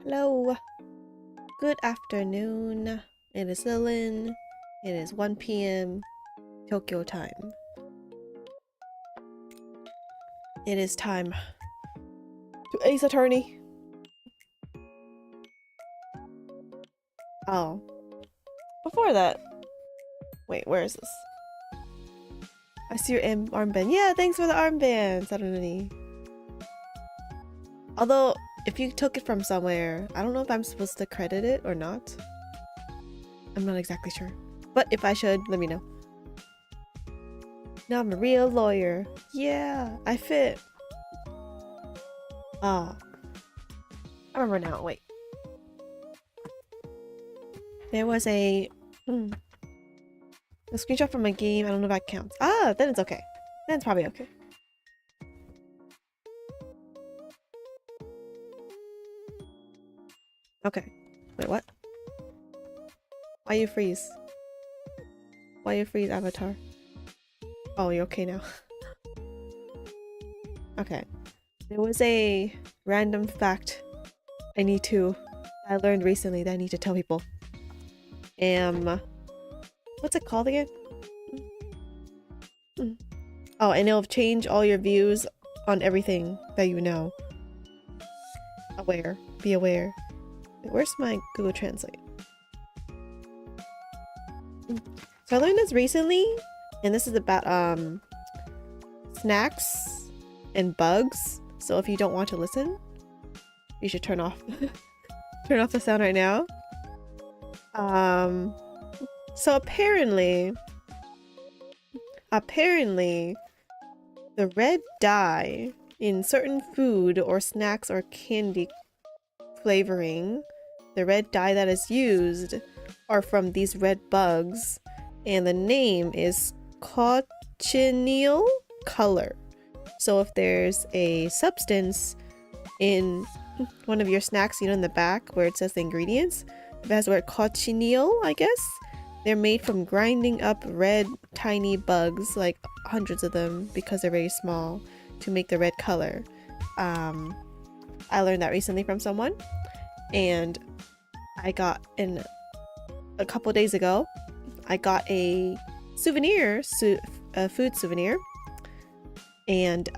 Hello. Good afternoon. It is Lilin. It is 1 p.m. Tokyo time. It is time to ace attorney. Oh. Before that. Wait, where is this? I see your armband. Yeah, thanks for the armband, Sarunani. Although, if you took it from somewhere, I don't know if I'm supposed to credit it or not. I'm not exactly sure. But if I should, let me know. Now I'm a real lawyer. Yeah, I fit. Ah. I remember now, wait. There was a screenshot from my game. I don't know if that counts. Ah, then it's okay. Then it's probably okay. Okay. Wait, what? Why you freeze? Why you freeze, Avatar? Oh, you're okay now. Okay. There was a random fact I learned recently that I need to tell people. What's it called again? Oh, and it'll change all your views on everything that you know. Be aware. Where's my Google Translate? So I learned this recently, and this is about snacks and bugs. So if you don't want to listen, you should turn off the sound right now. So apparently the red dye in certain food or snacks or candy flavoring, the red dye that is used are from these red bugs, and the name is cochineal color. So if there's a substance in one of your snacks, you know, in the back where it says the ingredients, if it has the word cochineal, I guess, they're made from grinding up red tiny bugs, like hundreds of them because they're very small, to make the red color. I learned that recently from someone, and I got a couple days ago, I got a souvenir, a food souvenir, and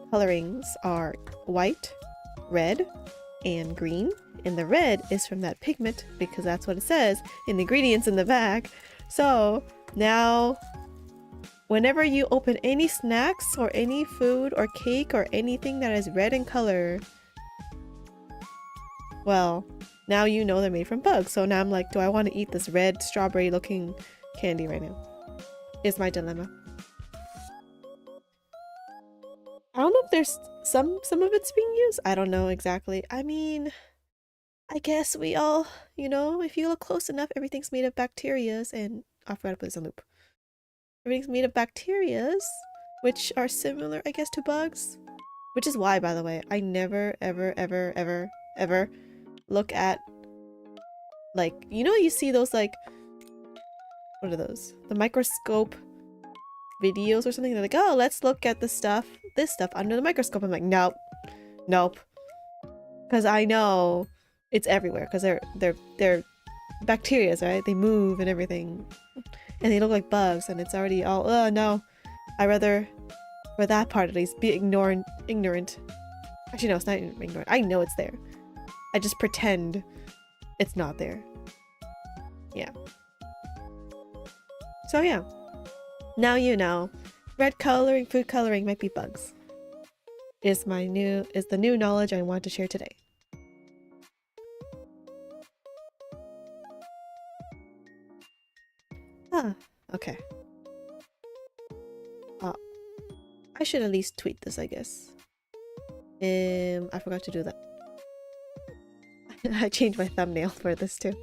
colorings are white, red, and green, and the red is from that pigment because that's what it says in the ingredients in the back. So now whenever you open any snacks or any food or cake or anything that is red in color, well, now you know they're made from bugs. So now I'm like, do I want to eat this red strawberry looking candy right now? Is my dilemma. I don't know if there's some of it's being used. I don't know exactly. I mean, I guess we all, you know, if you look close enough, everything's made of bacterias, and I forgot to put this on loop. Everything's made of bacterias, which are similar, I guess, to bugs. Which is why, by the way, I never, ever, ever, ever, ever look at, like, you know, you see those, like, what are those? The microscope videos or something. They're like, oh, let's look at this stuff under the microscope. I'm like, nope, because I know it's everywhere, because they're bacteria, right? They move and everything, and they look like bugs, and it's already all, oh no, I rather, for that part at least, be ignorant. Actually, no, it's not ignorant. I know it's there. I just pretend it's not there. Yeah. So yeah. Now you know. Red coloring, food coloring might be bugs. Is the new knowledge I want to share today. Ah, okay. I should at least tweet this, I guess. I forgot to do that. I changed my thumbnail for this too.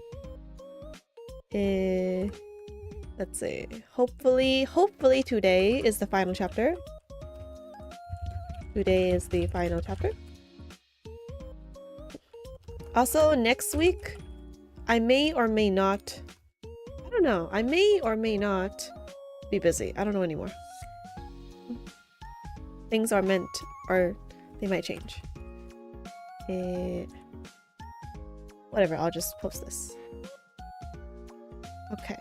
Let's see. Hopefully today is the final chapter. Today is the final chapter. Also, next week, I may or may not... I don't know. I may or may not be busy. I don't know anymore. Things are meant, or they might change. Whatever, I'll just post this. Okay.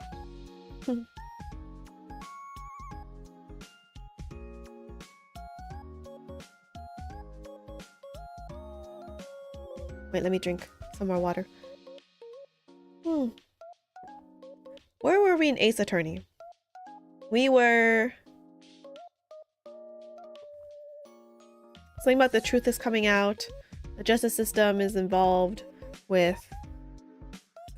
Wait, let me drink some more water. Where were we in Ace Attorney? We were... something about the truth is coming out. The justice system is involved with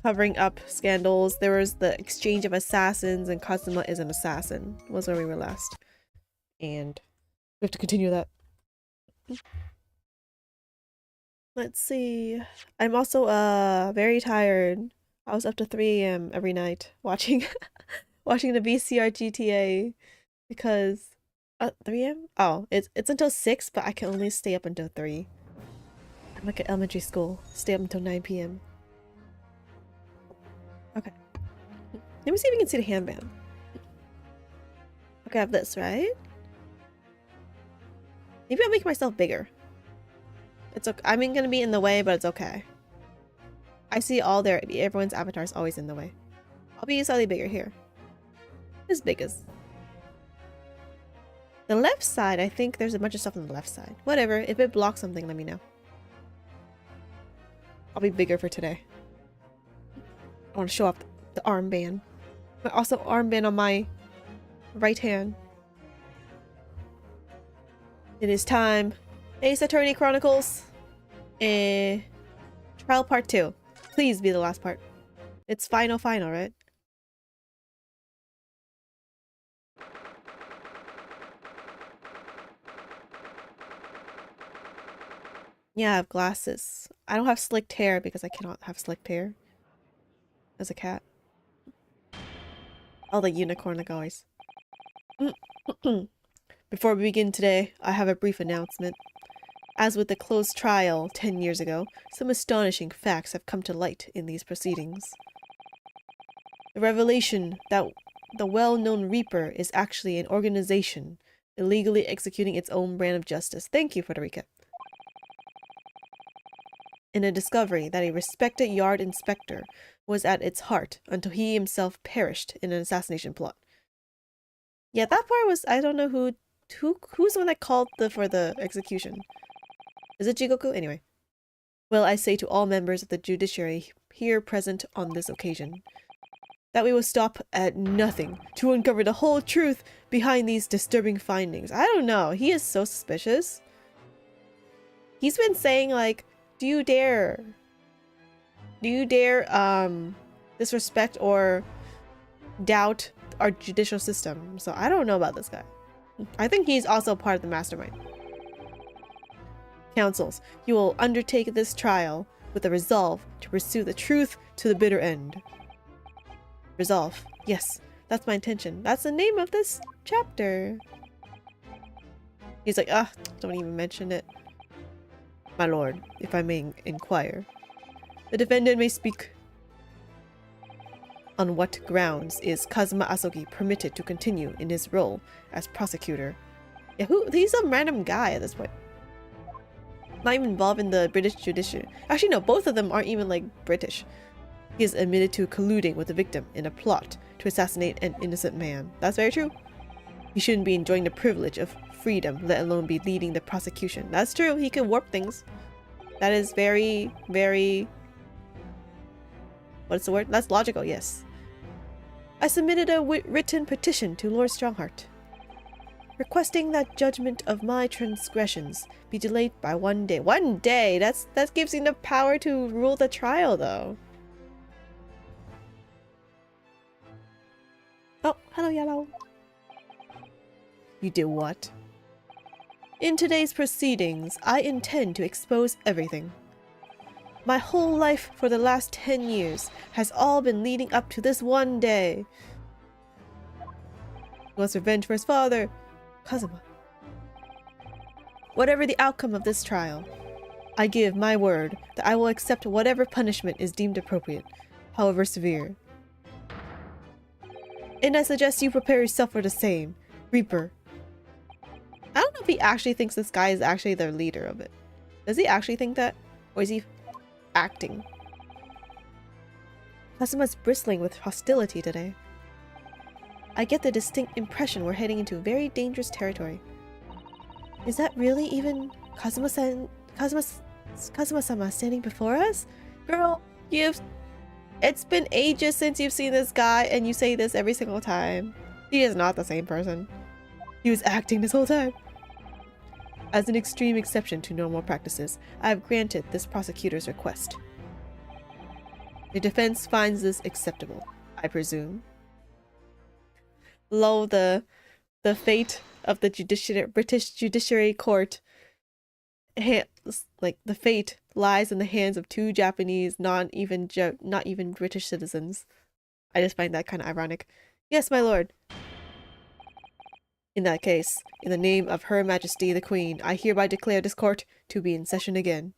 covering up scandals. There was the exchange of assassins, and Kazuma is an assassin. Was where we were last. And we have to continue that. Let's see. I'm also very tired. I was up to 3 AM every night watching watching the VCR GTA because 3 AM? Oh, it's until 6, but I can only stay up until 3. I'm like at elementary school. Stay up until 9 PM. Okay. Let me see if we can see the handband. Okay, I have this, right? Maybe I'll make myself bigger. It's okay. I'm gonna be in the way, but it's okay. I see everyone's avatar is always in the way. I'll be slightly bigger here. As big as. The left side, I think there's a bunch of stuff on the left side. Whatever, if it blocks something, let me know. I'll be bigger for today. I want to show off the armband. But also armband on my right hand. It is time. Ace Attorney Chronicles. Trial Part 2. Please be the last part. It's final, right? Yeah, I have glasses. I don't have slicked hair because I cannot have slicked hair. As a cat. All the unicorn guys. Before we begin today, I have a brief announcement. As with the closed trial 10 years ago, some astonishing facts have come to light in these proceedings. The revelation that the well-known Reaper is actually an organization, illegally executing its own brand of justice. Thank you, Puerto Rico. In a discovery that a respected yard inspector was at its heart until he himself perished in an assassination plot. Yeah, that part was... I don't know who's the one that called for the execution. Is it Jigoku? Anyway. Well, I say to all members of the judiciary here present on this occasion, that we will stop at nothing to uncover the whole truth behind these disturbing findings. I don't know. He is so suspicious. He's been saying, like, do you dare disrespect or doubt our judicial system? So I don't know about this guy. I think he's also part of the mastermind. Counsels, you will undertake this trial with the resolve to pursue the truth to the bitter end. Resolve. Yes, that's my intention. That's the name of this chapter. He's like, don't even mention it. My lord, if I may inquire. The defendant may speak. On what grounds is Kazuma Asogi permitted to continue in his role as prosecutor? Yeah, he's some random guy at this point. Not even involved in the British judiciary. Actually, no, both of them aren't even, like, British. He is admitted to colluding with the victim in a plot to assassinate an innocent man. That's very true. He shouldn't be enjoying the privilege of freedom, let alone be leading the prosecution. That's true. He can warp things. That is very, very... What's the word? That's logical, yes. I submitted a written petition to Lord Strongheart, requesting that judgment of my transgressions be delayed by 1 day. 1 day? That gives you the power to rule the trial, though. Oh, hello, Yellow. You did what? In today's proceedings, I intend to expose everything. My whole life for the last 10 years has all been leading up to this 1 day. He wants revenge for his father, Kazuma. Whatever the outcome of this trial, I give my word that I will accept whatever punishment is deemed appropriate, however severe. And I suggest you prepare yourself for the same, Reaper. I don't know if he actually thinks this guy is actually the leader of it. Does he actually think that? Or is he acting? Kasuma's bristling with hostility today. I get the distinct impression we're heading into very dangerous territory. Is that really even Kazuma-sama standing before us? Girl, it's been ages since you've seen this guy and you say this every single time. He is not the same person. He was acting this whole time. As an extreme exception to normal practices, I have granted this prosecutor's request. The defense finds this acceptable, I presume. Lo, the fate of the British Judiciary Court, like the fate lies in the hands of two Japanese, not even British citizens. I just find that kind of ironic. Yes, my lord. In that case, in the name of Her Majesty the Queen, I hereby declare this court to be in session again.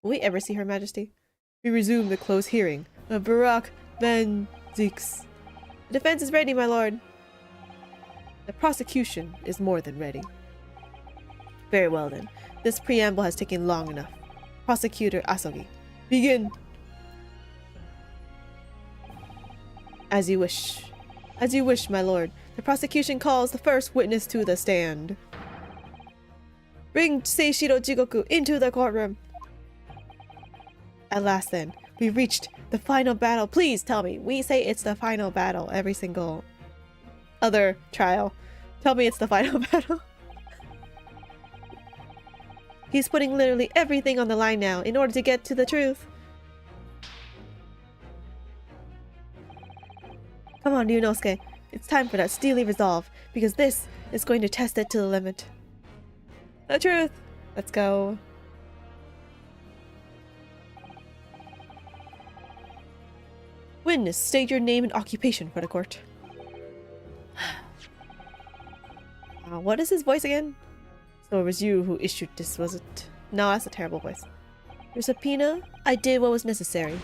Will we ever see Her Majesty? We resume the closed hearing of Barack Van Zieks. The defense is ready, my lord. The prosecution is more than ready. Very well then. This preamble has taken long enough. Prosecutor Asogi, begin! As you wish. As you wish, my lord. The prosecution calls the first witness to the stand. Bring Seishiro Jigoku into the courtroom. At last then, we reached the final battle. Please tell me. We say it's the final battle every single other trial. Tell me it's the final battle. He's putting literally everything on the line now in order to get to the truth. Come on, Ryunosuke. It's time for that steely resolve, because this is going to test it to the limit. The truth! Let's go. Witness, state your name and occupation for the court. What is his voice again? So it was you who issued this, was it? No, that's a terrible voice. Your subpoena? I did what was necessary.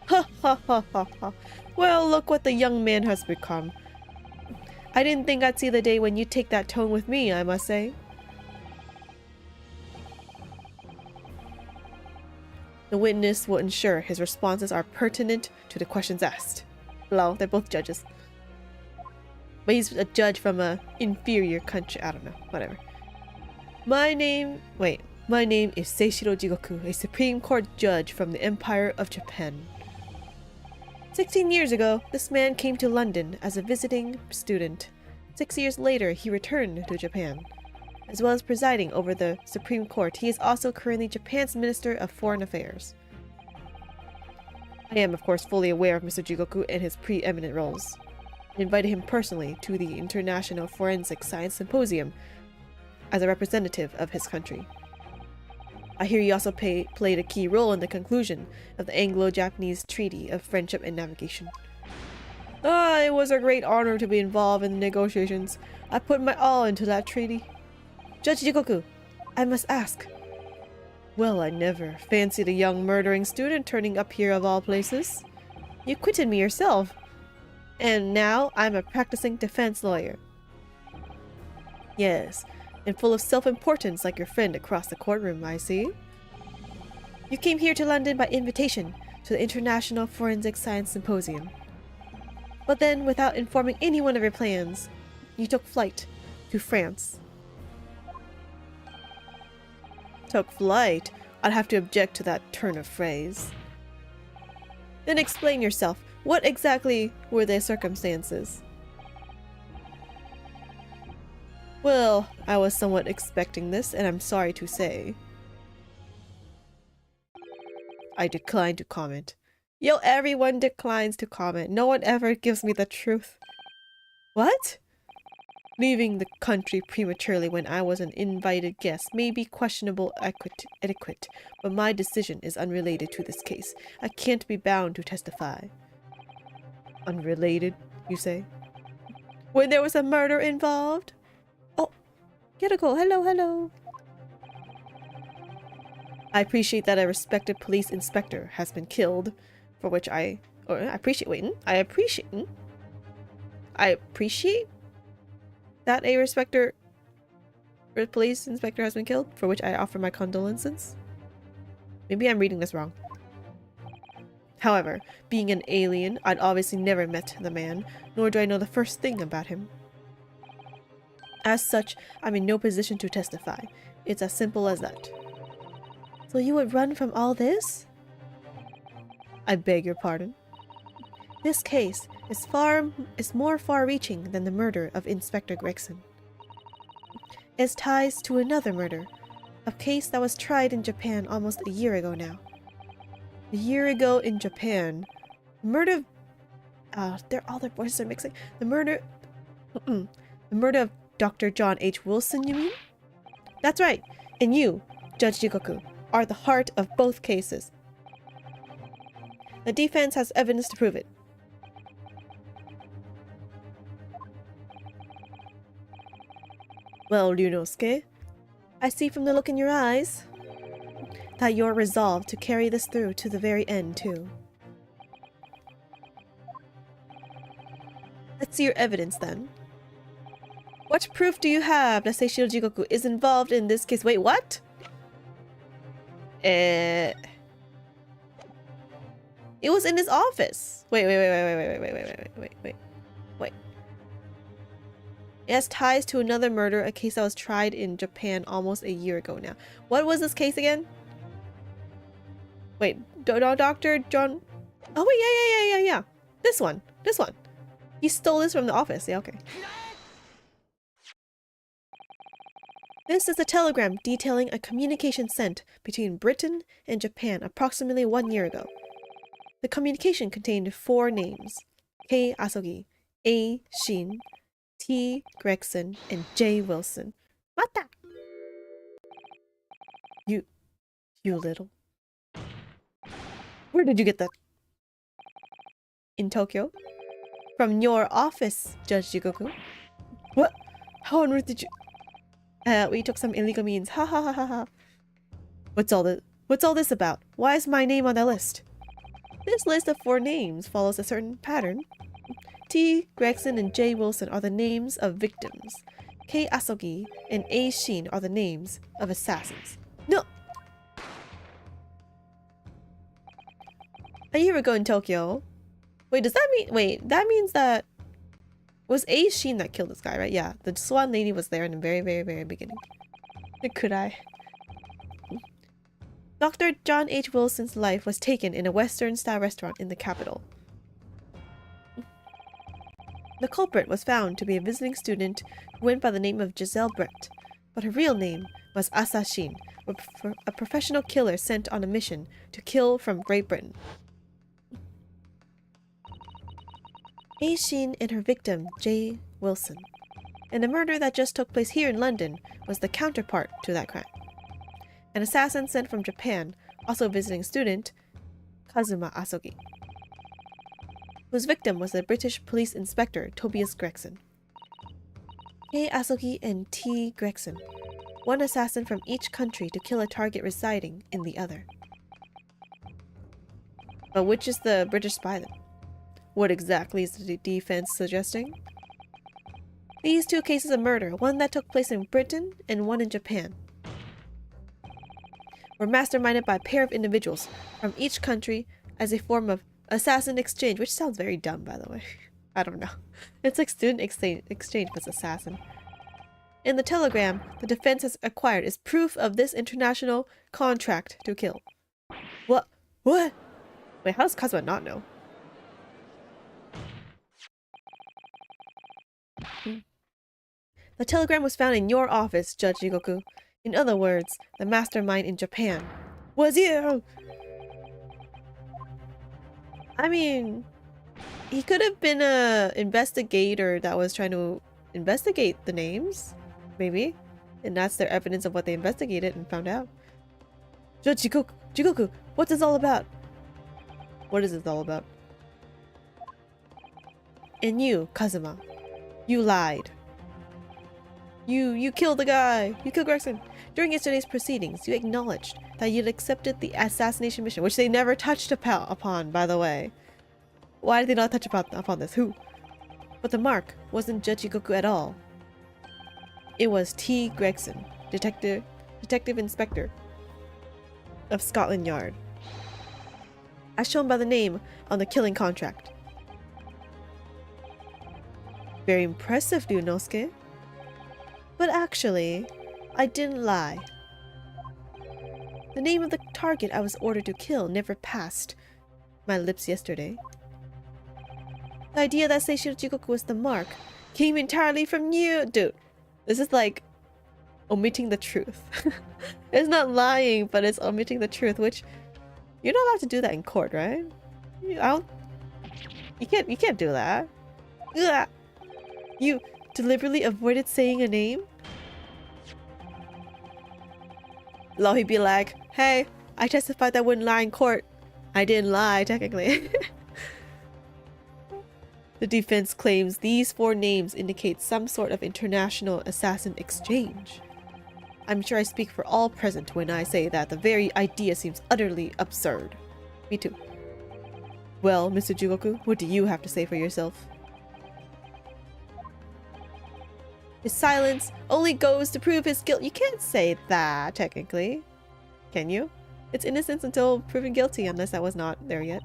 Ha ha ha ha ha. Well, look what the young man has become. I didn't think I'd see the day when you take that tone with me, I must say. The witness will ensure his responses are pertinent to the questions asked. Lol, they're both judges. But he's a judge from a inferior country. I don't know. Whatever. My name is Seishiro Jigoku, a Supreme Court judge from the Empire of Japan. 16 years ago, this man came to London as a visiting student. 6 years later, he returned to Japan. As well as presiding over the Supreme Court, he is also currently Japan's Minister of Foreign Affairs. I am, of course, fully aware of Mr. Jigoku and his preeminent roles. I invited him personally to the International Forensic Science Symposium as a representative of his country. I hear he also played a key role in the conclusion of the Anglo-Japanese Treaty of Friendship and Navigation. It was a great honor to be involved in the negotiations. I put my all into that treaty. Judge Jigoku, I must ask. Well, I never fancied a young murdering student turning up here of all places. You quitted me yourself. And now I'm a practicing defense lawyer. Yes, and full of self-importance like your friend across the courtroom, I see. You came here to London by invitation to the International Forensic Science Symposium. But then, without informing anyone of your plans, you took flight to France. Took flight? I'd have to object to that turn of phrase. Then explain yourself. What exactly were the circumstances? Well, I was somewhat expecting this, and I'm sorry to say. I decline to comment. Yo, everyone declines to comment. No one ever gives me the truth. What? Leaving the country prematurely when I was an invited guest may be questionable etiquette, but my decision is unrelated to this case. I can't be bound to testify. Unrelated, you say? When there was a murder involved? Oh, Kiriko, hello, hello. I appreciate that a respected police inspector has been killed, for which I appreciate that a respected police inspector has been killed, for which I offer my condolences. Maybe I'm reading this wrong. However, being an alien, I'd obviously never met the man, nor do I know the first thing about him. As such, I'm in no position to testify. It's as simple as that. So you would run from all this? I beg your pardon. This case is more far-reaching than the murder of Inspector Gregson. It ties to another murder, a case that was tried in Japan almost a year ago now. A year ago in Japan, the murder of... all their voices are mixing. The murder of Dr. John H. Wilson, you mean? That's right, and you, Judge Jigoku, are the heart of both cases. The defense has evidence to prove it. Well, Ryunosuke, I see from the look in your eyes that you're resolved to carry this through to the very end, too. Let's see your evidence, then. What proof do you have that Seishiro Jigoku is involved in this case? Wait, what? It was in his office. Wait. It has ties to another murder, a case that was tried in Japan almost a year ago now. What was this case again? Wait, Dr. John... Oh wait, yeah. This one. He stole this from the office. Yeah, okay. This is a telegram detailing a communication sent between Britain and Japan approximately 1 year ago. The communication contained 4 names: K. Asogi, A. Shin, T. Gregson, and J. Wilson. Mata! You little... Where did you get that? In Tokyo? From your office, Judge Jigoku. What? How on earth did you... we took some illegal means. Ha ha ha ha ha. What's all this about? Why is my name on the list? This list of 4 names follows a certain pattern. T. Gregson and J. Wilson are the names of victims. K. Asogi and A. Shin are the names of assassins. No! A year ago in Tokyo... Wait, does that mean... Wait, that means that... Was A. Shin that killed this guy, right? Yeah, the swan lady was there in the very, very, very beginning. Could I? Dr. John H. Wilson's life was taken in a Western-style restaurant in the capital. The culprit was found to be a visiting student who went by the name of Giselle Brett, but her real name was Asa Shin, a professional killer sent on a mission to kill from Great Britain. A. Shin and her victim, J. Wilson. And the murder that just took place here in London was the counterpart to that crime. An assassin sent from Japan, also a visiting student, Kazuma Asogi, whose victim was the British police inspector Tobias Gregson. K. Asogi and T. Gregson, one assassin from each country to kill a target residing in the other. But which is the British spy then? What exactly is the defense suggesting? These 2 cases of murder, one that took place in Britain and one in Japan, were masterminded by a pair of individuals from each country as a form of assassin exchange, which sounds very dumb, by the way. I don't know. It's like student exchange plus assassin. In the telegram, the defense has acquired is proof of this international contract to kill. What? Wait, how does Kazuma not know? The telegram was found in your office, Judge Jigoku. In other words, the mastermind in Japan was you! I mean, he could have been a investigator that was trying to investigate the names, maybe. And that's their evidence of what they investigated and found out. Judge Jigoku, what's this all about? What is this all about? And you, Kazuma, you lied. You killed the guy! You killed Gregson! During yesterday's proceedings, you acknowledged that you'd accepted the assassination mission, which they never touched upon, by the way. Why did they not touch upon this? Who? But the mark wasn't Judge Jigoku at all. It was T. Gregson, Detective Inspector. of Scotland Yard, as shown by the name on the killing contract. Very impressive, Ryunosuke. But actually, I didn't lie. The name of the target I was ordered to kill never passed my lips yesterday. The idea that Seishiro Jigoku was the mark came entirely from you! Dude, this is like omitting the truth. It's not lying, but it's omitting the truth, which you're not allowed to do that in court, right? You can't do that. Ugh. You deliberately avoided saying a name? Law, he'd be like, hey, I testified that I wouldn't lie in court. I didn't lie, technically. The defense claims these 4 names indicate some sort of international assassin exchange. I'm sure I speak for all present when I say that the very idea seems utterly absurd. Me too. Well, Mr. Jigoku, what do you have to say for yourself? His silence only goes to prove his guilt. You can't say that, technically. Can you? It's innocence until proven guilty, unless that was not there yet.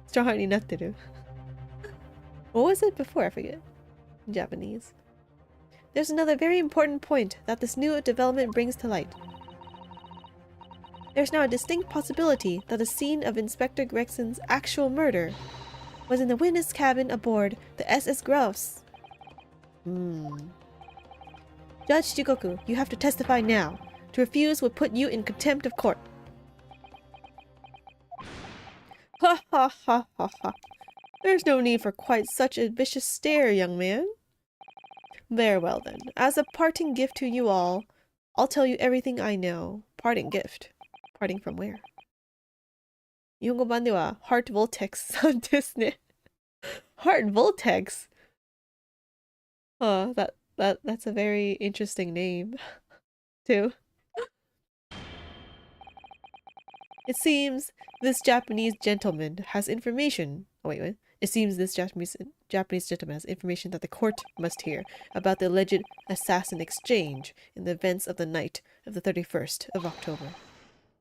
Strong enough to do. What was it before? I forget. In Japanese. There's another very important point that this new development brings to light. There's now a distinct possibility that the scene of Inspector Gregson's actual murder was in the witness cabin aboard the SS Gross. Judge Jigoku, you have to testify now. To refuse would put you in contempt of court. Ha ha ha ha ha. There's no need for quite such a vicious stare, young man. Very well then. As a parting gift to you all, I'll tell you everything I know. Parting gift. Parting from where? 日本語版では Heart Voltex さんですね。Heart Voltex? Oh, that's a very interesting name. Too. It seems this Japanese gentleman has information. Oh wait. It seems this Japanese gentleman has information that the court must hear about the alleged assassin exchange in the events of the night of the 31st of October.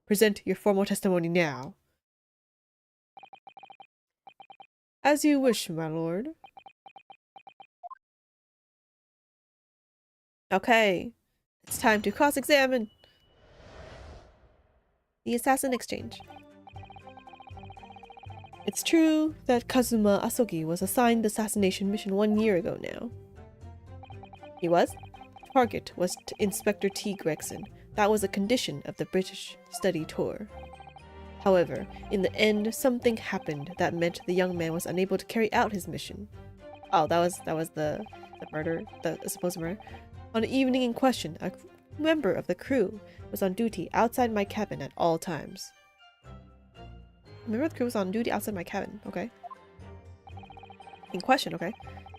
Present your formal testimony now. As you wish, my lord. Okay, it's time to cross-examine the assassin exchange. It's true that Kazuma Asogi was assigned the assassination mission 1 year ago now. He was? Target was Inspector T. Gregson. That was a condition of the British study tour. However, in the end, something happened that meant the young man was unable to carry out his mission. Oh, that was the murder, the supposed murder. On the evening in question, a member of the crew was on duty outside my cabin at all times. Member of the crew was on duty outside my cabin, okay. In question, okay.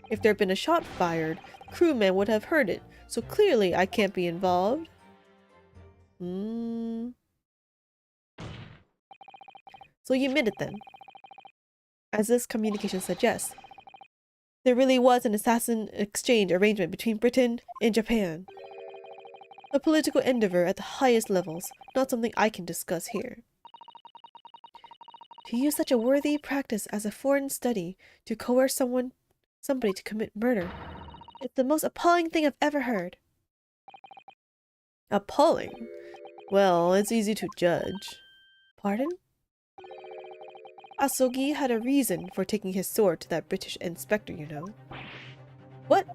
If there had been a shot fired, the crewman would have heard it, so clearly I can't be involved. So you admit it then. As this communication suggests, there really was an assassin exchange arrangement between Britain and Japan. A political endeavor at the highest levels, not something I can discuss here. To use such a worthy practice as a foreign study to coerce somebody to commit murder, it's the most appalling thing I've ever heard. Appalling? Well, it's easy to judge. Pardon? Asogi had a reason for taking his sword to that British inspector, you know. What?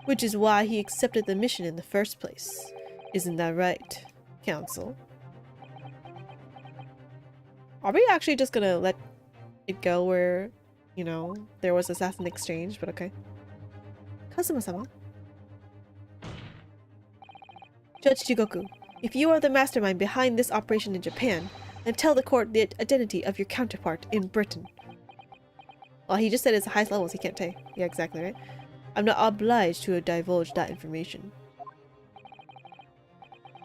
Which is why he accepted the mission in the first place. Isn't that right, Counsel? Are we actually just gonna let it go where, you know, there was assassin exchange, but okay. Kazuma-sama? Judge Jigoku, if you are the mastermind behind this operation in Japan, then tell the court the identity of your counterpart in Britain. Well, he just said it's the highest levels, he can't tell. Yeah, exactly, right? I'm not obliged to divulge that information.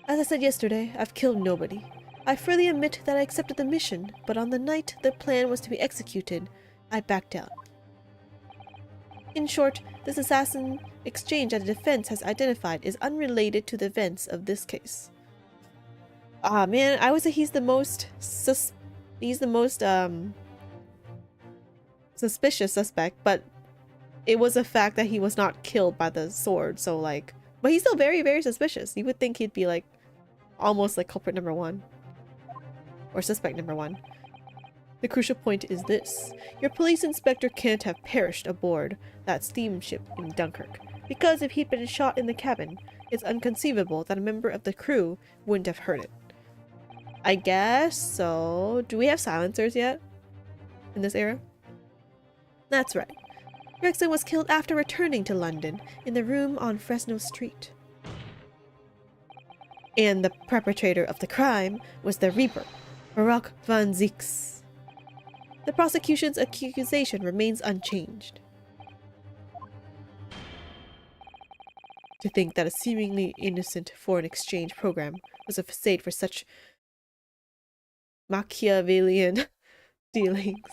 As I said yesterday, I've killed nobody. I freely admit that I accepted the mission, but on the night the plan was to be executed, I backed out. In short, this assassin exchange that the defense has identified is unrelated to the events of this case. Ah man, I would say he's the most suspicious suspect, but it was a fact that he was not killed by the sword, so like, but he's still very, very suspicious. You would think he'd be like almost like culprit number 1 or suspect number 1. The crucial point is this: your police inspector can't have perished aboard that steamship in Dunkirk, because if he'd been shot in the cabin, it's inconceivable that a member of the crew wouldn't have heard it. I guess so. Do we have silencers yet in this era? That's right. Gregson was killed after returning to London in the room on Fresno Street. And the perpetrator of the crime was the Reaper, Barak van Zieks. The prosecution's accusation remains unchanged. To think that a seemingly innocent foreign exchange program was a facade for such Machiavellian dealings.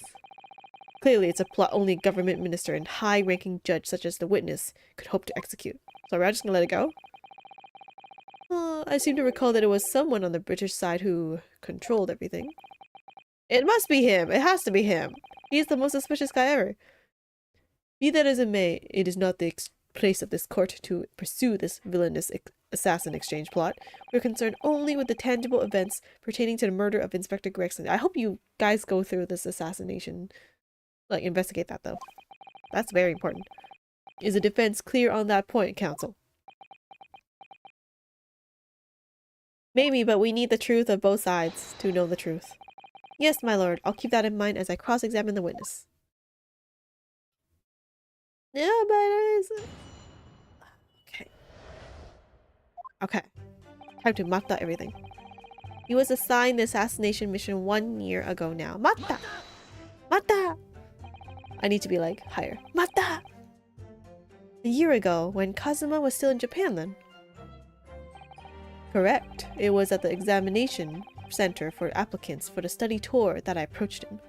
Clearly, it's a plot only a government minister and high-ranking judge such as the witness could hope to execute. So are we just gonna let it go? I seem to recall that it was someone on the British side who controlled everything. It must be him! It has to be him! He's the most suspicious guy ever. Be that as it may, it is not the place of this court to pursue this villainous assassin exchange plot. We're concerned only with the tangible events pertaining to the murder of Inspector Gregson. I hope you guys go through this assassination. Like, investigate that, though. That's very important. Is the defense clear on that point, counsel? Maybe, but we need the truth of both sides to know the truth. Yes, my lord. I'll keep that in mind as I cross-examine the witness. Yeah, but it is... Okay. Okay. Time to mata everything. He was assigned the assassination mission 1 year ago now. Mata! Mata! I need to be like, higher. Mata! A year ago, when Kazuma was still in Japan then? Correct. It was at the examination center for applicants for the study tour that I approached him.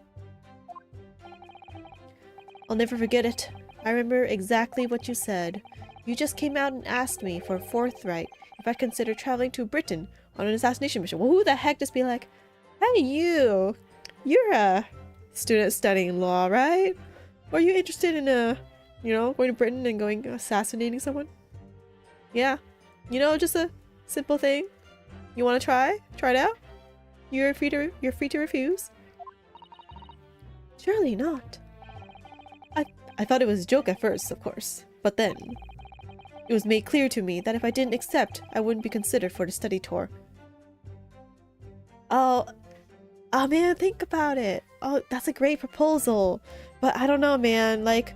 I'll never forget it. I remember exactly what you said. You just came out and asked me for forthright if I'd consider traveling to Britain on an assassination mission. Well, who the heck just be like, hey you! You're a student studying law, right? Are you interested in, you know, going to Britain and going assassinating someone? Yeah. You know, just a simple thing. You want to try? Try it out? You're free to refuse. Surely not. I thought it was a joke at first, of course. But then, it was made clear to me that if I didn't accept, I wouldn't be considered for the study tour. Oh man, think about it. Oh, that's a great proposal. But I don't know, man. Like,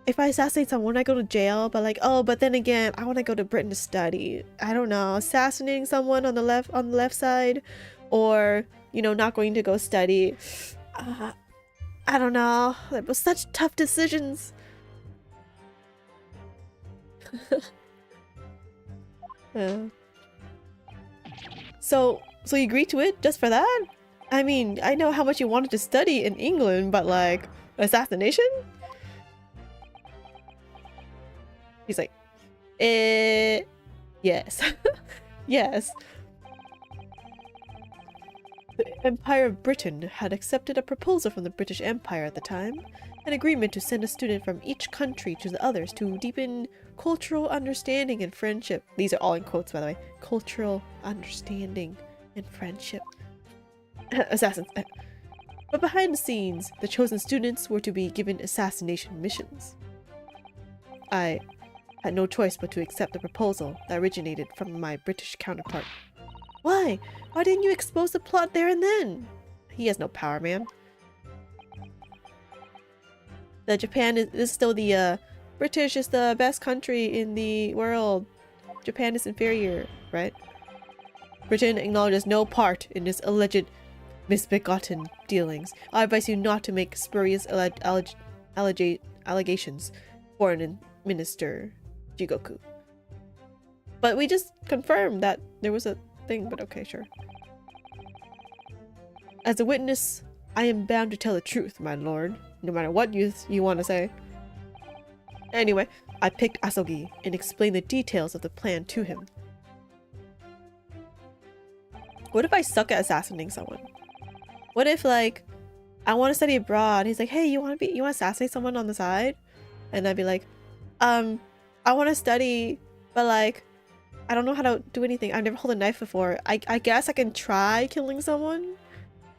if I assassinate someone, I go to jail. But like, oh, but then again, I want to go to Britain to study. I don't know. Assassinating someone on the left side, or you know, not going to go study. I don't know. It was such tough decisions. So you agreed to it just for that? I mean, I know how much you wanted to study in England, but like, assassination? He's like, yes. Yes. The Empire of Britain had accepted a proposal from the British Empire at the time, an agreement to send a student from each country to the others to deepen cultural understanding and friendship. These are all in quotes, by the way. Cultural understanding and friendship. Assassins. But behind the scenes, the chosen students were to be given assassination missions. I had no choice but to accept the proposal that originated from my British counterpart. Why? Why didn't you expose the plot there and then? He has no power, man. The Japan is still the, British is the best country in the world. Japan is inferior, right? Britain acknowledges no part in this alleged misbegotten dealings. I advise you not to make spurious allegations, Foreign Minister Jigoku. But we just confirmed that there was a thing, but okay, sure. As a witness, I am bound to tell the truth, my lord, no matter what you want to say. Anyway, I picked Asogi and explained the details of the plan to him. What if I suck at assassinating someone? What if, like, I want to study abroad? He's like, hey, you want to assassinate someone on the side? And I'd be like, I want to study, but like, I don't know how to do anything. I've never held a knife before. I guess I can try killing someone.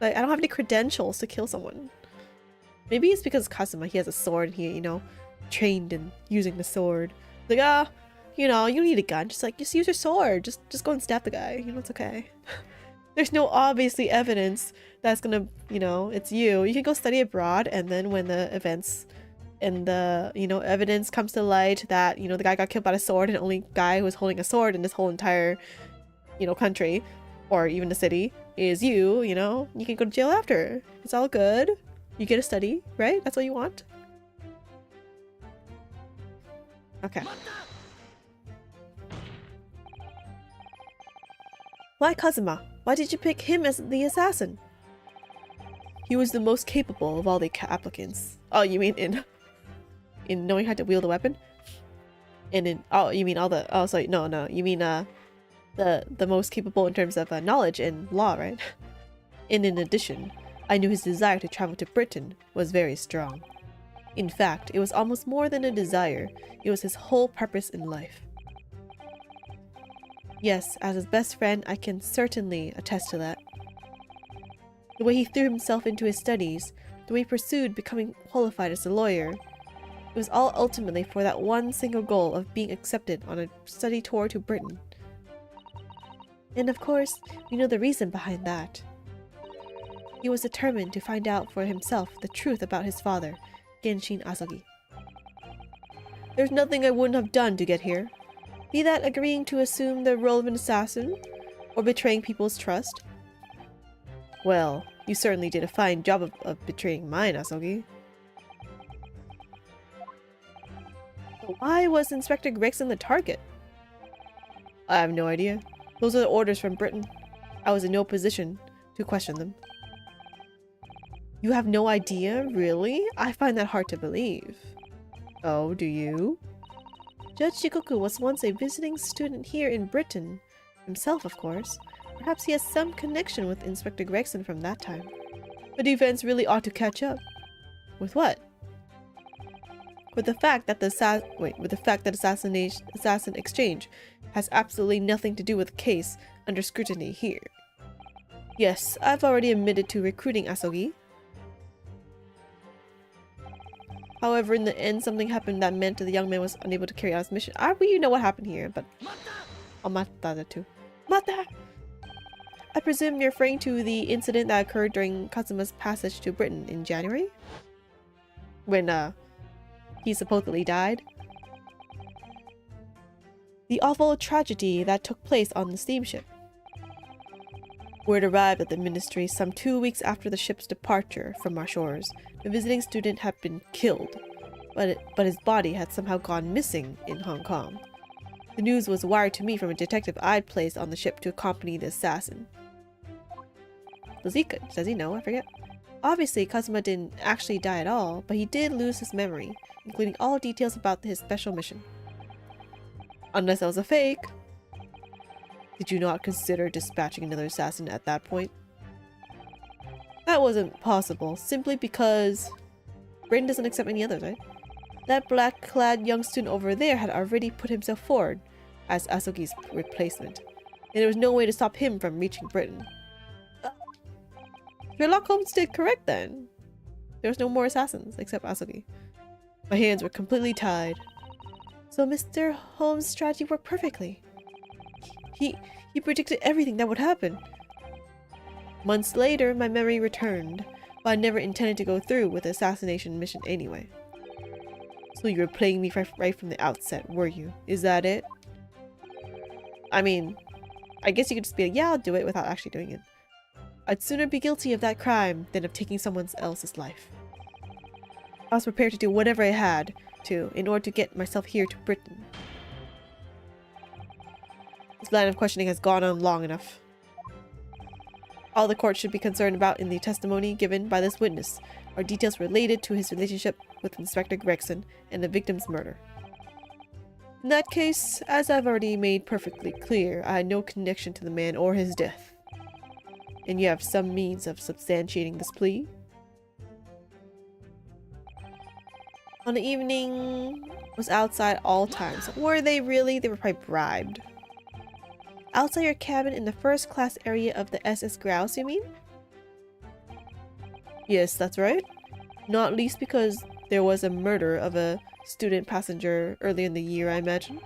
Like, I don't have any credentials to kill someone. Maybe it's because Kazuma, he has a sword and he, you know, trained in using the sword. Like, you know, you don't need a gun. Just use your sword. Just go and stab the guy. You know, it's okay. There's no obviously evidence that's gonna, you know, it's you. You can go study abroad, and then when the events and the, you know, evidence comes to light that, you know, the guy got killed by a sword and the only guy who was holding a sword in this whole entire, you know, country or even the city is you, you know, you can go to jail after. It's all good. You get to study, right? That's what you want. Okay. Why Kazuma? Why did you pick him as the assassin? He was the most capable of all the applicants. Oh, you mean in knowing how to wield a weapon? And in, oh, you mean all the, oh, sorry, no, you mean the most capable in terms of knowledge and law, right? And in addition, I knew his desire to travel to Britain was very strong. In fact, it was almost more than a desire. It was his whole purpose in life. Yes, as his best friend, I can certainly attest to that. The way he threw himself into his studies, the way he pursued becoming qualified as a lawyer, it was all ultimately for that one single goal of being accepted on a study tour to Britain. And of course, we know the reason behind that. He was determined to find out for himself the truth about his father, Genshin Asogi. There's nothing I wouldn't have done to get here. Be that agreeing to assume the role of an assassin, or betraying people's trust. Well, you certainly did a fine job of betraying mine, Asogi. But why was Inspector Gregson the target? I have no idea. Those are the orders from Britain. I was in no position to question them. You have no idea? Really? I find that hard to believe. Oh, do you? Judge Shikoku was once a visiting student here in Britain. Himself, of course. Perhaps he has some connection with Inspector Gregson from that time. The defense really ought to catch up. With what? With the fact that assassin exchange has absolutely nothing to do with the case under scrutiny here. Yes, I've already admitted to recruiting Asogi. However, in the end, something happened that meant that the young man was unable to carry out his mission. You know what happened here, but... Oh, Mata too. Mata! I presume you're referring to the incident that occurred during Kazuma's passage to Britain in January? When, he supposedly died? The awful tragedy that took place on the steamship. Word arrived at the ministry some 2 weeks after the ship's departure from our shores. The visiting student had been killed, but his body had somehow gone missing in Hong Kong. The news was wired to me from a detective I'd placed on the ship to accompany the assassin. Does he know? I forget. Obviously, Kazuma didn't actually die at all, but he did lose his memory, including all details about his special mission. Unless that was a fake. Did you not consider dispatching another assassin at that point? That wasn't possible, simply because Britain doesn't accept any others, right? That black-clad young student over there had already put himself forward as Asogi's replacement, and there was no way to stop him from reaching Britain. Sherlock Holmes did correct then. There was no more assassins except Asogi. My hands were completely tied. So Mr. Holmes' strategy worked perfectly. He predicted everything that would happen. Months later, my memory returned, but I never intended to go through with the assassination mission anyway. So you were playing me right from the outset, were you? Is that it? I mean, I guess you could just be like, yeah, I'll do it without actually doing it. I'd sooner be guilty of that crime than of taking someone else's life. I was prepared to do whatever I had to in order to get myself here to Britain. This line of questioning has gone on long enough. All the court should be concerned about in the testimony given by this witness are details related to his relationship with Inspector Gregson and the victim's murder. In that case, as I've already made perfectly clear, I had no connection to the man or his death. And you have some means of substantiating this plea? On the evening was outside all times. Were they really? They were probably bribed. Outside your cabin in the first class area of the SS Grouse, you mean? Yes, that's right. Not least because there was a murder of a student passenger earlier in the year, I imagine.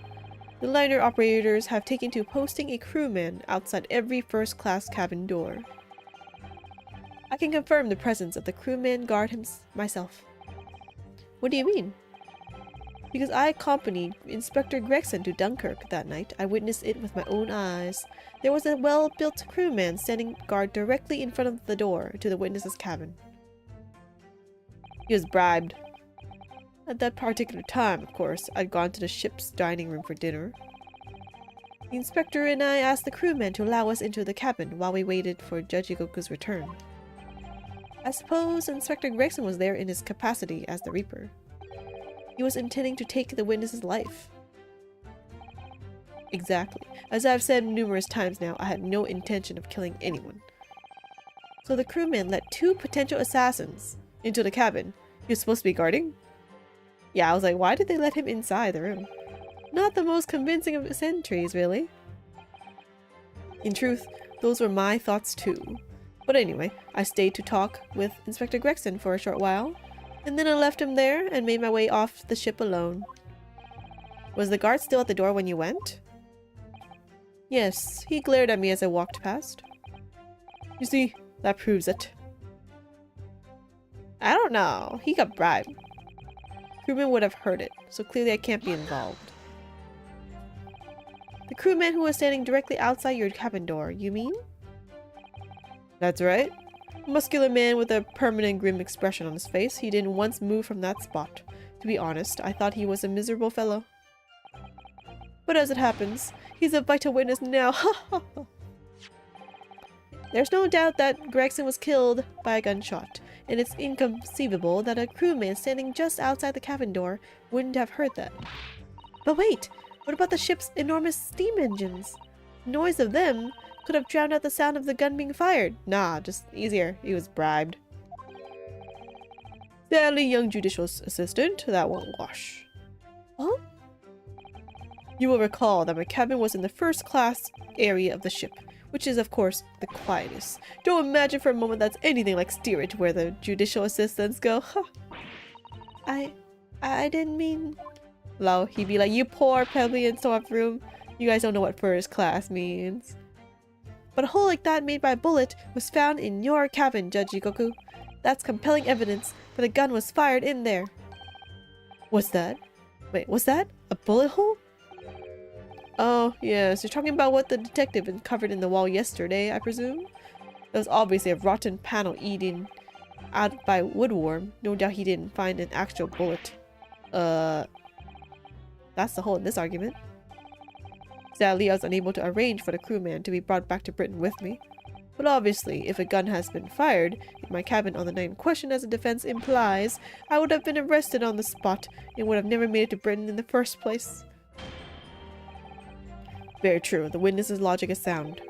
The liner operators have taken to posting a crewman outside every first class cabin door. I can confirm the presence of the crewman guard myself. What do you mean? Because I accompanied Inspector Gregson to Dunkirk that night. I witnessed it with my own eyes. There was a well-built crewman standing guard directly in front of the door to the witness's cabin. He was bribed. At that particular time, of course, I'd gone to the ship's dining room for dinner. The inspector and I asked the crewman to allow us into the cabin while we waited for Judge Igoku's return. I suppose Inspector Gregson was there in his capacity as the Reaper. He was intending to take the witness's life. Exactly. As I've said numerous times now, I had no intention of killing anyone. So the crewman let two potential assassins into the cabin he was supposed to be guarding? Yeah, I was like, why did they let him inside the room? Not the most convincing of sentries, really. In truth, those were my thoughts too. But anyway, I stayed to talk with Inspector Gregson for a short while, and then I left him there and made my way off the ship alone. Was the guard still at the door when you went? Yes, he glared at me as I walked past. You see, that proves it. I don't know. He got bribed. Crewman would have heard it, so clearly I can't be involved. The crewman who was standing directly outside your cabin door, you mean? That's right. A muscular man with a permanent grim expression on his face. He didn't once move from that spot. To be honest, I thought he was a miserable fellow. But as it happens, he's a vital witness now. There's no doubt that Gregson was killed by a gunshot, and it's inconceivable that a crewman standing just outside the cabin door wouldn't have heard that. But wait, what about the ship's enormous steam engines? The noise of them could have drowned out the sound of the gun being fired. Nah, just easier. He was bribed. Sadly, young judicial assistant, that won't wash. Huh? You will recall that my cabin was in the first class area of the ship, which is, of course, the quietest. Don't imagine for a moment that's anything like steerage where the judicial assistants go. I didn't mean... Lol, he'd be like, you poor plebeian soft room. You guys don't know what first class means. But a hole like that made by a bullet was found in your cabin, Judge Igoku. That's compelling evidence that a gun was fired in there. What's that? Wait, was that a bullet hole? Oh, yes. You're talking about what the detective uncovered in the wall yesterday, I presume? That was obviously a rotten panel eaten out by woodworm. No doubt he didn't find an actual bullet. That's the hole in this argument. Sadly, I was unable to arrange for the crewman to be brought back to Britain with me. But obviously, if a gun has been fired in my cabin on the night in question, as the defense implies, I would have been arrested on the spot and would have never made it to Britain in the first place. Very true. The witness's logic is sound,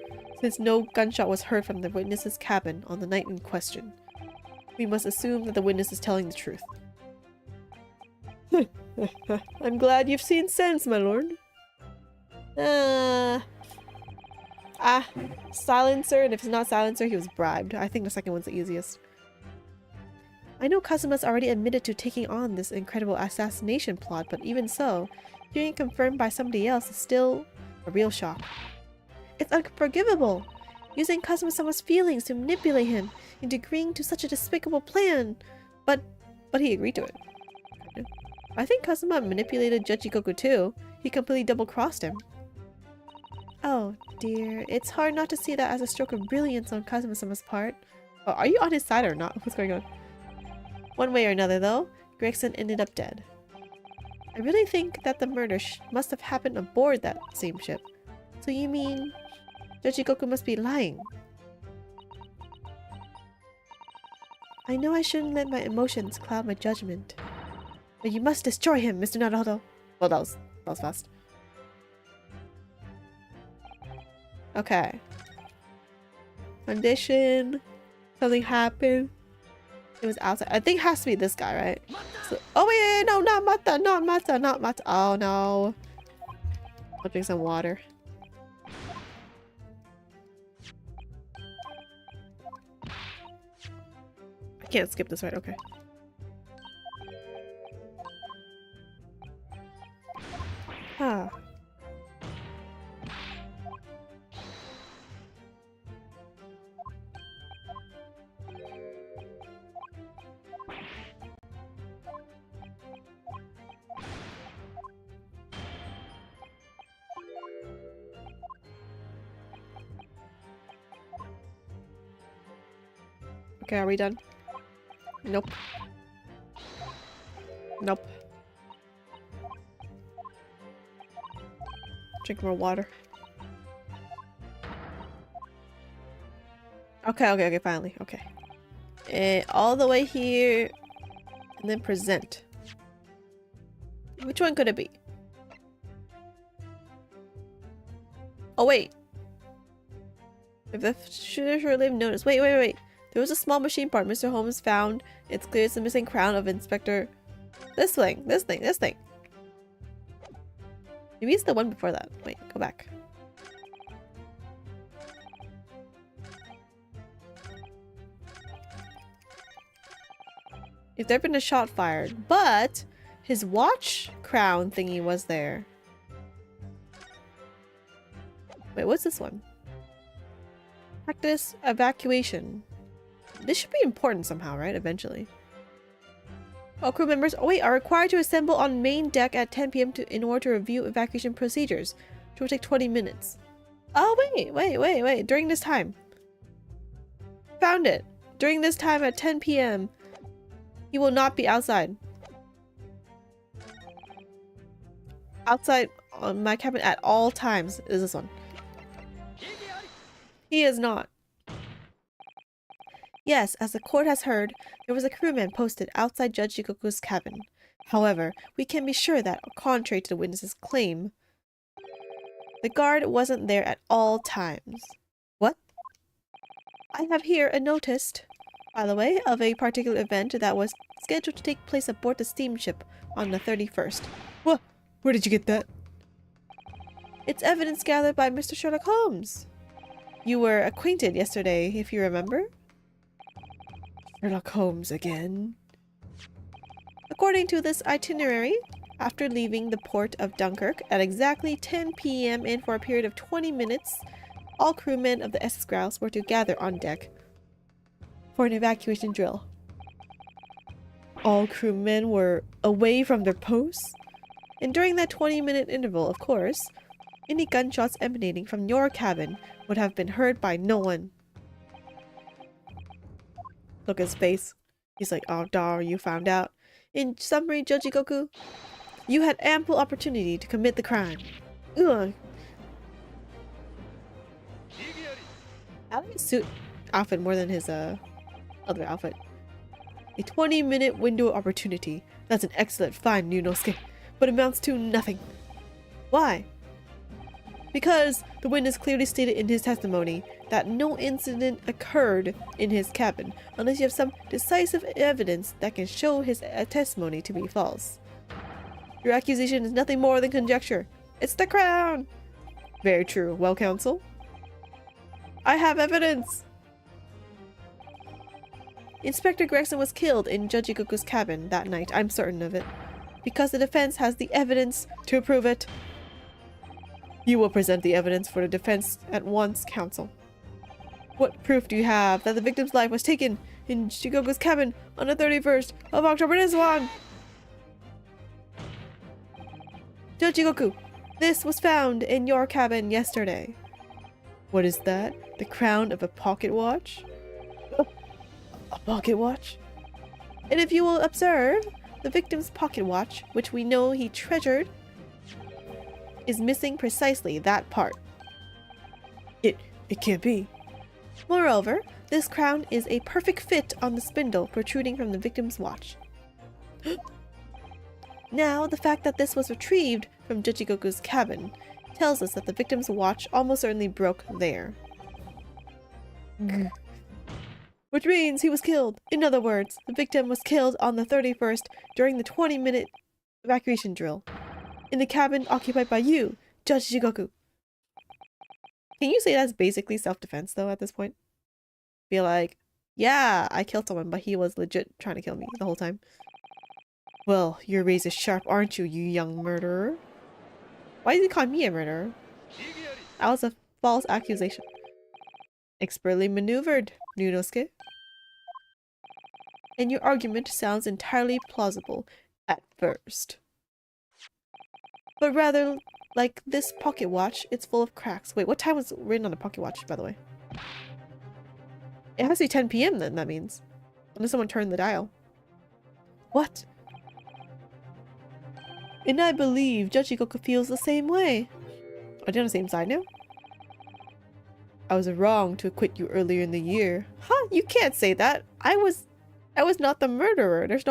since no gunshot was heard from the witness's cabin on the night in question. We must assume that the witness is telling the truth. I'm glad you've seen sense, my lord. Silencer, and if it's not silencer, he was bribed. I think the second one's the easiest. I know Kazuma's already admitted to taking on this incredible assassination plot, but even so, hearing it confirmed by somebody else is still a real shock. It's unforgivable! Using Kazuma-sama's feelings to manipulate him into agreeing to such a despicable plan! But he agreed to it. I think Kazuma manipulated Judge Igoku too. He completely double-crossed him. Oh dear, it's hard not to see that as a stroke of brilliance on Kazuma-sama's part. Oh, are you on his side or not? What's going on? One way or another though, Gregson ended up dead. I really think that the murder must have happened aboard that same ship. So you mean Judge Igoku must be lying? I know I shouldn't let my emotions cloud my judgment. But you must destroy him, Mr. Naruhodo. Well, that was fast. Okay. Condition. Something happened. It was outside. I think it has to be this guy, right? So, oh wait, no, not Mata, not Mata, not Mata. Oh no. I'll drink some water. I can't skip this, right? Okay. Huh. Okay, are we done? Nope. Nope. Drink more water. Okay, finally. Okay. All the way here. And then present. Which one could it be? Oh, wait. If the shooter should leave notice. Wait. There was a small machine part Mr. Holmes found. It's clear it's the missing crown of Inspector... This thing. Maybe it's the one before that. Wait, go back. If there'd been a shot fired, but his watch crown thingy was there. Wait, what's this one? Practice evacuation. This should be important somehow, right? Eventually. All crew members are required to assemble on main deck at 10 p.m. in order to review evacuation procedures, which will take 20 minutes. Oh, wait. During this time. Found it. During this time at 10 p.m. He will not be outside. Outside on my cabin at all times is this one. He is not. Yes, as the court has heard, there was a crewman posted outside Judge Gyakuten cabin. However, we can be sure that, contrary to the witness's claim, the guard wasn't there at all times. What? I have here a notice, by the way, of a particular event that was scheduled to take place aboard the steamship on the 31st. What? Where did you get that? It's evidence gathered by Mr. Sherlock Holmes. You were acquainted yesterday, if you remember. Sherlock Holmes again. According to this itinerary, after leaving the port of Dunkirk at exactly 10 p.m. and for a period of 20 minutes, all crewmen of the SS Grouse were to gather on deck for an evacuation drill. All crewmen were away from their posts, and during that 20-minute interval, of course, any gunshots emanating from your cabin would have been heard by no one. Look at his face. He's like, oh, dar, you found out. In summary, Judge Goku, you had ample opportunity to commit the crime. Ugh. I like his suit outfit more than his other outfit. A 20-minute window opportunity. That's an excellent find, Ryunosuke, but amounts to nothing. Why? Because the witness clearly stated in his testimony that no incident occurred in his cabin unless you have some decisive evidence that can show his testimony to be false. Your accusation is nothing more than conjecture. It's the crown! Very true. Well, counsel? I have evidence! Inspector Gregson was killed in Judge Goku's cabin that night. I'm certain of it. Because the defense has the evidence to prove it. You will present the evidence for the defense at once, counsel. What proof do you have that the victim's life was taken in Shigoku's cabin on the 31st of October? This one! Judge Goku, this was found in your cabin yesterday. What is that? The crown of a pocket watch? A pocket watch? And if you will observe, the victim's pocket watch, which we know he treasured, is missing precisely that part. It can't be. Moreover, this crown is a perfect fit on the spindle protruding from the victim's watch. Now, the fact that this was retrieved from Jujigoku's cabin tells us that the victim's watch almost certainly broke there. Which means he was killed. In other words, the victim was killed on the 31st during the 20-minute evacuation drill. In the cabin occupied by you, Judge Jigoku. Can you say that's basically self-defense, though, at this point? Be like, yeah, I killed someone, but he was legit trying to kill me the whole time. Well, your razor sharp, aren't you, you young murderer? Why is he calling me a murderer? That was a false accusation. Expertly maneuvered, Ryunosuke. And your argument sounds entirely plausible at first. But rather like this pocket watch, it's full of cracks. Wait, what time was written on the pocket watch, by the way? It has to be 10 p.m. then, that means. Unless someone turned the dial. What? And I believe Judge Jigoku feels the same way. Are they on the same side now? I was wrong to acquit you earlier in the year. Huh? You can't say that. I was not the murderer. There's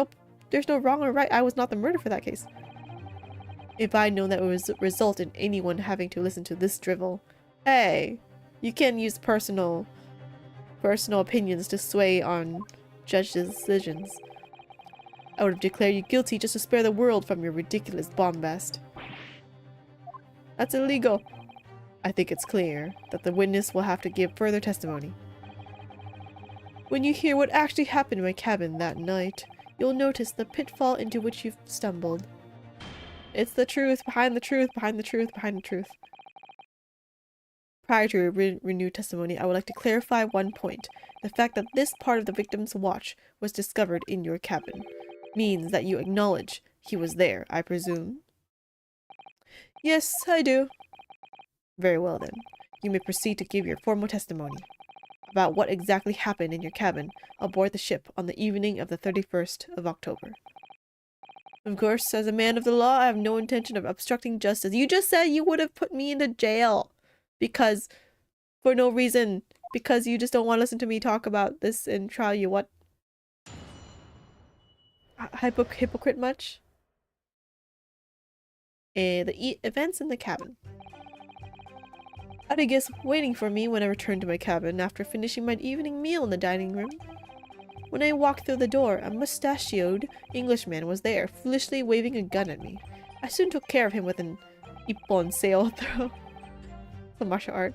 no wrong or right. I was not the murderer for that case. If I'd known that it would result in anyone having to listen to this drivel. Hey, you can't use personal opinions to sway on judge's decisions. I would have declared you guilty just to spare the world from your ridiculous bombast. That's illegal. I think it's clear that the witness will have to give further testimony. When you hear what actually happened in my cabin that night, you'll notice the pitfall into which you've stumbled. It's the truth behind the truth behind the truth behind the truth. Prior to renewed testimony, I would like to clarify one point. The fact that this part of the victim's watch was discovered in your cabin means that you acknowledge he was there, I presume. Yes, I do. Very well then. You may proceed to give your formal testimony about what exactly happened in your cabin aboard the ship on the evening of the 31st of October. Of course, as a man of the law, I have no intention of obstructing justice. You just said you would have put me into jail because, for no reason, because you just don't want to listen to me talk about this in trial. You what? Hypocrite much? The events in the cabin. I had a guest waiting for me when I returned to my cabin after finishing my evening meal in the dining room. When I walked through the door, a mustachioed Englishman was there, foolishly waving a gun at me. I soon took care of him with an ippon seo throw. It's a martial art.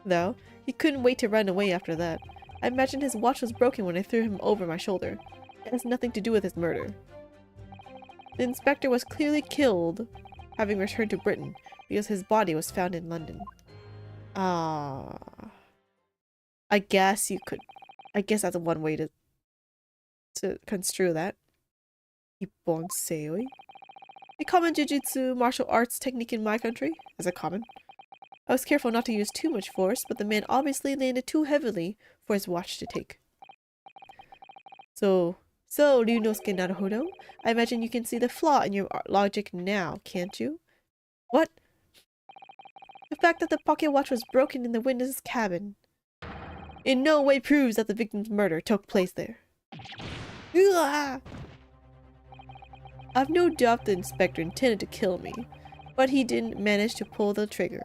Though, he couldn't wait to run away after that. I imagine his watch was broken when I threw him over my shoulder. It has nothing to do with his murder. The inspector was clearly killed, having returned to Britain, because his body was found in London. I guess you could... I guess that's one way to construe that. Ippon seoi. A common jujutsu martial arts technique in my country, as a common. I was careful not to use too much force, but the man obviously landed too heavily for his watch to take. So Ryunosuke Naruhodo, I imagine you can see the flaw in your logic now, can't you? What? The fact that the pocket watch was broken in the witness's cabin in no way proves that the victim's murder took place there. I've no doubt the inspector intended to kill me, but he didn't manage to pull the trigger.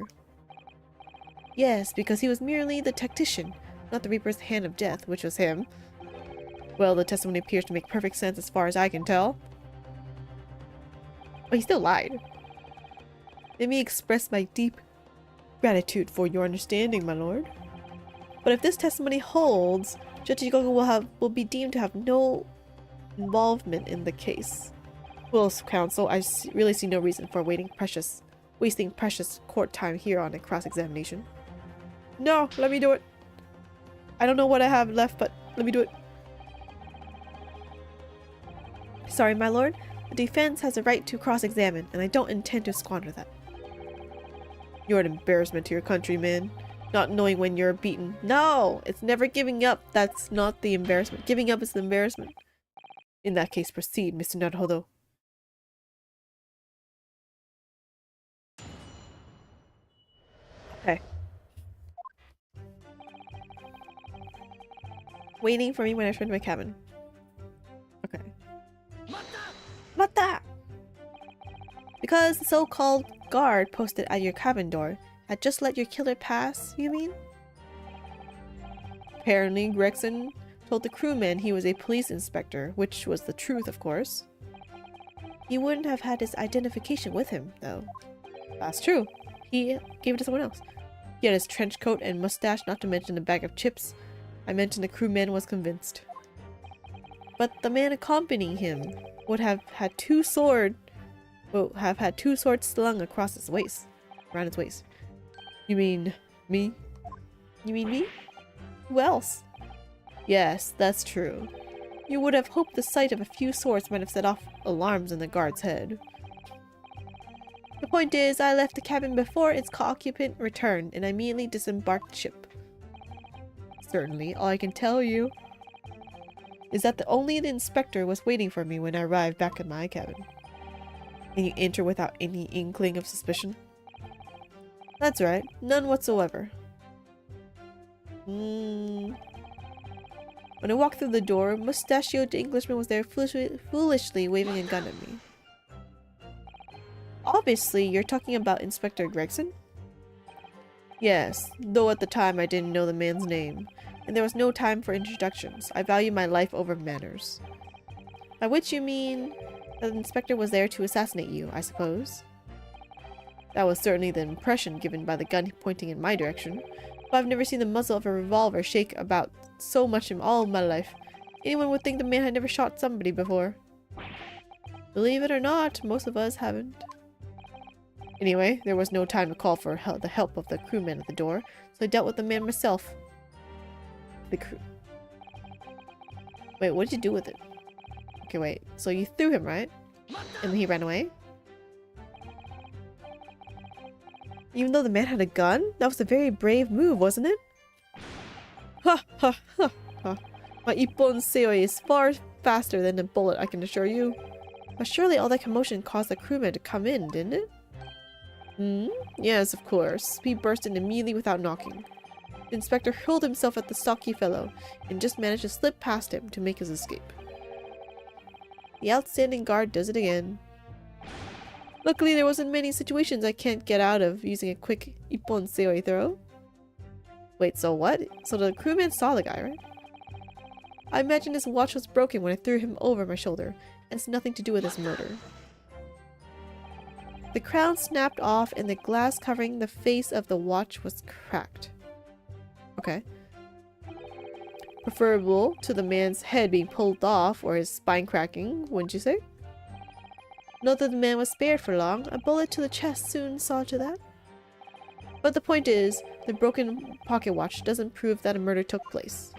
Yes, because he was merely the tactician, not the Reaper's hand of death, which was him. Well, the testimony appears to make perfect sense as far as I can tell. But he still lied. Let me express my deep gratitude for your understanding, my lord. But if this testimony holds, Judge Jigoku will be deemed to have no involvement in the case. Well, counsel, I really see no reason for wasting precious court time here on a cross-examination. No, let me do it. I don't know what I have left, but let me do it. Sorry, my lord. The defense has a right to cross-examine, and I don't intend to squander that. You're an embarrassment to your countrymen. Not knowing when you're beaten. No! It's never giving up. That's not the embarrassment. Giving up is the embarrassment. In that case, proceed, Mr. Naruhodo. Okay. Waiting for me when I return to my cabin. Okay. Mata! Because the so-called guard posted at your cabin door had just let your killer pass, you mean? Apparently, Gregson told the crewman he was a police inspector, which was the truth, of course. He wouldn't have had his identification with him, though. That's true. He gave it to someone else. He had his trench coat and mustache, not to mention a bag of chips. I mentioned the crewman was convinced. But the man accompanying him would have had two swords slung across his waist. Around his waist. You mean me? You mean me? Who else? Yes, that's true. You would have hoped the sight of a few swords might have set off alarms in the guard's head. The point is, I left the cabin before its occupant returned, and I immediately disembarked the ship. Certainly, all I can tell you is that only the inspector was waiting for me when I arrived back in my cabin. And you enter without any inkling of suspicion? That's right, none whatsoever. When I walked through the door, mustachioed Englishman was there foolishly waving a gun at me. Obviously, you're talking about Inspector Gregson? Yes, though at the time I didn't know the man's name, and there was no time for introductions. I value my life over manners. By which you mean that the inspector was there to assassinate you, I suppose? That was certainly the impression given by the gun pointing in my direction, but I've never seen the muzzle of a revolver shake about so much in all of my life. Anyone would think the man had never shot somebody before. Believe it or not, most of us haven't. Anyway, there was no time to call for the help of the crewman at the door, so I dealt with the man myself. The crew. Wait, what did you do with it? Okay, wait. So you threw him, right? And he ran away? Even though the man had a gun? That was a very brave move, wasn't it? Ha ha ha ha. My ippon seoi is far faster than a bullet, I can assure you. But surely all that commotion caused the crewman to come in, didn't it? Yes, of course. He burst in immediately without knocking. The inspector hurled himself at the stocky fellow and just managed to slip past him to make his escape. The outstanding guard does it again. Luckily, there wasn't many situations I can't get out of using a quick ippon seoi throw. Wait, so what? So the crewman saw the guy, right? I imagine his watch was broken when I threw him over my shoulder, and it's nothing to do with his murder. The crown snapped off and the glass covering the face of the watch was cracked. Okay. Preferable to the man's head being pulled off or his spine cracking, wouldn't you say? Not that the man was spared for long. A bullet to the chest soon saw to that. But the point is, the broken pocket watch doesn't prove that a murder took place.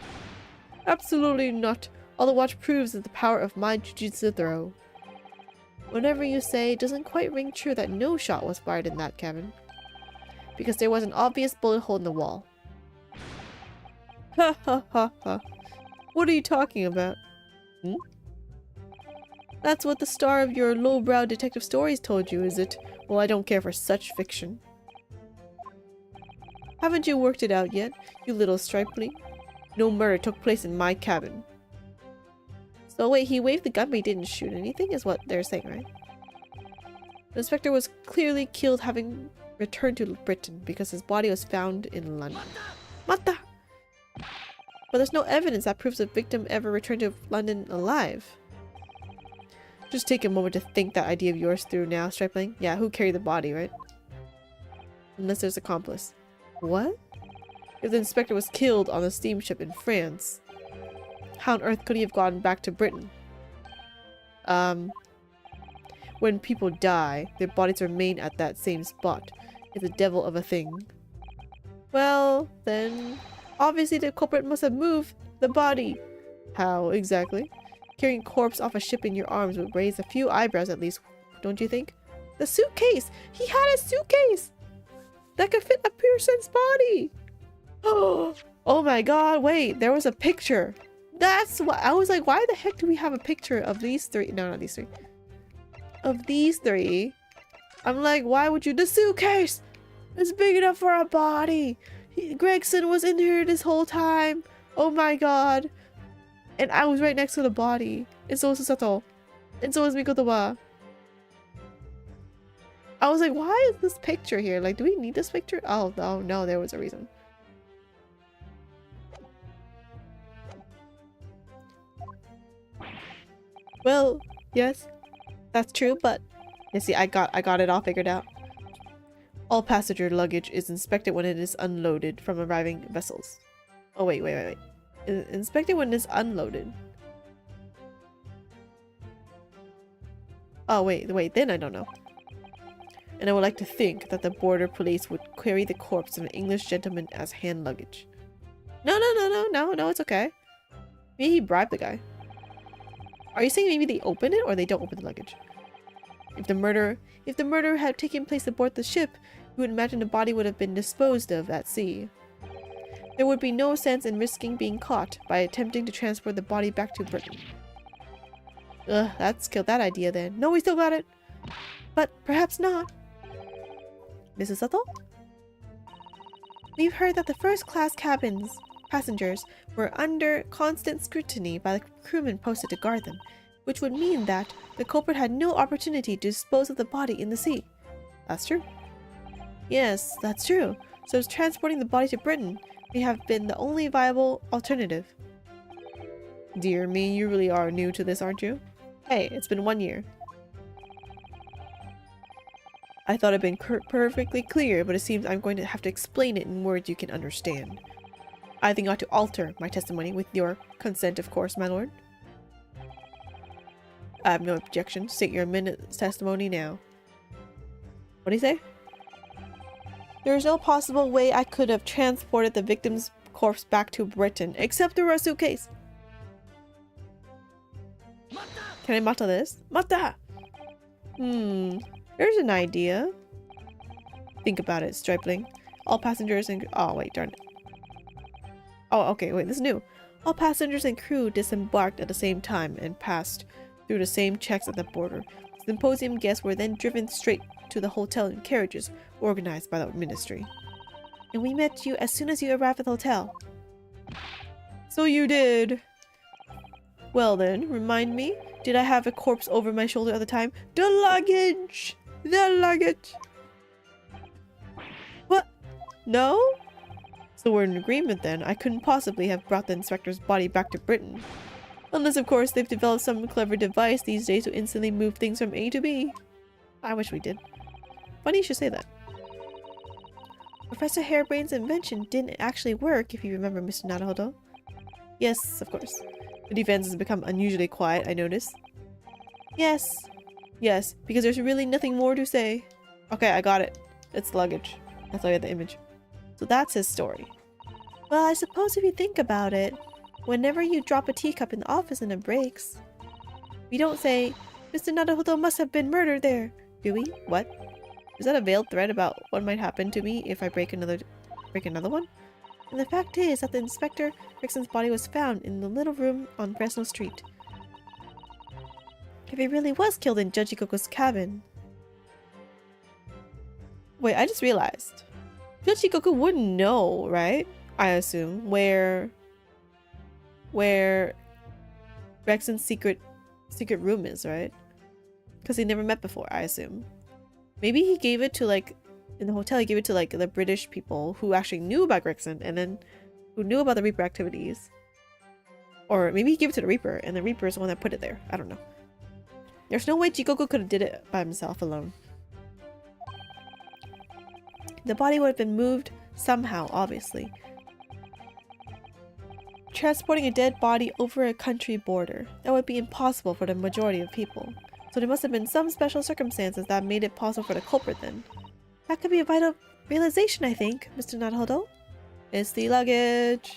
Absolutely not. All the watch proves is the power of my jujutsu throw. Whatever you say, it doesn't quite ring true that no shot was fired in that cabin. Because there was an obvious bullet hole in the wall. Ha ha ha ha. What are you talking about? That's what the star of your lowbrow detective stories told you, is it? Well, I don't care for such fiction. Haven't you worked it out yet, you little stripling? No murder took place in my cabin. So wait, he waved the gun but he didn't shoot anything, is what they're saying, right? The inspector was clearly killed having returned to Britain because his body was found in London. Mata! But there's no evidence that proves the victim ever returned to London alive. Just take a moment to think that idea of yours through now, stripling. Yeah, who carried the body, right? Unless there's an accomplice. What? If the inspector was killed on the steamship in France, how on earth could he have gone back to Britain? When people die, their bodies remain at that same spot. It's a devil of a thing. Well, then, obviously the culprit must have moved the body. How exactly? Carrying a corpse off a ship in your arms would raise a few eyebrows at least, don't you think? The suitcase! He had a suitcase! That could fit a person's body! Oh my god, wait, there was a picture. That's what I was like, why the heck do we have a picture of these three? No, not these three. Of these three. I'm like, why would you? The suitcase is big enough for a body. Gregson was in here this whole time. Oh my god. And I was right next to the body. And so was Sato. And so was Mikotoba. I was like, why is this picture here? Like, do we need this picture? Oh, no, there was a reason. Well, yes, that's true, but you see, I got it all figured out. All passenger luggage is inspected when it is unloaded from arriving vessels. Oh, wait. Inspected when it is unloaded. Oh, wait, then I don't know. And I would like to think that the border police would carry the corpse of an English gentleman as hand luggage. No, it's okay. Maybe he bribed the guy. Are you saying maybe they open it or they don't open the luggage? If the murder had taken place aboard the ship, you would imagine the body would have been disposed of at sea. There would be no sense in risking being caught by attempting to transport the body back to Britain. Ugh, that's killed that idea then. No, we still got it! But perhaps not. Mrs. Sato? We've heard that the first-class cabins passengers were under constant scrutiny by the crewmen posted to guard them, which would mean that the culprit had no opportunity to dispose of the body in the sea. That's true. Yes, that's true. So transporting the body to Britain may have been the only viable alternative. Dear me, you really are new to this, aren't you? Hey, it's been 1 year. I thought it'd been perfectly clear, but it seems I'm going to have to explain it in words you can understand. I think I ought to alter my testimony with your consent, of course, my lord. I have no objection. State your minute's testimony now. What do you say? There is no possible way I could have transported the victim's corpse back to Britain, except through a suitcase. Can I mata this? Mata! There's an idea. Think about it, Stripling. All passengers and... Oh, wait, darn it. Oh, okay, wait, this is new. All passengers and crew disembarked at the same time and passed through the same checks at the border. Symposium guests were then driven straight to the hotel in carriages organized by the ministry. And we met you as soon as you arrived at the hotel. So you did. Well then, remind me, did I have a corpse over my shoulder at the time? The luggage! The luggage! What? No? So we're in agreement then. I couldn't possibly have brought the inspector's body back to Britain. Unless, of course, they've developed some clever device these days to instantly move things from A to B. I wish we did. Funny you should say that. Professor Harebrain's invention didn't actually work, if you remember, Mr. Naruhodo. Yes, of course. The defense has become unusually quiet, I notice. Yes. Yes, because there's really nothing more to say. Okay, I got it. It's luggage. That's why I had the image. So that's his story. Well, I suppose if you think about it, whenever you drop a teacup in the office and it breaks, we don't say, Mr. Naruhodo must have been murdered there, do we? What? Is that a veiled threat about what might happen to me if I break another one? And the fact is that the Inspector Rickson's body was found in the little room on Fresno Street. If he really was killed in Judge Ikoko's cabin... Wait, I just realized. Judge Ikoko wouldn't know, right? I assume, where Rickson's secret room is, right? Because they never met before, I assume. Maybe he gave it to, like, in the hotel, he gave it to, like, the British people who actually knew about Rickson and then who knew about the Reaper activities. Or maybe he gave it to the Reaper and the Reaper is the one that put it there. I don't know. There's no way Jikoko could have did it by himself alone. The body would have been moved somehow, obviously. Transporting a dead body over a country border. That would be impossible for the majority of people. So there must have been some special circumstances that made it possible for the culprit then. That could be a vital realization, I think, Mr. Naruhodo. It's the luggage.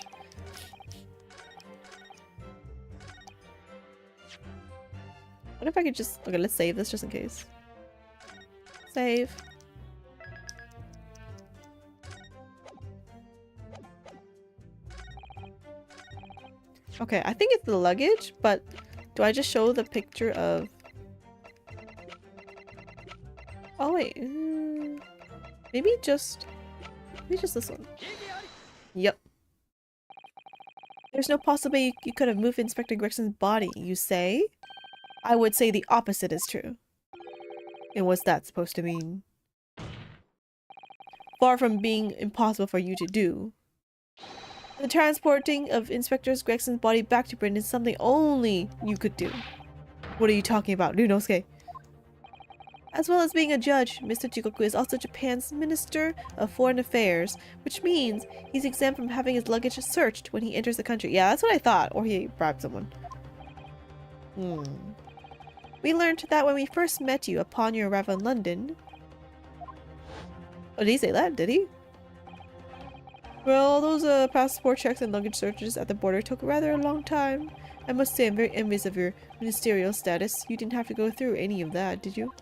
What if I could just... Okay, let's save this just in case. Save. Okay, I think it's the luggage, but do I just show the picture of... Oh wait, maybe just this one. Yep. There's no possible way you could have moved Inspector Gregson's body, you say? I would say the opposite is true. And what's that supposed to mean? far from being impossible for you to do. The transporting of Inspector Gregson's body back to Britain is something only you could do. What are you talking about, Ryunosuke? As well as being a judge, Mr. Jikoku is also Japan's Minister of Foreign Affairs, which means he's exempt from having his luggage searched when he enters the country. Yeah, that's what I thought. Or he bribed someone. We learned that when we first met you upon your arrival in London... Oh, did he say that? Did he? Well, those passport checks and luggage searches at the border took rather a long time. I must say I'm very envious of your ministerial status. You didn't have to go through any of that, did you?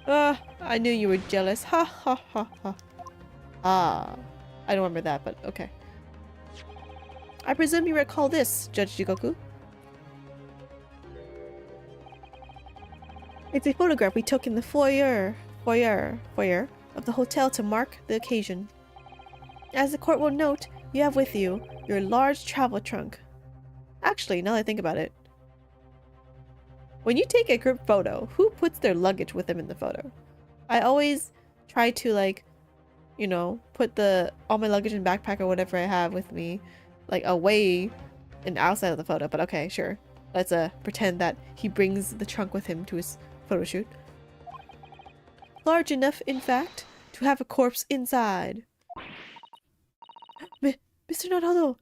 I knew you were jealous. Ha ha ha ha. Ah. I don't remember that, but okay. I presume you recall this, Judge Jikoku. It's a photograph we took in the foyer of the hotel to mark the occasion. As the court will note, you have with you your large travel trunk. Actually, now that I think about it, when you take a group photo, who puts their luggage with them in the photo? I always try to, like, you know, put all my luggage and backpack or whatever I have with me, like, away and outside of the photo. But okay, sure. Let's pretend that he brings the trunk with him to his photo shoot. Large enough, in fact, to have a corpse inside. Mr. Naruhodo,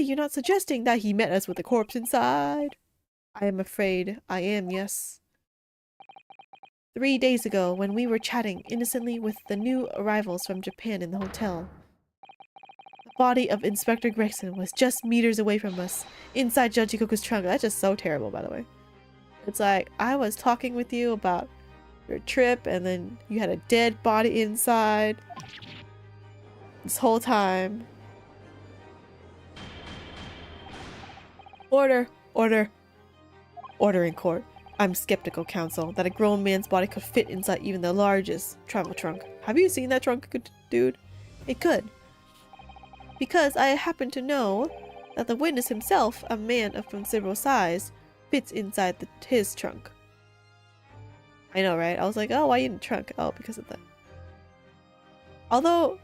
you're not suggesting that he met us with a corpse inside? I am afraid I am, yes. 3 days ago, when we were chatting innocently with the new arrivals from Japan in the hotel, the body of Inspector Gregson was just meters away from us, inside Judge Jikoku's trunk. That's just so terrible, by the way. It's like, I was talking with you about your trip, and then you had a dead body inside this whole time. Order! Order! Order in court. I'm skeptical, counsel, that a grown man's body could fit inside even the largest travel trunk. Have you seen that trunk, dude? It could. Because I happen to know that the witness himself, a man of considerable size, fits inside his trunk. I know, right? I was like, oh, why in the trunk? Oh, because of that. Although...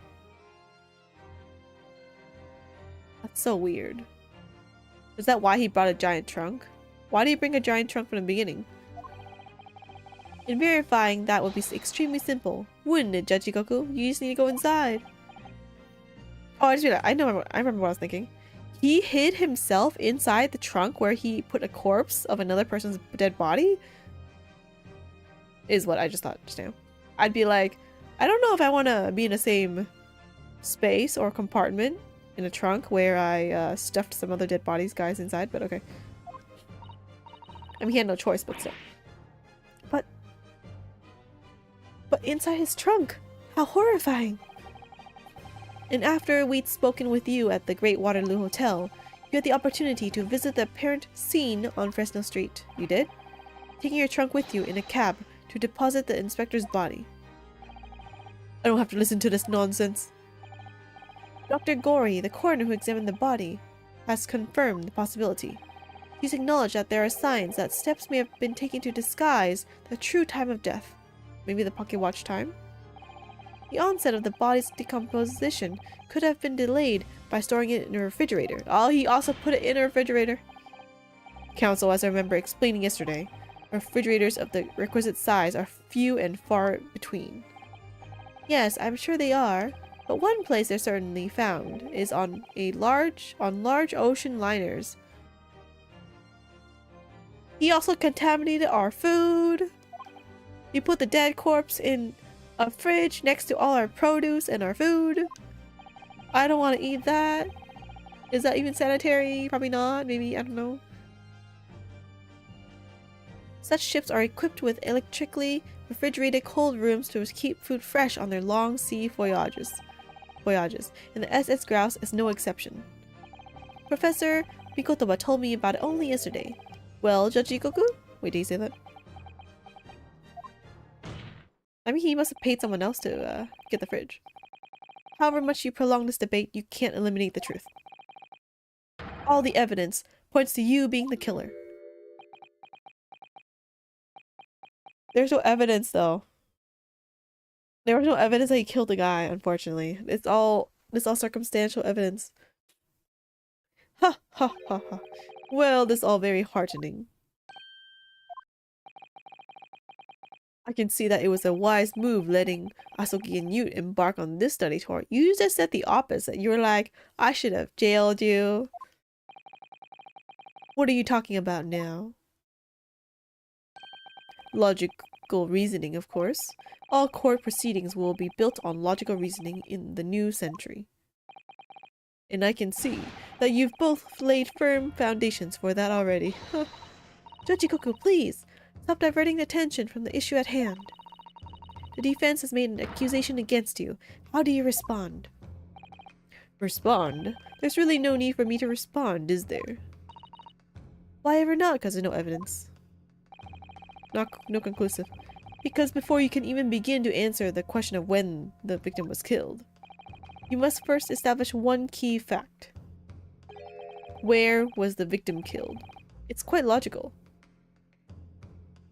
that's so weird. Is that why he brought a giant trunk? Why did he bring a giant trunk from the beginning? In verifying that would be extremely simple, wouldn't it, Judge Jikoku? You just need to go inside. Oh, I just realized. I remember what I was thinking. He hid himself inside the trunk where he put a corpse of another person's dead body? Is what I just thought just now. I'd be like, I don't know if I want to be in the same space or compartment in a trunk where I stuffed some other dead guys inside, but okay. I mean, he had no choice, but still. But inside his trunk! How horrifying! And after we'd spoken with you at the Great Waterloo Hotel, you had the opportunity to visit the apparent scene on Fresno Street. You did? Taking your trunk with you in a cab to deposit the inspector's body. I don't have to listen to this nonsense. Dr. Gori, the coroner who examined the body, has confirmed the possibility. He's acknowledged that there are signs that steps may have been taken to disguise the true time of death. Maybe the pocket watch time? The onset of the body's decomposition could have been delayed by storing it in a refrigerator. Oh, he also put it in a refrigerator. Counsel, as I remember explaining yesterday, refrigerators of the requisite size are few and far between. Yes, I'm sure they are, but one place they're certainly found is on large ocean liners. He also contaminated our food. He put the dead corpse in a fridge next to all our produce and our food. I don't want to eat that. Is that even sanitary? Probably not. Maybe, I don't know. Such ships are equipped with electrically refrigerated cold rooms to keep food fresh on their long sea voyages. And the SS Grouse is no exception. Professor Mikotoba told me about it only yesterday. Well, Judge Jikoku? Wait, did he say that? I mean, he must have paid someone else to get the fridge. However much you prolong this debate, you can't eliminate the truth. All the evidence points to you being the killer. There's no evidence, though. There was no evidence that he killed the guy, unfortunately. It's all circumstantial evidence. Ha ha ha ha. Well, this is all very heartening. I can see that it was a wise move letting Asogi and Ute embark on this study tour. You just said the opposite. You were like, I should have jailed you. What are you talking about now? Logical reasoning, of course. All court proceedings will be built on logical reasoning in the new century. And I can see that you've both laid firm foundations for that already. Jojikoku, please! Stop diverting attention from the issue at hand. The defense has made an accusation against you. How do you respond? Respond? There's really no need for me to respond, is there? Why ever not? Because there's no evidence. No conclusive. Because before you can even begin to answer the question of when the victim was killed, you must first establish one key fact. Where was the victim killed? It's quite logical.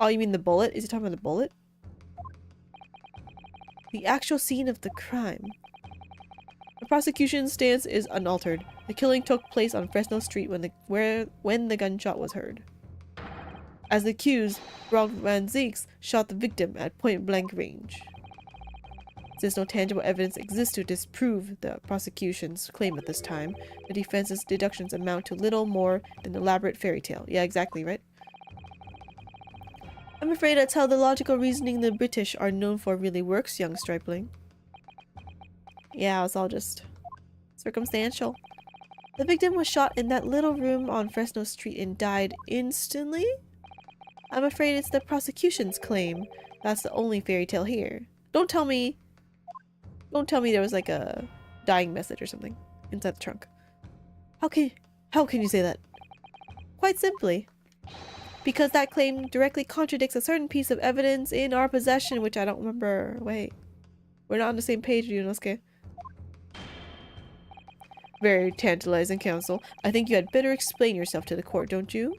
Oh, you mean the bullet? Is he talking about the bullet? The actual scene of the crime. The prosecution's stance is unaltered. The killing took place on Fresno Street when the gunshot was heard. As the accused, Rob Van Zeeks shot the victim at point-blank range. Since no tangible evidence exists to disprove the prosecution's claim at this time, the defense's deductions amount to little more than elaborate fairy tale. Yeah, exactly, right? I'm afraid that's how the logical reasoning the British are known for really works, young stripling. Yeah, it's all just circumstantial. The victim was shot in that little room on Fresno Street and died instantly? I'm afraid it's the prosecution's claim. That's the only fairy tale here. Don't tell me there was like a dying message or something inside the trunk. How can you say that? Quite simply. Because that claim directly contradicts a certain piece of evidence in our possession, which I don't remember. Wait. We're not on the same page, Ryunosuke. Very tantalizing, counsel. I think you had better explain yourself to the court, don't you?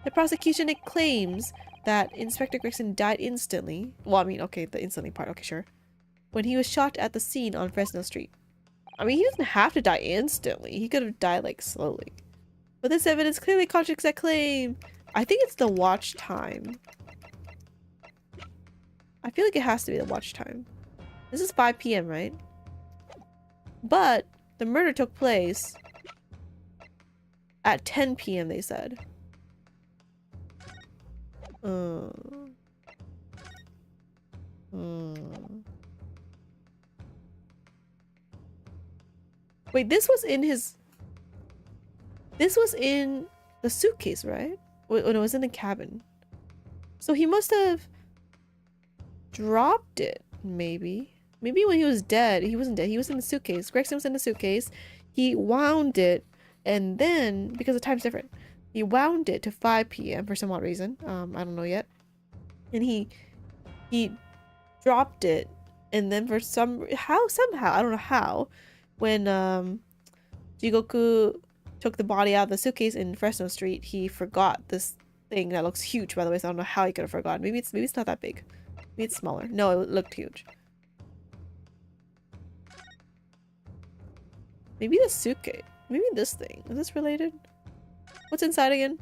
The prosecution claims that Inspector Gregson died instantly. Well, I mean, okay, the instantly part, okay, sure. When he was shot at the scene on Fresno Street. I mean, he doesn't have to die instantly. He could have died, like, slowly. But this evidence clearly contradicts that claim. I think it's the watch time. I feel like it has to be the watch time. This is 5 p.m., right? But the murder took place at 10 p.m., they said. Wait, this was in his... This was in the suitcase, right? Wait, no, it was in the cabin. So he must have dropped it, maybe. Maybe when he was dead. He wasn't dead. He was in the suitcase. Gregson was in the suitcase. He wound it, and then, because the time's different, he wound it to 5 p.m. for some odd reason. I don't know yet. And he dropped it, and then for somehow, I don't know how, when Jigoku took the body out of the suitcase in Fresno Street, he forgot this thing that looks huge, by the way, so I don't know how he could have forgotten. Maybe it's not that big. Maybe it's smaller. No, it looked huge. Maybe the suitcase. Maybe this thing. Is this related? What's inside again?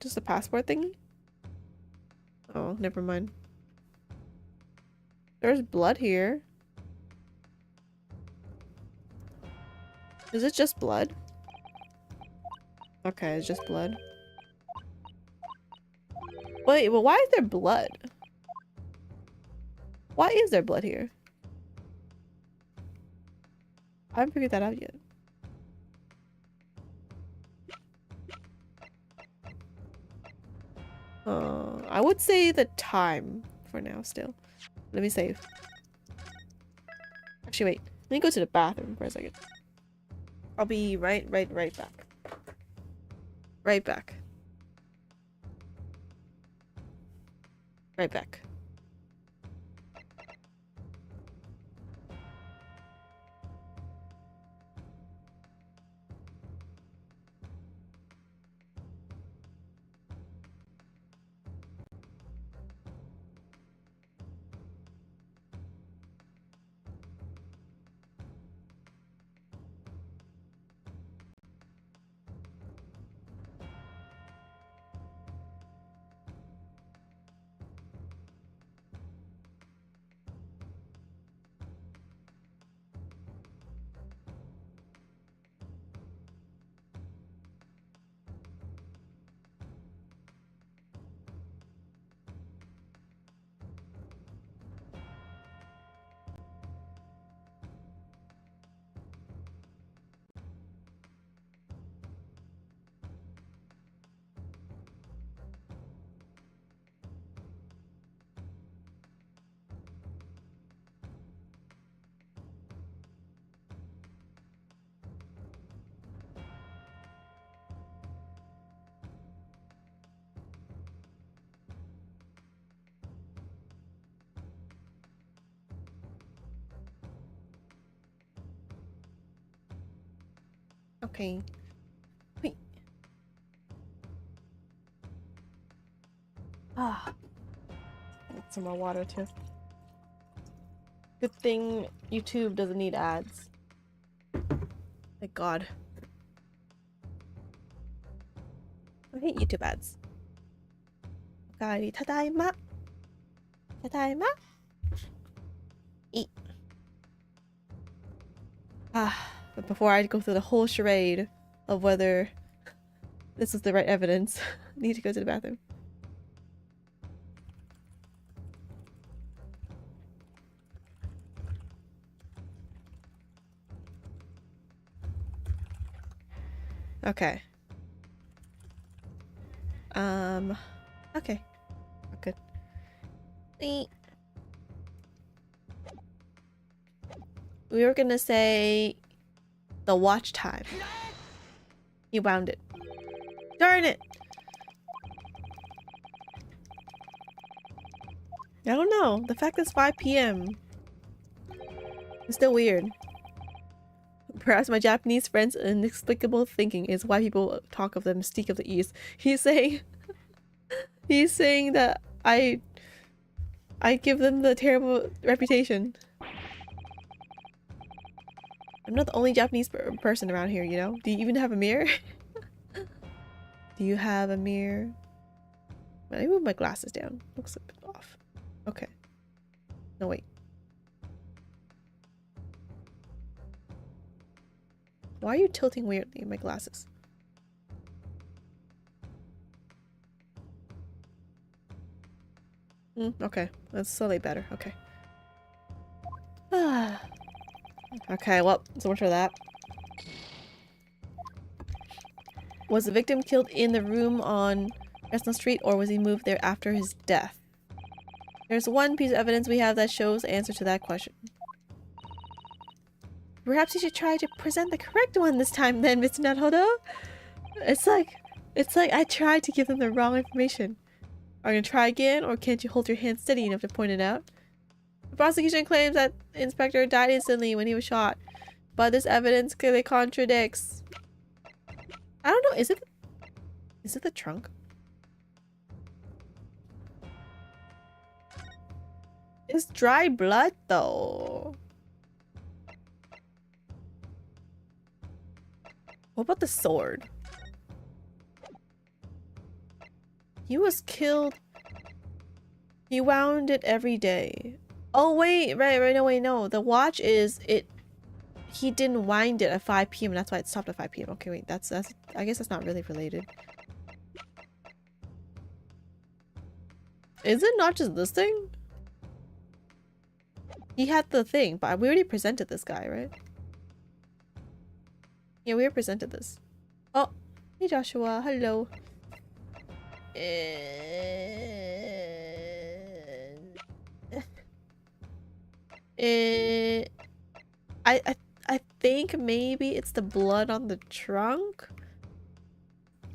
Just a passport thingy? Oh, never mind. There's blood here. Is it just blood? Okay, it's just blood. Wait, well, why is there blood? Why is there blood here? I haven't figured that out yet. I would say the time for now still. Let me save. Actually, wait. Let me go to the bathroom for a second. I'll be right back. Right back. Right back. Okay. Wait. Ah. Need some more water too. Good thing YouTube doesn't need ads. Thank God. I hate YouTube ads. Okay, tadaima. Tadaima. Eat. But before I go through the whole charade of whether this is the right evidence, I need to go to the bathroom. Okay. Okay. Good. We were gonna say the watch time. You wound it. Darn it! I don't know. The fact that it's 5 p.m. is still weird. Perhaps my Japanese friend's inexplicable thinking is why people talk of the mystique of the East. He's saying that I give them the terrible reputation. I'm not the only Japanese person around here, you know? Do you even have a mirror? Do you have a mirror? Let me move my glasses down. Looks a bit off. Okay. No, wait. Why are you tilting weirdly in my glasses? Okay. That's slowly better. Okay. Okay, well, so much for that. Was the victim killed in the room on Chestnut Street, or was he moved there after his death? There's one piece of evidence we have that shows the answer to that question. Perhaps you should try to present the correct one this time then, Mr. Naruhodo? It's like I tried to give them the wrong information. Are you gonna try again, or can't you hold your hand steady enough to point it out? The prosecution claims that the inspector died instantly when he was shot, but this evidence clearly contradicts. I don't know, is it the trunk? It's dry blood though. What about the sword? He was killed. He wound it every day. Oh wait, right, no wait, no. The watch is he didn't wind it at 5 p.m. and that's why it stopped at 5 p.m. Okay, wait, that's I guess that's not really related. Is it not just this thing? He had the thing, but we already presented this guy, right? Yeah, we already presented this. Oh, hey Joshua, hello. I think maybe it's the blood on the trunk.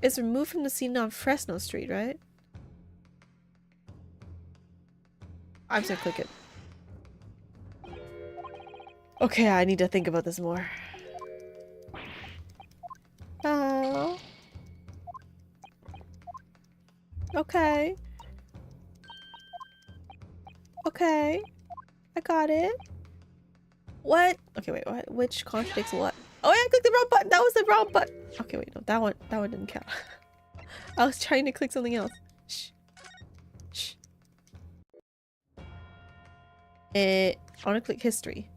It's removed from the scene on Fresno Street, right? I'm just gonna click it. Okay, I need to think about this more. Oh. Okay. Okay. I got it. What? Okay, wait, what? Which contradicts what? Oh yeah, I clicked the wrong button! That was the wrong button! Okay, wait, no, that one didn't count. I was trying to click something else. Shh. Shh. I wanna click history.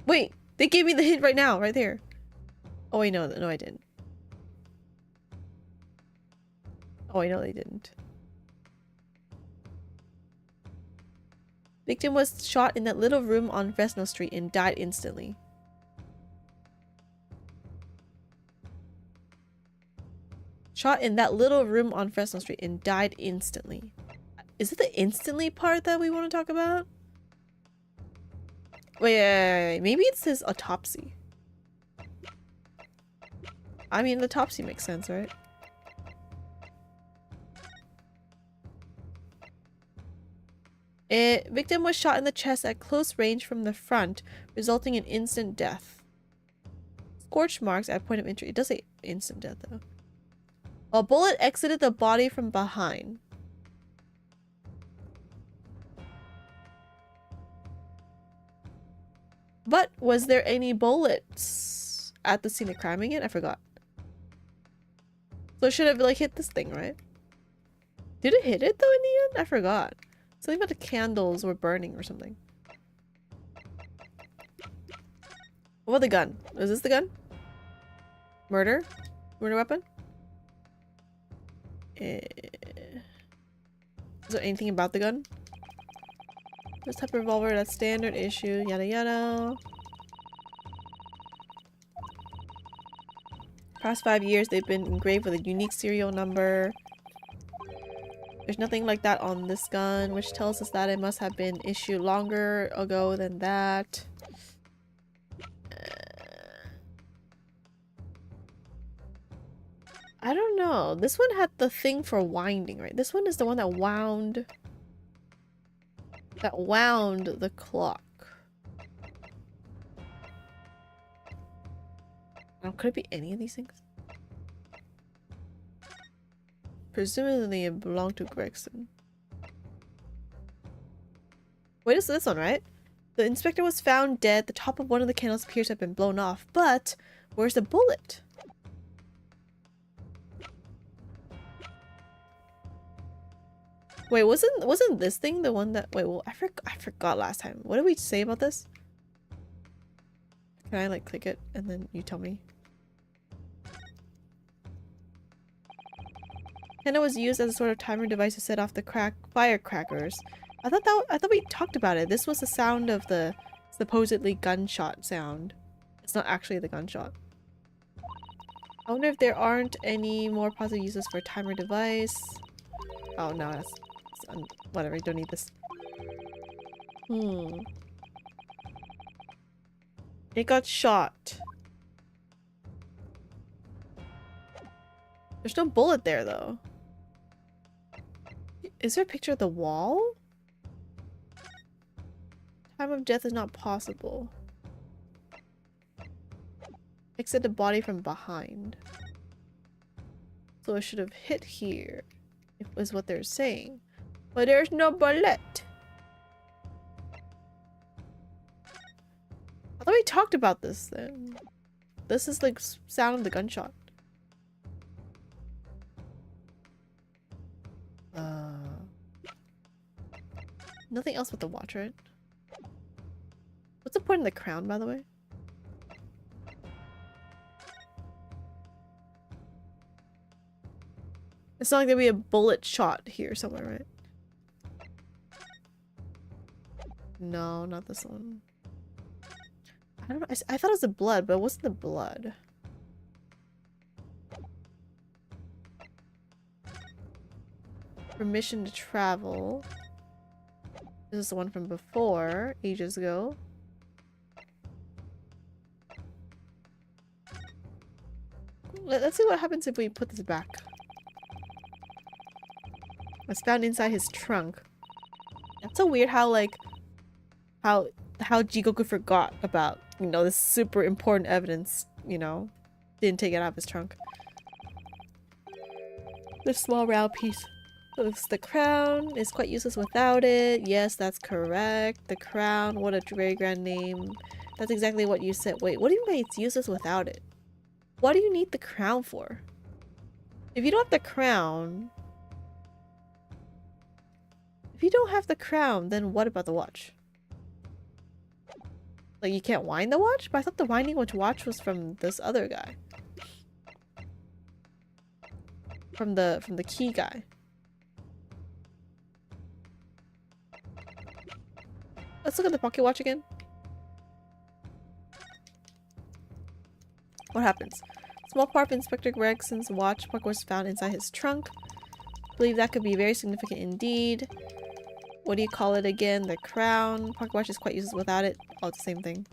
Wait! They gave me the hint right now, right there. Oh wait, no, I didn't. Oh, I know they didn't. Victim was shot in that little room on Fresno Street and died instantly. Shot in that little room on Fresno Street and died instantly. Is it the instantly part that we want to talk about? Wait. Maybe it's his autopsy. I mean, the autopsy makes sense, right? Victim was shot in the chest at close range from the front, resulting in instant death. Scorch marks at point of entry. It does say instant death though. A bullet exited the body from behind. But was there any bullets at the scene of crime again? I forgot. So it should have like hit this thing, right? Did it hit it though in the end? I forgot. Something about the candles were burning or something. What about the gun? Is this the gun? Murder? Murder weapon? Is there anything about the gun? This type of revolver, that's standard issue, yada yada. Past 5 years, they've been engraved with a unique serial number. There's nothing like that on this gun, which tells us that it must have been issued longer ago than that. I don't know. This one had the thing for winding, right? This one is the one that wound the clock. Could it be any of these things? Presumably it belonged to Gregson. Wait, it's this one, right? The inspector was found dead. The top of one of the candles appears to have been blown off. But where's the bullet? Wait, wasn't this thing the one that— wait, well, I forgot last time. What did we say about this? Can I like click it and then you tell me? Candle was used as a sort of timer device to set off the firecrackers. I thought we talked about it. This was the sound of the supposedly gunshot sound. It's not actually the gunshot. I wonder if there aren't any more possible uses for a timer device. Oh no, that's whatever. You don't need this. It got shot. There's no bullet there though. Is there a picture of the wall? Time of death is not possible. Except the body from behind. So it should have hit here, is what they're saying. But there's no bullet. I thought we talked about this then. This is like sound of the gunshot. Nothing else but the watch, right? What's the point of the crown, by the way? It's not like there'd be a bullet shot here somewhere, right? No, not this one. I don't know. I thought it was the blood, but it wasn't the blood. Permission to travel. This is the one from before, ages ago. Let's see what happens if we put this back. It's found inside his trunk. That's so weird how, like, how Jigoku forgot about, you know, this super important evidence, you know. Didn't take it out of his trunk. This small round piece. It's the crown is quite useless without it. Yes, that's correct. The crown, what a very grand name. That's exactly what you said. Wait, what do you mean it's useless without it? What do you need the crown for? If you don't have the crown... If you don't have the crown, then what about the watch? Like, you can't wind the watch? But I thought the winding watch was from this other guy. From the key guy. Let's look at the pocket watch again. What happens? Small part of Inspector Gregson's watch pocket was found inside his trunk. Believe that could be very significant indeed. What do you call it again? The crown. Pocket watch is quite useless without it. Oh, it's the same thing.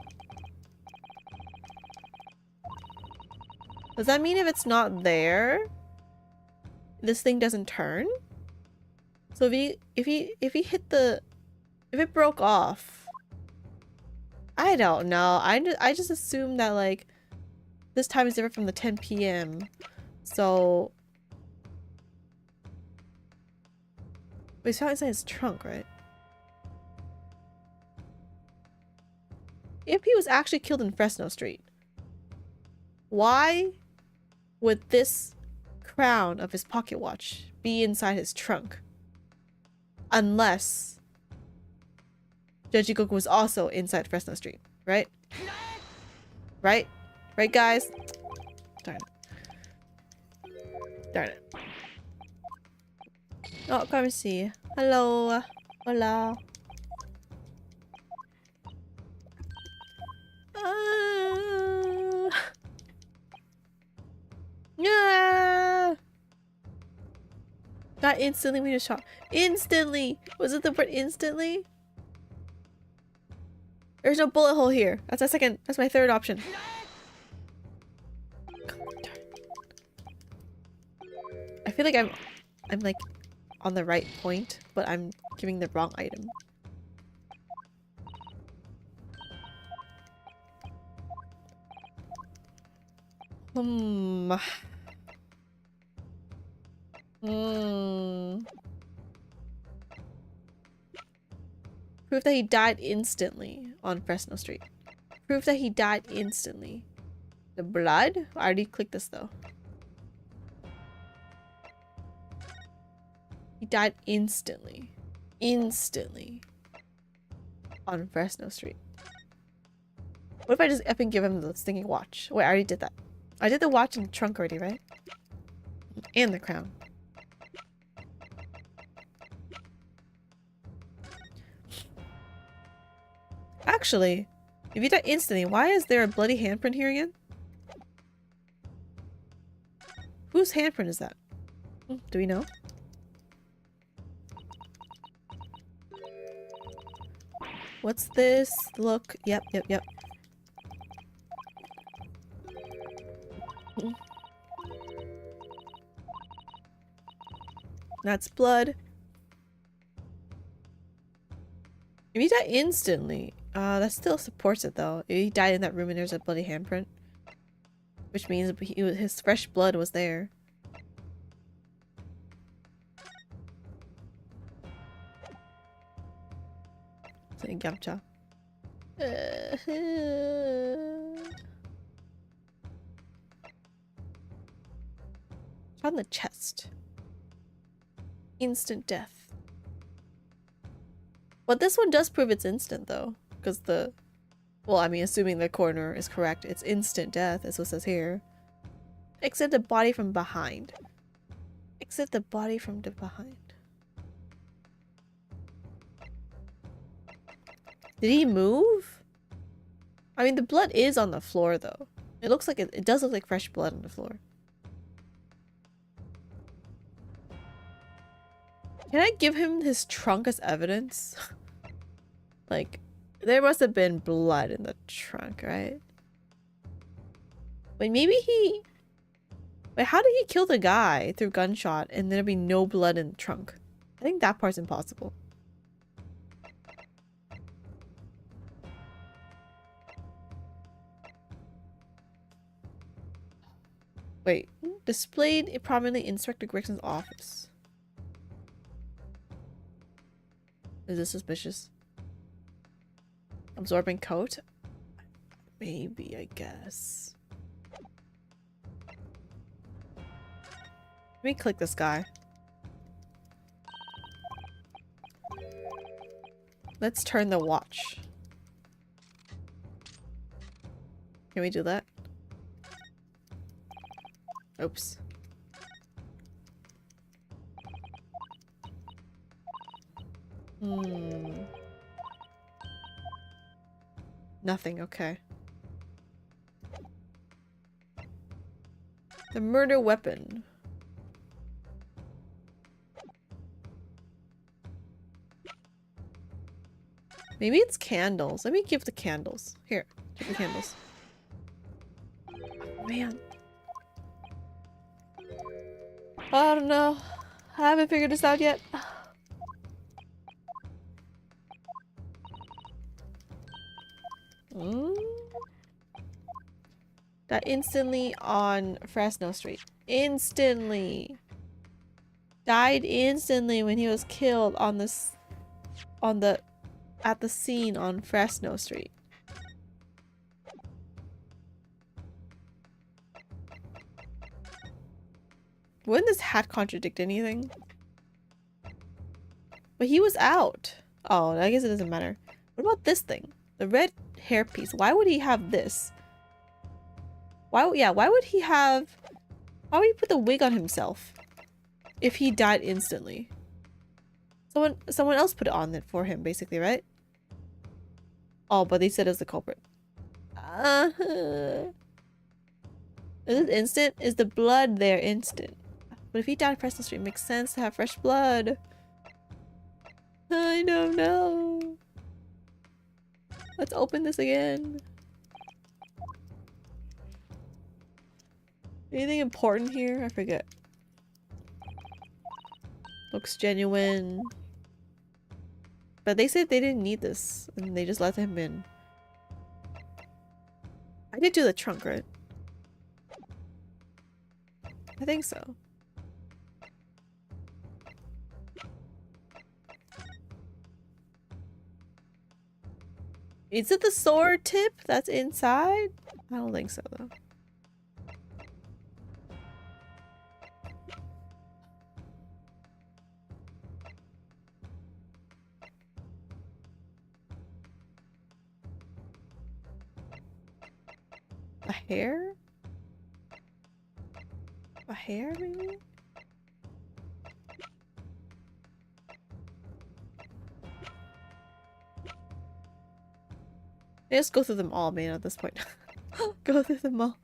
Does that mean if it's not there, this thing doesn't turn? So if he hit the If it broke off, I don't know. I just assumed that like this time is different from the 10 p.m. So we saw inside his trunk, right? If he was actually killed in Fresno Street, why would this crown of his pocket watch be inside his trunk? Unless Judge Goku was also inside Fresno Street, right? Right? Right, guys? Darn it. Darn it. Oh, come and see. Hello. Hola. Yeah. Not instantly when you shot. Instantly! Was it the word instantly? There's no bullet hole here. That's my second. That's my third option. I feel like I'm like on the right point, but I'm giving the wrong item. Proof that he died instantly on Fresno Street. Proof that he died instantly. The blood? I already clicked this though. He died instantly. Instantly. On Fresno Street. What if I just effing give him the stinking watch? Wait, I already did that. I did the watch in the trunk already, right? And the crown. Actually, if you die instantly, why is there a bloody handprint here again? Whose handprint is that? Do we know? What's this? Look. Yep. That's blood. If you die instantly, that still supports it though. If he died in that room and there's a bloody handprint. Which means his fresh blood was there. Gamcha. On the chest. Instant death. But this one does prove it's instant though. Because well, I mean, assuming the coroner is correct, it's instant death, as it says here. Except the body from behind. Except the body from the behind. Did he move? I mean, the blood is on the floor, though. It looks like it does look like fresh blood on the floor. Can I give him his trunk as evidence? Like, there must have been blood in the trunk, right? Wait, maybe he... Wait, how did he kill the guy through gunshot and there'd be no blood in the trunk? I think that part's impossible. Wait, displayed prominently in Inspector Gregson's office. Is this suspicious? Absorbing coat? Maybe, I guess. Let me click this guy. Let's turn the watch. Can we do that? Oops. Nothing, okay. The murder weapon. Maybe it's candles. Let me give the candles. Here, take the candles. Oh, man. I don't know. I haven't figured this out yet. instantly on Fresno Street. Instantly. Died instantly when he was killed on this, at the scene on Fresno Street. Wouldn't this hat contradict anything? But he was out. Oh, I guess it doesn't matter. What about this thing? The red hairpiece. Why would he have this? Why would he have... Why would he put the wig on himself? If he died instantly. Someone else put it on it for him, basically, right? Oh, but they said it was the culprit. Is it instant? Is the blood there instant? But if he died across the street, it makes sense to have fresh blood. I don't know. Let's open this again. Anything important here? I forget. Looks genuine. But they said they didn't need this, and they just let him in. I did do the trunk, right? I think so. Is it the sword tip that's inside? I don't think so, though. A hair? A hair, maybe? Let's go through them all, man, at this point. Go through them all.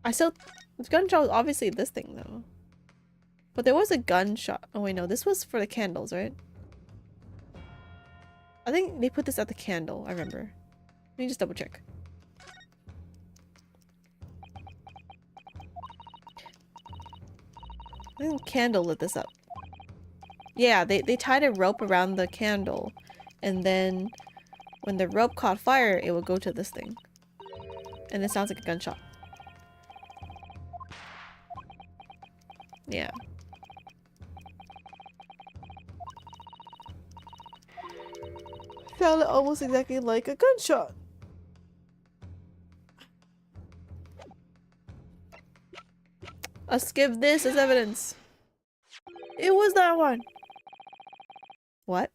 The gunshot was obviously this thing, though. But there was a gunshot. Oh, wait, no. This was for the candles, right? I think they put this at the candle, I remember. Let me just double check. I think the candle lit this up. Yeah, they tied a rope around the candle. And then when the rope caught fire, it would go to this thing. And it sounds like a gunshot. Yeah. Sounded almost exactly like a gunshot. Let's give this as evidence. It was that one. What?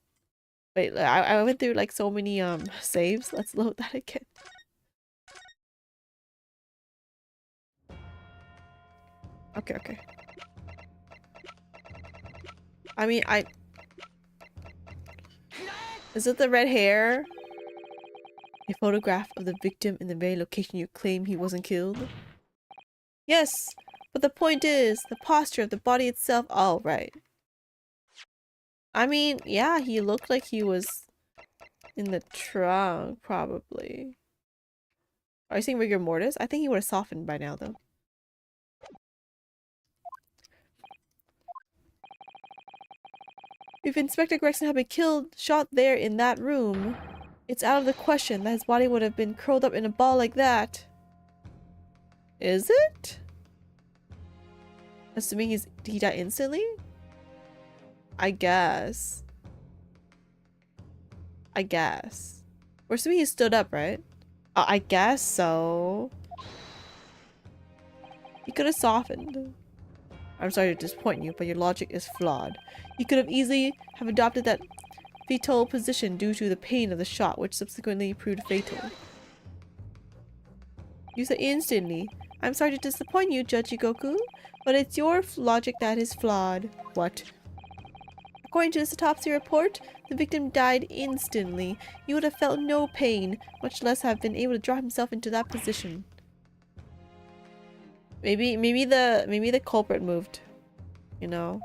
Wait, I went through like so many saves. Let's load that again. Okay. I mean, is it the red hair? A photograph of the victim in the very location you claim he wasn't killed? Yes, but the point is, the posture of the body itself. Oh, right. I mean, yeah, he looked like he was in the trunk, probably. Are you saying rigor mortis? I think he would have softened by now, though. If Inspector Gregson had been shot there in that room, it's out of the question that his body would have been curled up in a ball like that. Is it? Assuming he died instantly? I guess. We're assuming he stood up, right? I guess so. He could have softened. I'm sorry to disappoint you, but your logic is flawed. He could have easily have adopted that fetal position due to the pain of the shot, which subsequently proved fatal. You said instantly. I'm sorry to disappoint you, Judge Goku, but it's your logic that is flawed. What? According to this autopsy report, the victim died instantly. He would have felt no pain, much less have been able to drop himself into that position. Maybe the culprit moved. You know?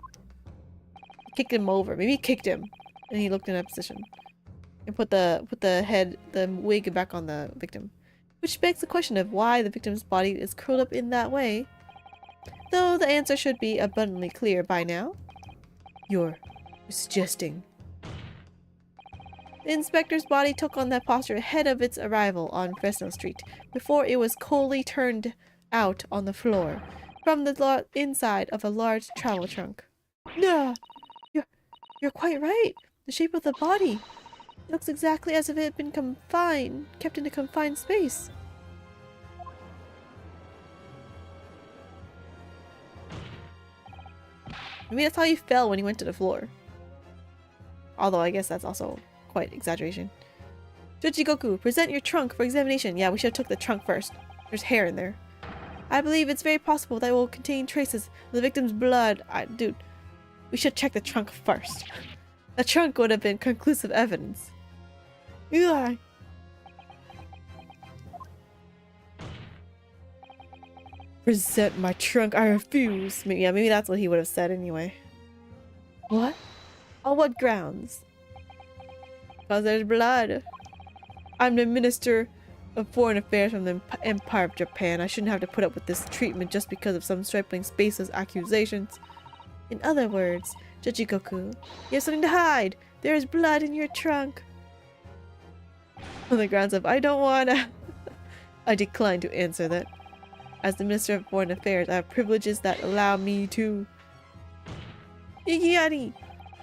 Kicked him over. Maybe he kicked him and he looked in that position. And put the wig back on the victim. Which begs the question of why the victim's body is curled up in that way. Though the answer should be abundantly clear by now. You're suggesting. The inspector's body took on that posture ahead of its arrival on Fresno Street, before it was coldly turned out on the floor, from the inside of a large travel trunk. No! You're quite right! The shape of the body! It looks exactly as if it had been kept in a confined space. Maybe that's how he fell when he went to the floor. Although I guess that's also quite exaggeration. Jujigoku, present your trunk for examination. Yeah, we should have took the trunk first. There's hair in there. I believe it's very possible that it will contain traces of the victim's blood. Dude, we should check the trunk first. The trunk would have been conclusive evidence. Ugh. Present my trunk, I refuse. Maybe that's what he would have said anyway. What? On what grounds? Because there's blood. I'm the Minister of Foreign Affairs from the Empire of Japan. I shouldn't have to put up with this treatment just because of some stripling baseless accusations. In other words, Jujigoku, you have something to hide. There is blood in your trunk. On the grounds of I don't wanna. I decline to answer that. As the Minister of Foreign Affairs, I have privileges that allow me to... Igiyani!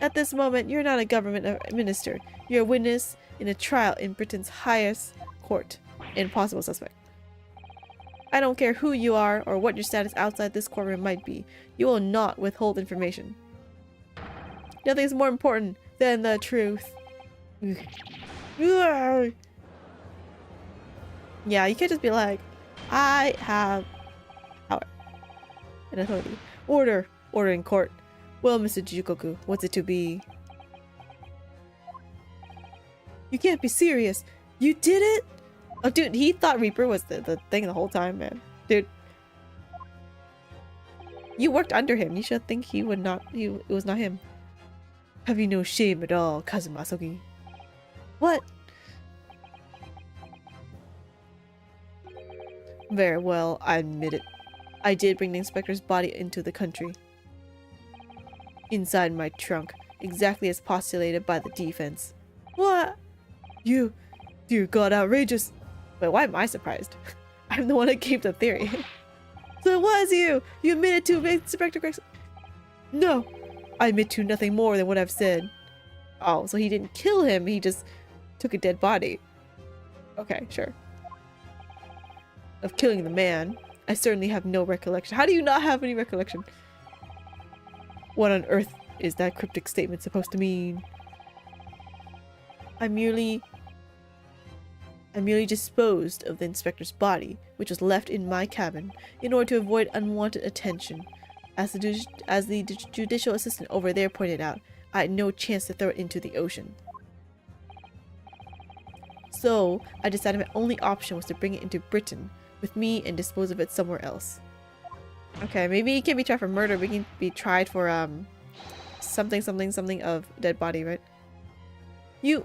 At this moment, you're not a government minister. You're a witness in a trial in Britain's highest court. And possible suspect. I don't care who you are or what your status outside this courtroom might be. You will not withhold information. Nothing is more important than the truth. Yeah, you can't just be like, I have power and authority. Order in court. Well, Mr. Jujigoku, what's it to be? You can't be serious. You did it? Oh, dude, he thought Reaper was the thing the whole time, man. Dude. You worked under him. You should think he would not, it was not him. Have you no shame at all, Kazuma Asogi? What? Very well, I admit it. I did bring the inspector's body into the country. Inside my trunk, exactly as postulated by the defense. What? You, dear God, outrageous. But why am I surprised? I'm the one that gave the theory. So it was you! You admitted to Inspector Gregson. No! I admit to nothing more than what I've said. Oh, so he didn't kill him, he just took a dead body. Okay, sure. Of killing the man, I certainly have no recollection. How do you not have any recollection? What on earth is that cryptic statement supposed to mean? I merely disposed of the inspector's body, which was left in my cabin, in order to avoid unwanted attention. As the judicial assistant over there pointed out, I had no chance to throw it into the ocean. So, I decided my only option was to bring it into Britain with me and dispose of it somewhere else. Okay, maybe he can't be tried for murder, but he can be tried for, something of dead body, right? You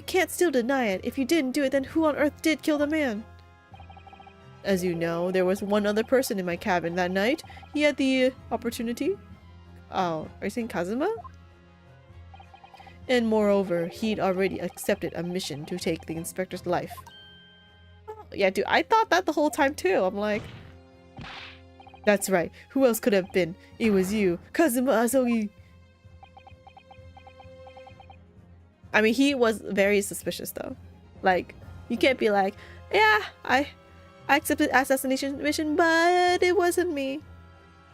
can't still deny it. If you didn't do it, then who on earth did kill the man? As you know, there was one other person in my cabin that night. He had the opportunity. Oh, are you saying Kazuma? And moreover, he'd already accepted a mission to take the inspector's life. Oh, yeah, dude, I thought that the whole time too. I'm like, that's right. Who else could have been? It was you, Kazuma Asogi. I mean, he was very suspicious though. Like, you can't be like, yeah, I accepted assassination mission, but it wasn't me.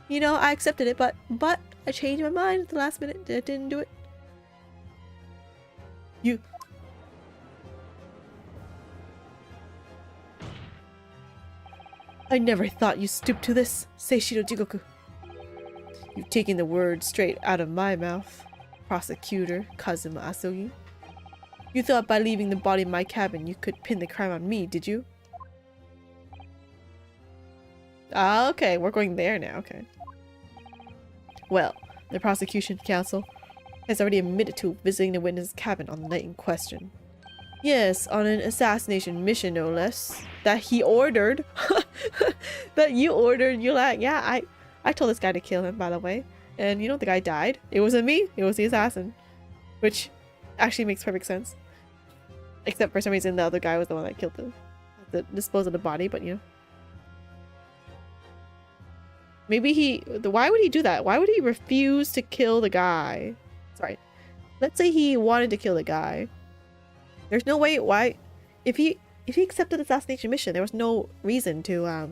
You know, I accepted it, but I changed my mind at the last minute. I didn't do it. You. I never thought you stooped to this, Seishiro Jigoku. You've taken the words straight out of my mouth, Prosecutor Kazuma Asogi. You thought by leaving the body in my cabin you could pin the crime on me, did you? Ah, okay, we're going there now, okay. Well, the prosecution counsel has already admitted to visiting the witness's cabin on the night in question. Yes, on an assassination mission, no less. That he ordered. That you ordered. You're like, yeah, I told this guy to kill him, by the way. And you know the guy died. It wasn't me. It was the assassin. Which actually makes perfect sense. Except for some reason the other guy was the one that killed disposed of the body, but you know. Maybe why would he do that? Why would he refuse to kill the guy? Sorry. Let's say he wanted to kill the guy. There's no way, why? If he accepted the assassination mission, there was no reason to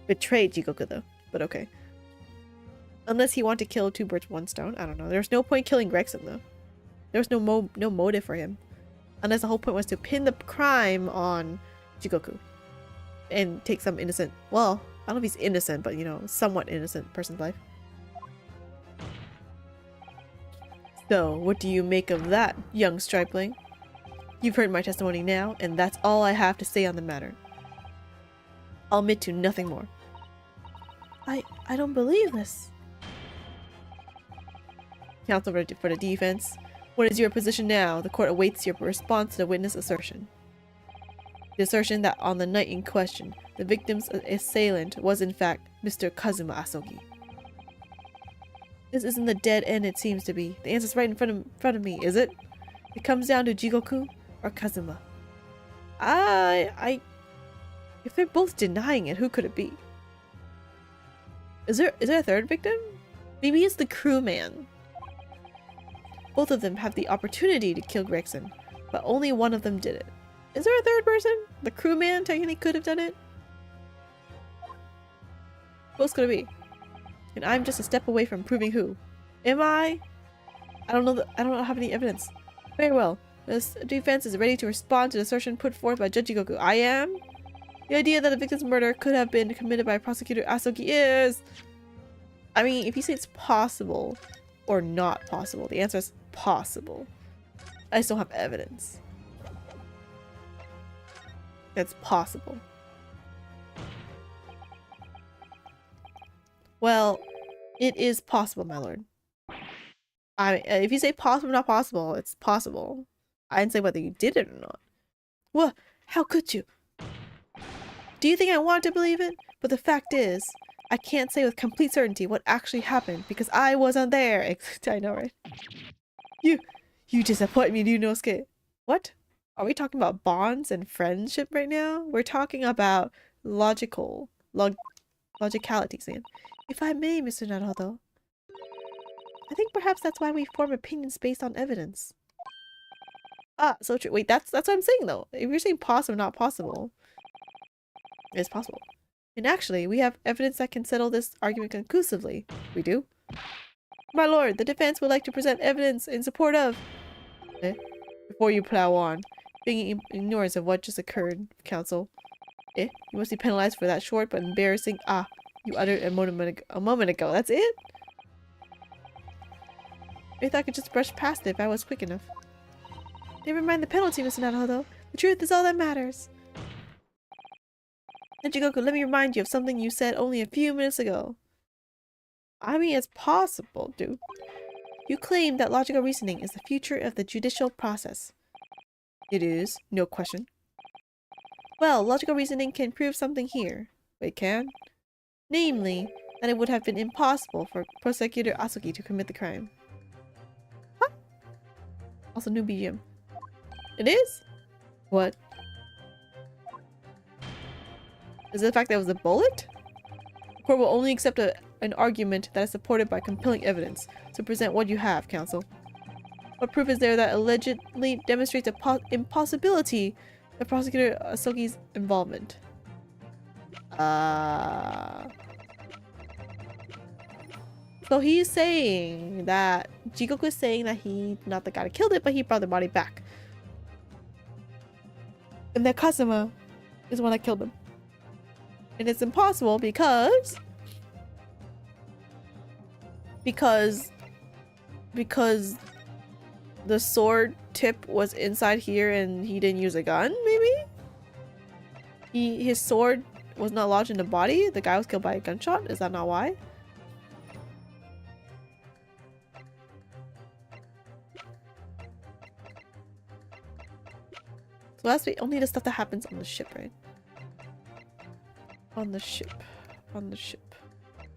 betray Jigoku though. But okay. Unless he wanted to kill two birds with one stone. I don't know. There's no point killing Gregson though. There was no motive for him. Unless the whole point was to pin the crime on Jigoku. And take some innocent, well, I don't know if he's innocent, but you know, somewhat innocent person's life. So, what do you make of that, young stripling? You've heard my testimony now, and that's all I have to say on the matter. I'll admit to nothing more. I don't believe this. Counsel for the defense. What is your position now? The court awaits your response to the witness assertion. The assertion that on the night in question, the victim's assailant was in fact Mr. Kazuma Asogi. This isn't the dead end it seems to be. The answer's right in front of me, is it? It comes down to Jigoku or Kazuma. If they're both denying it, who could it be? Is there a third victim? Maybe it's the crewman. Both of them have the opportunity to kill Gregson, but only one of them did it. Is there a third person? The crewman technically could have done it. Who else could it be? And I'm just a step away from proving who. Am I? I don't have any evidence. Very well. This defense is ready to respond to the assertion put forth by Judge Jigoku. I am? The idea that the victim's murder could have been committed by Prosecutor Asogi is... I mean, if you say it's possible or not possible, the answer is possible. I just don't have evidence. It's possible. Well, it is possible, my lord. If you say possible, not possible, it's possible. I didn't say whether you did it or not. What? How could you? Do you think I want to believe it? But the fact is, I can't say with complete certainty what actually happened because I wasn't there. I know, right? You disappoint me, Ryunosuke. What? Are we talking about bonds and friendship right now? We're talking about logicalities, man. If I may, Mr. Naruhodo. I think perhaps that's why we form opinions based on evidence. Ah, so true. Wait, that's what I'm saying though. If you're saying possible, not possible, it's possible. And actually, we have evidence that can settle this argument conclusively. We do. My lord, the defense would like to present evidence in support of... Before you plow on, being ignorance of what just occurred, counsel. You must be penalized for that short but embarrassing you uttered a moment ago. That's it? I thought I could just brush past it if I was quick enough. Never mind the penalty, Mr. Naruhodo. The truth is all that matters. And Jigoku, let me remind you of something you said only a few minutes ago. I mean, it's possible, dude. You claim that logical reasoning is the future of the judicial process. It is, no question. Well, logical reasoning can prove something here. It can? Namely, that it would have been impossible for Prosecutor Asogi to commit the crime. Huh? Also, new BGM. It is? What? Is it the fact that it was a bullet? The court will only accept an argument that is supported by compelling evidence. So present what you have, counsel. What proof is there that allegedly demonstrates the impossibility of Prosecutor Asogi's involvement? So he's saying that Jigoku is saying that he not the guy that killed it, but he brought the body back. And that Kazuma is the one that killed him. And it's impossible because the sword tip was inside here and he didn't use a gun, maybe? His sword was not lodged in the body? The guy was killed by a gunshot? Is that not why? So that's only the stuff that happens on the ship, right? On the ship. On the ship.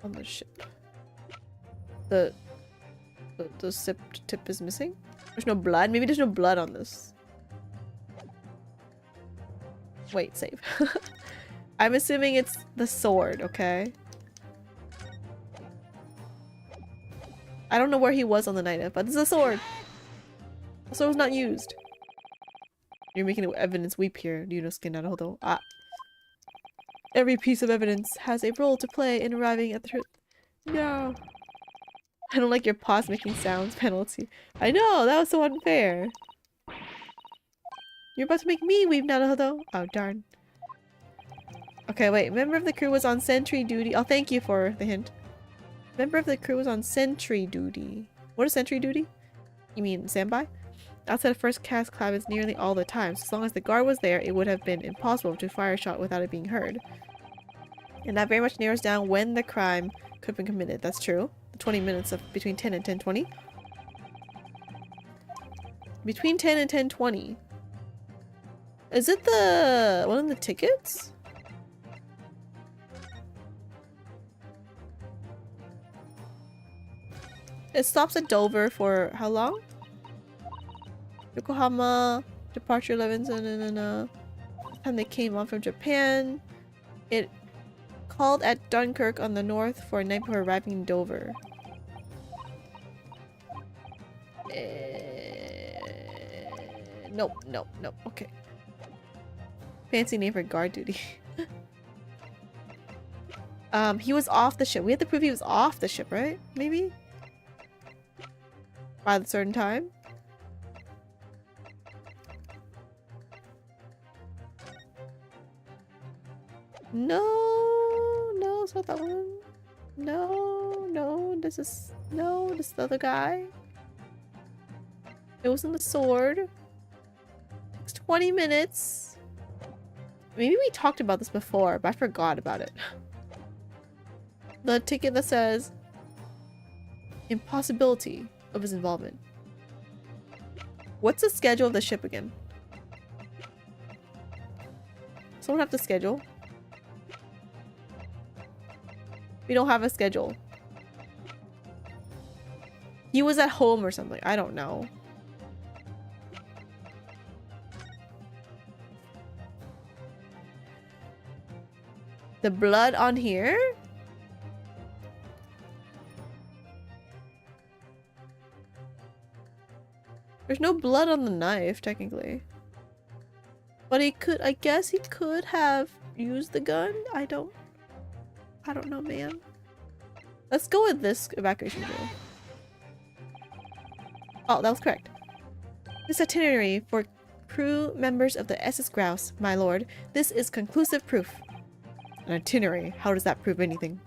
On the ship. The tip is missing? There's no blood? Maybe there's no blood on this. Wait, save. I'm assuming it's the sword, okay? I don't know where he was on the night of, but this is a sword! The sword was not used. You're making evidence weep here, Ryunosuke Naruhodo. Ah. Every piece of evidence has a role to play in arriving at the truth. No. I don't like your paws making sounds penalty. I know, that was so unfair. You're about to make me weep, Naruhodo. Oh, darn. Okay, wait. Member of the crew was on sentry duty. Oh, thank you for the hint. Member of the crew was on sentry duty. What is sentry duty? You mean standby? Outside of first cast cabins nearly all the time. So as long as the guard was there, it would have been impossible to fire a shot without it being heard. And that very much narrows down when the crime could have been committed. That's true. The 20 minutes of between 10 and 10:20. Between 10 and 10:20. Is it the one of the tickets? It stops at Dover for how long? Yokohama, departure 11, time they came on from Japan. It called at Dunkirk on the north for a night before arriving in Dover. Nope, nope, nope. Okay. Fancy name for guard duty. He was off the ship. We had to prove he was off the ship, right? Maybe? By a certain time? No, no, it's not that one. No, no, this is the other guy. It wasn't the sword. It's 20 minutes. Maybe we talked about this before, but I forgot about it. The ticket that says impossibility of his involvement. What's the schedule of the ship again? Someone have the schedule? We don't have a schedule. He was at home or something. I don't know. The blood on here? There's no blood on the knife, technically. But he could, I guess he could have used the gun? I don't know, man. Let's go with this evacuation drill. Oh, that was correct. This itinerary for crew members of the SS Grouse, my lord. This is conclusive proof. An itinerary? How does that prove anything?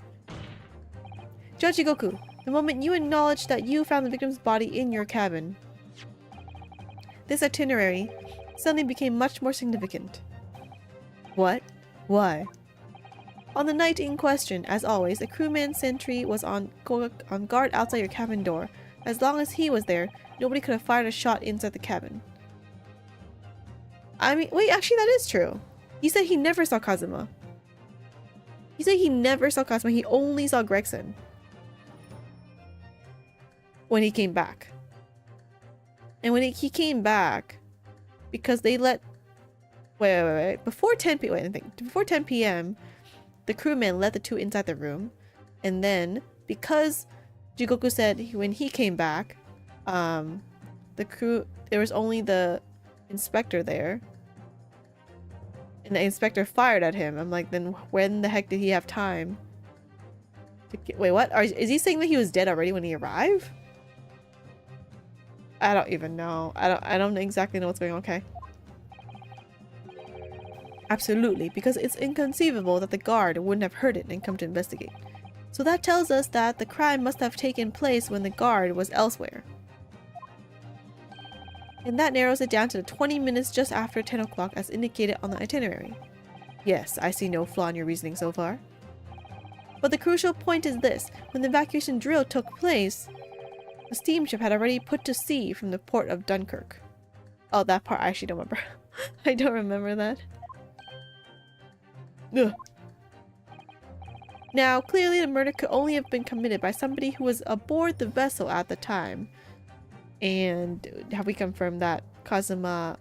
Judge Jigoku, the moment you acknowledge that you found the victim's body in your cabin, this itinerary suddenly became much more significant. What? Why? On the night in question, as always, a crewman sentry was on guard outside your cabin door. As long as he was there, nobody could have fired a shot inside the cabin. I mean, wait, actually that is true. He said he never saw Kazuma. He said he never saw Kazuma, he only saw Gregson. When he came back. And when he came back, because they let... Wait. Before 10 p.m. Wait, I think. Before 10 p.m., the crewman let the two inside the room. And then, because Jigoku said when he came back, the crew... There was only the inspector there. And the inspector fired at him. I'm like, then when the heck did he have time to get... Wait, what? Is he saying that he was dead already when he arrived? I don't even know. I don't exactly know what's going on. Okay. Absolutely, because it's inconceivable that the guard wouldn't have heard it and come to investigate. So that tells us that the crime must have taken place when the guard was elsewhere. And that narrows it down to the 20 minutes just after 10 o'clock as indicated on the itinerary. Yes, I see no flaw in your reasoning so far. But the crucial point is this. When the evacuation drill took place, the steamship had already put to sea from the port of Dunkirk. Oh, that part I actually don't remember. I don't remember that. Ugh. Now, clearly the murder could only have been committed by somebody who was aboard the vessel at the time. And have we confirmed that Kazuma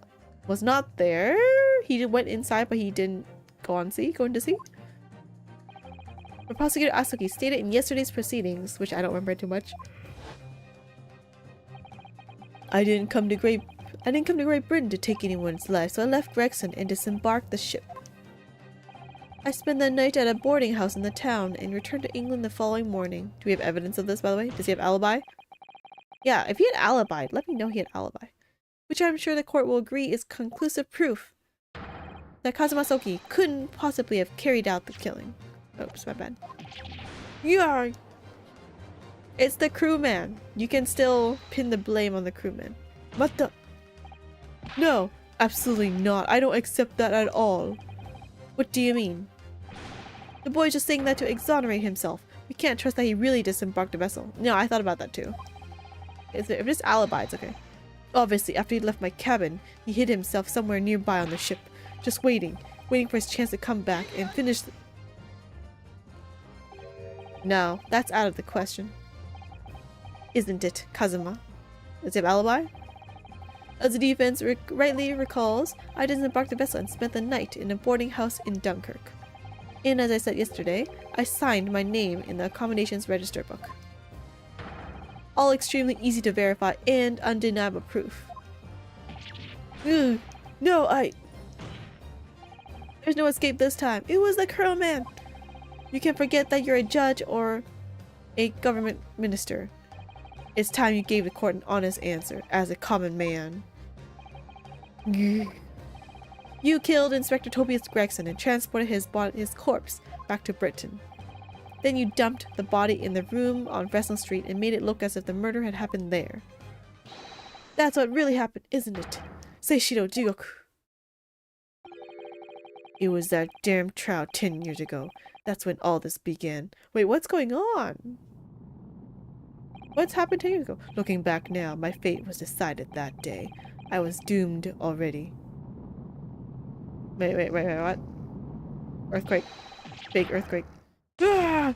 was not there? He went inside, but he didn't go into sea? The prosecutor Asuki stated in yesterday's proceedings, which I don't remember too much. I didn't come to Great Britain to take anyone's life, so I left Gregson and disembarked the ship. I spent the night at a boarding house in the town and returned to England the following morning. Do we have evidence of this, by the way? Does he have alibi? Yeah, if he had alibi, let me know he had alibi. Which I'm sure the court will agree is conclusive proof that Kazuma Soki couldn't possibly have carried out the killing. Oops, my bad. Yeah, it's the crewman. You can still pin the blame on the crewman. What the? No, absolutely not. I don't accept that at all. What do you mean? The boy's just saying that to exonerate himself. We can't trust that he really disembarked the vessel. No, I thought about that too. If it's alibi, it's okay. Obviously, after he left my cabin, he hid himself somewhere nearby on the ship, just waiting for his chance to come back and finish. No, that's out of the question. Isn't it, Kazuma? Does he have alibi? As the defense rightly recalls, I disembarked the vessel and spent the night in a boarding house in Dunkirk. And as I said yesterday, I signed my name in the accommodations register book. All extremely easy to verify and undeniable proof. No, there's no escape this time. It was the crewman. You can forget that you're a judge or a government minister. It's time you gave the court an honest answer as a common man. You killed Inspector Tobias Gregson and transported his corpse back to Britain. Then you dumped the body in the room on Vessel Street and made it look as if the murder had happened there. That's what really happened, isn't it? Seishiro Jigoku. It was that damn trial 10 years ago. That's when all this began. Wait, what's going on? What's happened 10 years ago? Looking back now, my fate was decided that day. I was doomed already. Wait, what? Earthquake. Big earthquake. Ah!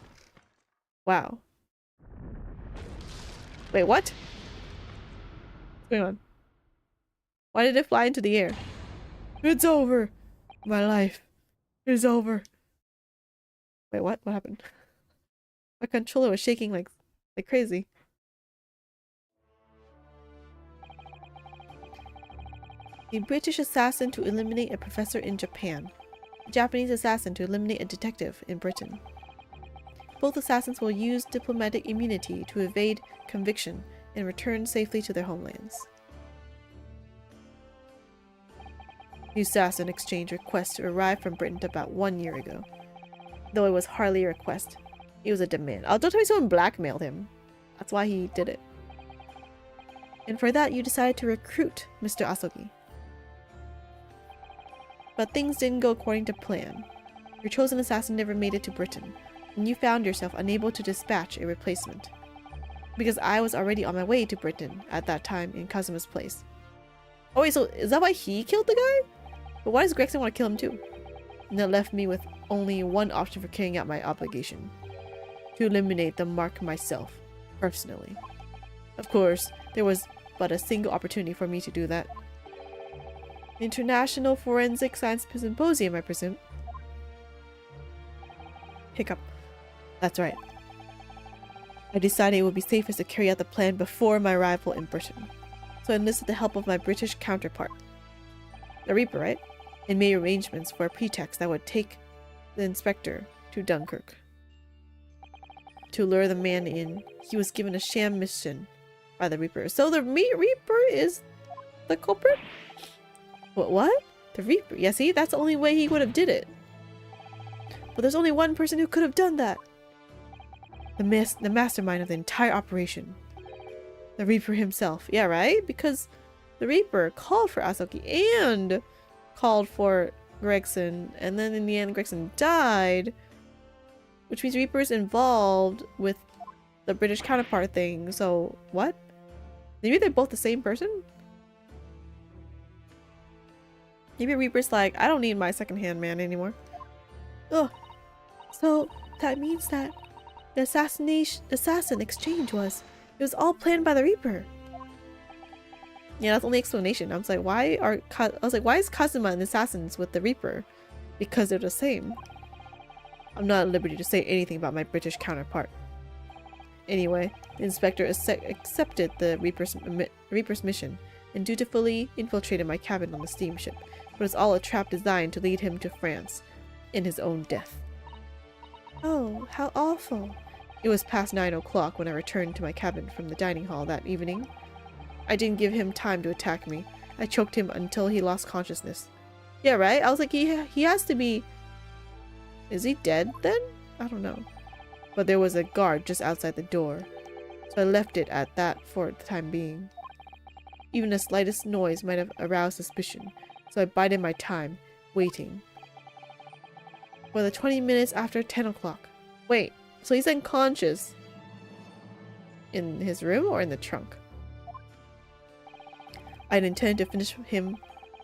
Wow. Wait, what? What's going on? Why did it fly into the air? It's over! My life is over. Wait, what? What happened? My controller was shaking like crazy. A British assassin to eliminate a professor in Japan. A Japanese assassin to eliminate a detective in Britain. Both assassins will use diplomatic immunity to evade conviction and return safely to their homelands. The assassin exchanged requests to arrive from Britain about 1 year ago. Though it was hardly a request, it was a demand. Oh, don't tell me someone blackmailed him. That's why he did it. And for that, you decided to recruit Mr. Asogi. But things didn't go according to plan. Your chosen assassin never made it to Britain, and you found yourself unable to dispatch a replacement. Because I was already on my way to Britain at that time in Kazuma's place. Oh wait, so is that why he killed the guy? But why does Gregson want to kill him too? And that left me with only one option for carrying out my obligation. To eliminate the mark myself, personally. Of course, there was but a single opportunity for me to do that. International Forensic Science Symposium, I presume. Hiccup. That's right. I decided it would be safest to carry out the plan before my arrival in Britain. So I enlisted the help of my British counterpart. The Reaper, right? And made arrangements for a pretext that would take the inspector to Dunkirk. To lure the man in, he was given a sham mission by the Reaper. So the Reaper is the culprit? What? The Reaper? Yeah, see? That's the only way he would have did it. But there's only one person who could have done that. The mastermind of the entire operation. The Reaper himself. Yeah, right? Because the Reaper called for Asoki and called for Gregson. And then in the end, Gregson died. Which means Reaper's involved with the British counterpart thing. So, what? Maybe they're both the same person? Maybe Reaper's like, I don't need my second-hand man anymore. Ugh. So, that means that the assassin exchange was... It was all planned by the Reaper. Yeah, that's the only explanation. I was like, why is Kazuma and the assassins with the Reaper? Because they're the same. I'm not at liberty to say anything about my British counterpart. Anyway, the inspector accepted the Reaper's mission and dutifully infiltrated my cabin on the steamship, but it's all a trap designed to lead him to France in his own death. Oh, how awful. It was past 9 o'clock when I returned to my cabin from the dining hall that evening. I didn't give him time to attack me. I choked him until he lost consciousness. Yeah, right? I was like, he has to be... Is he dead then? I don't know. But there was a guard just outside the door, so I left it at that for the time being. Even the slightest noise might have aroused suspicion, so I bided my time, waiting. For the 20 minutes after 10 o'clock. Wait, so he's unconscious? In his room or in the trunk? I'd intended to finish him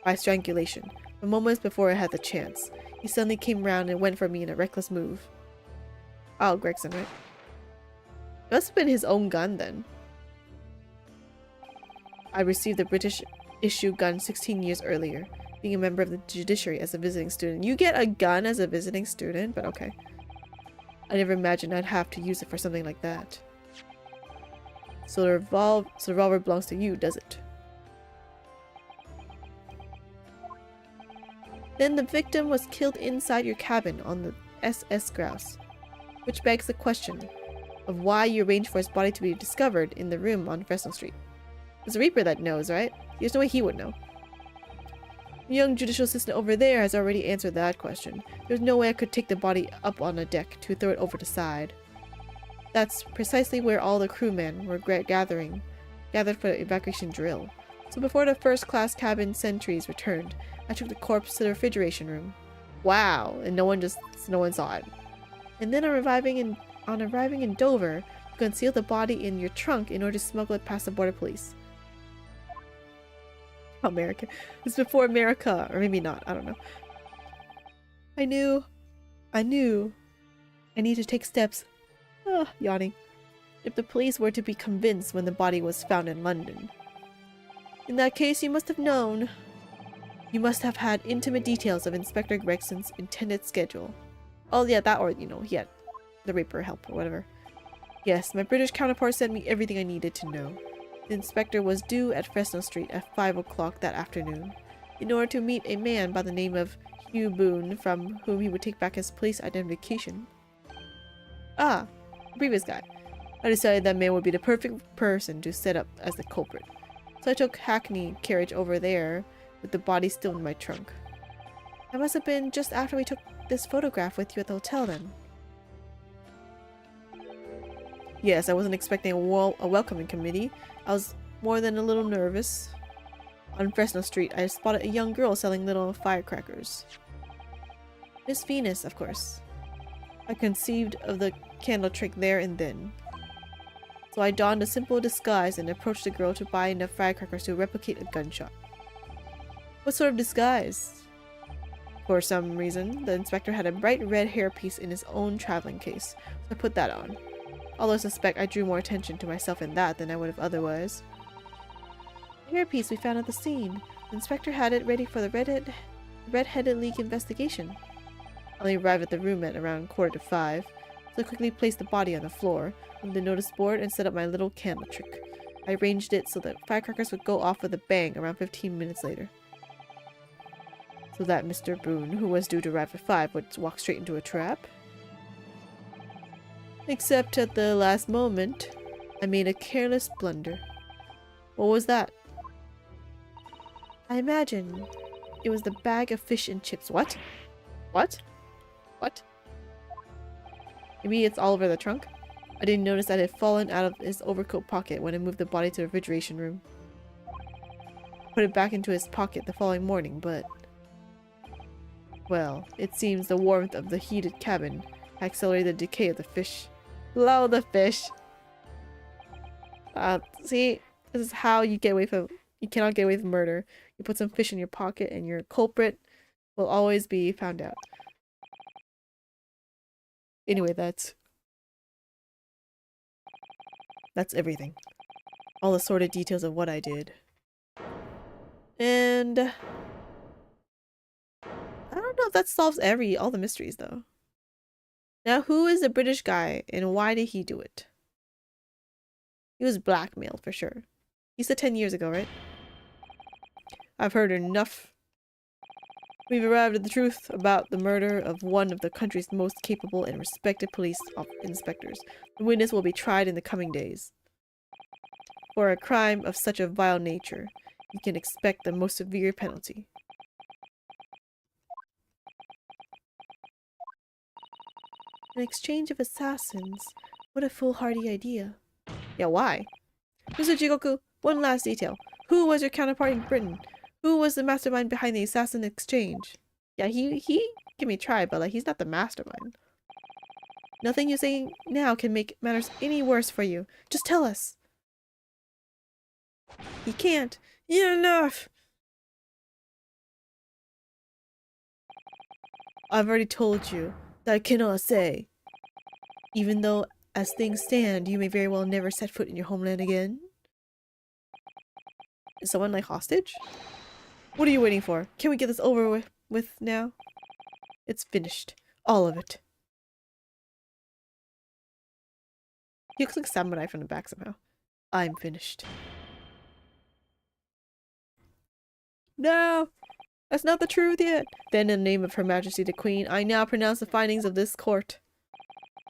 by strangulation, but moments before I had the chance, he suddenly came round and went for me in a reckless move. Oh, Gregson, right? It must have been his own gun then. I received the British issue gun 16 years earlier, being a member of the judiciary as a visiting student. You get a gun as a visiting student, but okay. I never imagined I'd have to use it for something like that. So the revolver belongs to you, does it? Then the victim was killed inside your cabin on the SS Grouse. Which begs the question of why you arranged for his body to be discovered in the room on Fresno Street. It's a Reaper that knows, right? There's no way he would know. The young judicial assistant over there has already answered that question. There's no way I could take the body up on a deck to throw it over the side. That's precisely where all the crewmen were gathered for the evacuation drill. So before the first-class cabin sentries returned, I took the corpse to the refrigeration room. Wow, and no one saw it. And then on arriving in Dover, you concealed the body in your trunk in order to smuggle it past the border police. America. It's before America, or maybe not, I don't know. I knew. I need to take steps. Yawning. If the police were to be convinced when the body was found in London. In that case, you must have known. You must have had intimate details of Inspector Gregson's intended schedule. Oh yeah, that, or, you know, he had the Reaper help or whatever. Yes, my British counterpart sent me everything I needed to know. The inspector was due at Fresno Street at 5 o'clock that afternoon, in order to meet a man by the name of Hugh Boone, from whom he would take back his police identification. Ah, the previous guy. I decided that man would be the perfect person to set up as the culprit. So I took hackney carriage over there, with the body still in my trunk. That must have been just after we took this photograph with you at the hotel then. Yes, I wasn't expecting a welcoming committee. I was more than a little nervous. On Fresno Street, I spotted a young girl selling little firecrackers. Miss Venus, of course. I conceived of the candle trick there and then. So I donned a simple disguise and approached the girl to buy enough firecrackers to replicate a gunshot. What sort of disguise? For some reason, the inspector had a bright red hairpiece in his own traveling case, so I put that on. Although I suspect I drew more attention to myself in that than I would have otherwise. The hairpiece we found at the scene. The inspector had it ready for the Red-Headed League investigation. I only arrived at the room at around 5:15, so I quickly placed the body on the floor, on the notice board, and set up my little candle trick. I arranged it so that firecrackers would go off with a bang around 15 minutes later. So that Mr. Boone, who was due to arrive at 5, would walk straight into a trap. Except at the last moment, I made a careless blunder. What was that? I imagine it was the bag of fish and chips. What? What? What? Maybe it's all over the trunk? I didn't notice that it had fallen out of his overcoat pocket when I moved the body to the refrigeration room. I put it back into his pocket the following morning, but... well, it seems the warmth of the heated cabin accelerated the decay of the fish. Love the fish! See? This is how you get away from... you cannot get away with murder. You put some fish in your pocket and your culprit will always be found out. Anyway, that's everything. All the sordid details of what I did. And I don't know if that solves all the mysteries though. Now, who is the British guy and why did he do it? He was blackmailed for sure. He said 10 years ago, right? I've heard enough. We've arrived at the truth about the murder of one of the country's most capable and respected police inspectors. The witness will be tried in the coming days. For a crime of such a vile nature, you can expect the most severe penalty. An exchange of assassins. What a foolhardy idea. Yeah, why? Mr. Jigoku, one last detail. Who was your counterpart in Britain? Who was the mastermind behind the assassin exchange? Yeah, he give me a try, but like he's not the mastermind. Nothing you say now can make matters any worse for you. Just tell us. He can't. Yeah, enough. I've already told you that I cannot say. Even though, as things stand, you may very well never set foot in your homeland again. Is someone like hostage? What are you waiting for? Can we get this over with now? It's finished. All of it. He looks like Samurai from the back somehow. I'm finished. No! That's not the truth yet! Then in the name of Her Majesty the Queen, I now pronounce the findings of this court.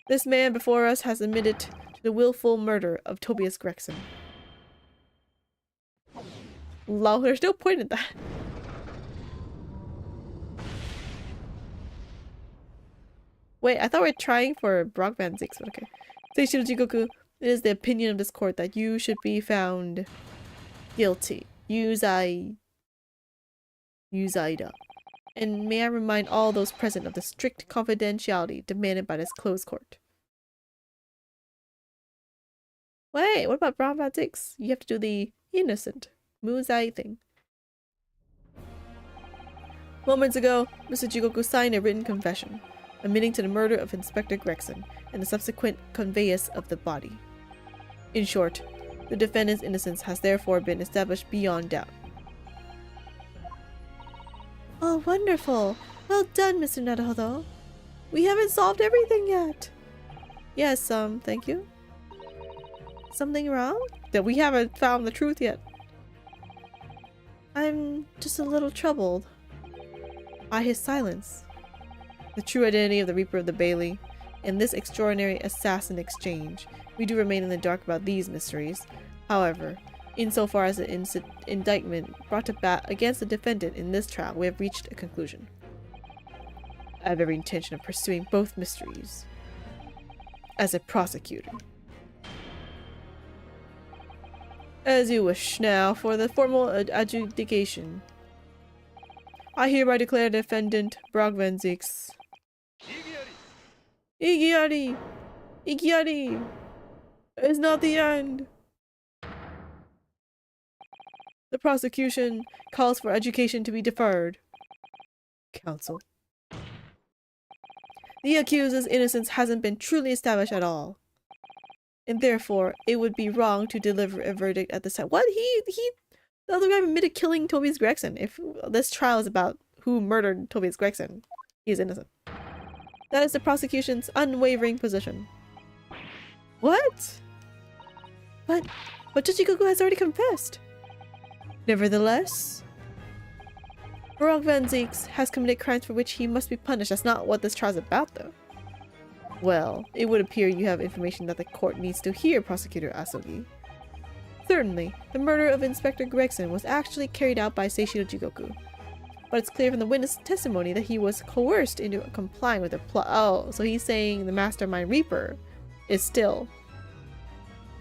This man before us has admitted to the willful murder of Tobias Gregson. Lol, there's no point in that. Wait, I thought we were trying for Brock Van Zix, but okay. Seishiro Jigoku, it is the opinion of this court that you should be found guilty. Yuzaida. And may I remind all those present of the strict confidentiality demanded by this closed court. Wait, what about Brock Van Zix? You have to do the innocent Muzai thing. Moments ago, Mr. Jigoku signed a written confession, admitting to the murder of Inspector Gregson and the subsequent conveyance of the body. In short, the defendant's innocence has therefore been established beyond doubt. Oh, wonderful! Well done, Mr. Naruhodo. We haven't solved everything yet. Yes, thank you. Something wrong? That we haven't found the truth yet. I'm just a little troubled by his silence. The true identity of the Reaper of the Bailey, and this extraordinary assassin exchange. We do remain in the dark about these mysteries. However, insofar as the indictment brought to bat against the defendant in this trial, we have reached a conclusion. I have every intention of pursuing both mysteries as a prosecutor. As you wish. Now, for the formal adjudication. I hereby declare defendant Brock Van Zix. Igiari! Igiari! It's not the end! The prosecution calls for education to be deferred. Counsel. The accused's innocence hasn't been truly established at all. And therefore, it would be wrong to deliver a verdict at this time. What? The other guy admitted killing Tobias Gregson. If this trial is about who murdered Tobias Gregson, he's innocent. That is the prosecution's unwavering position. What? But Jigoku has already confessed. Nevertheless, Brock Van Zix has committed crimes for which he must be punished. That's not what this trial is about, though. Well, it would appear you have information that the court needs to hear, Prosecutor Asogi. Certainly, the murder of Inspector Gregson was actually carried out by Seishiro Jigoku. But it's clear from the witness testimony that he was coerced into complying with the plot. Oh, so he's saying the Mastermind Reaper is still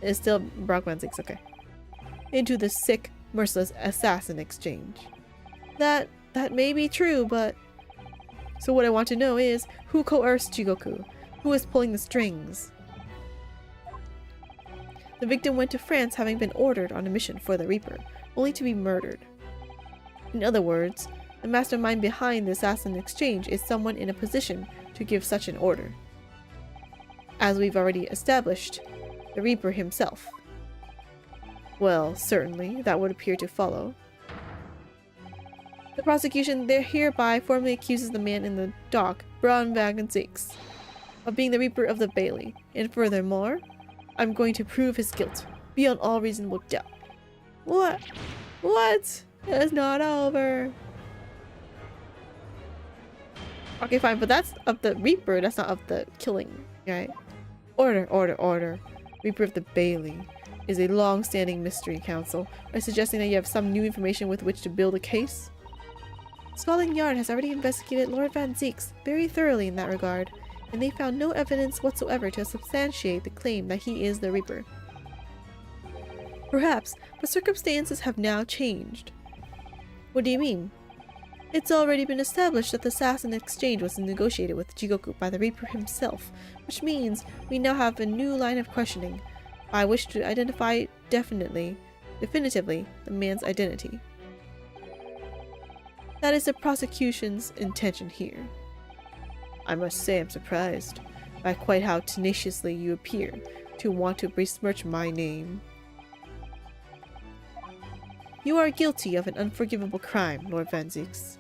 Brock Van Zix, okay. Into the sick, merciless assassin exchange. That may be true, but... So what I want to know is, who coerced Jigoku? Who is pulling the strings? The victim went to France having been ordered on a mission for the Reaper, only to be murdered. In other words, the mastermind behind the assassin exchange is someone in a position to give such an order. As we've already established, the Reaper himself. Well, certainly, that would appear to follow. The prosecution there hereby formally accuses the man in the dock, Backseat, of being the Reaper of the Bailey, and furthermore, I'm going to prove his guilt, beyond all reasonable doubt. What? What? It's not over. Okay, fine, but that's of the Reaper, that's not of the killing, right? Order, order, order. Reaper of the Bailey is a long-standing mystery, Council. Are you suggesting that you have some new information with which to build a case? Scotland Yard has already investigated Lord Van Zeeks very thoroughly in that regard, and they found no evidence whatsoever to substantiate the claim that he is the Reaper. Perhaps, but circumstances have now changed. What do you mean? It's already been established that the assassin exchange was negotiated with Jigoku by the Reaper himself, which means we now have a new line of questioning. I wish to identify definitively the man's identity. That is the prosecution's intention here. I must say I'm surprised by quite how tenaciously you appear to want to besmirch my name. You are guilty of an unforgivable crime, Lord Van Zeeks.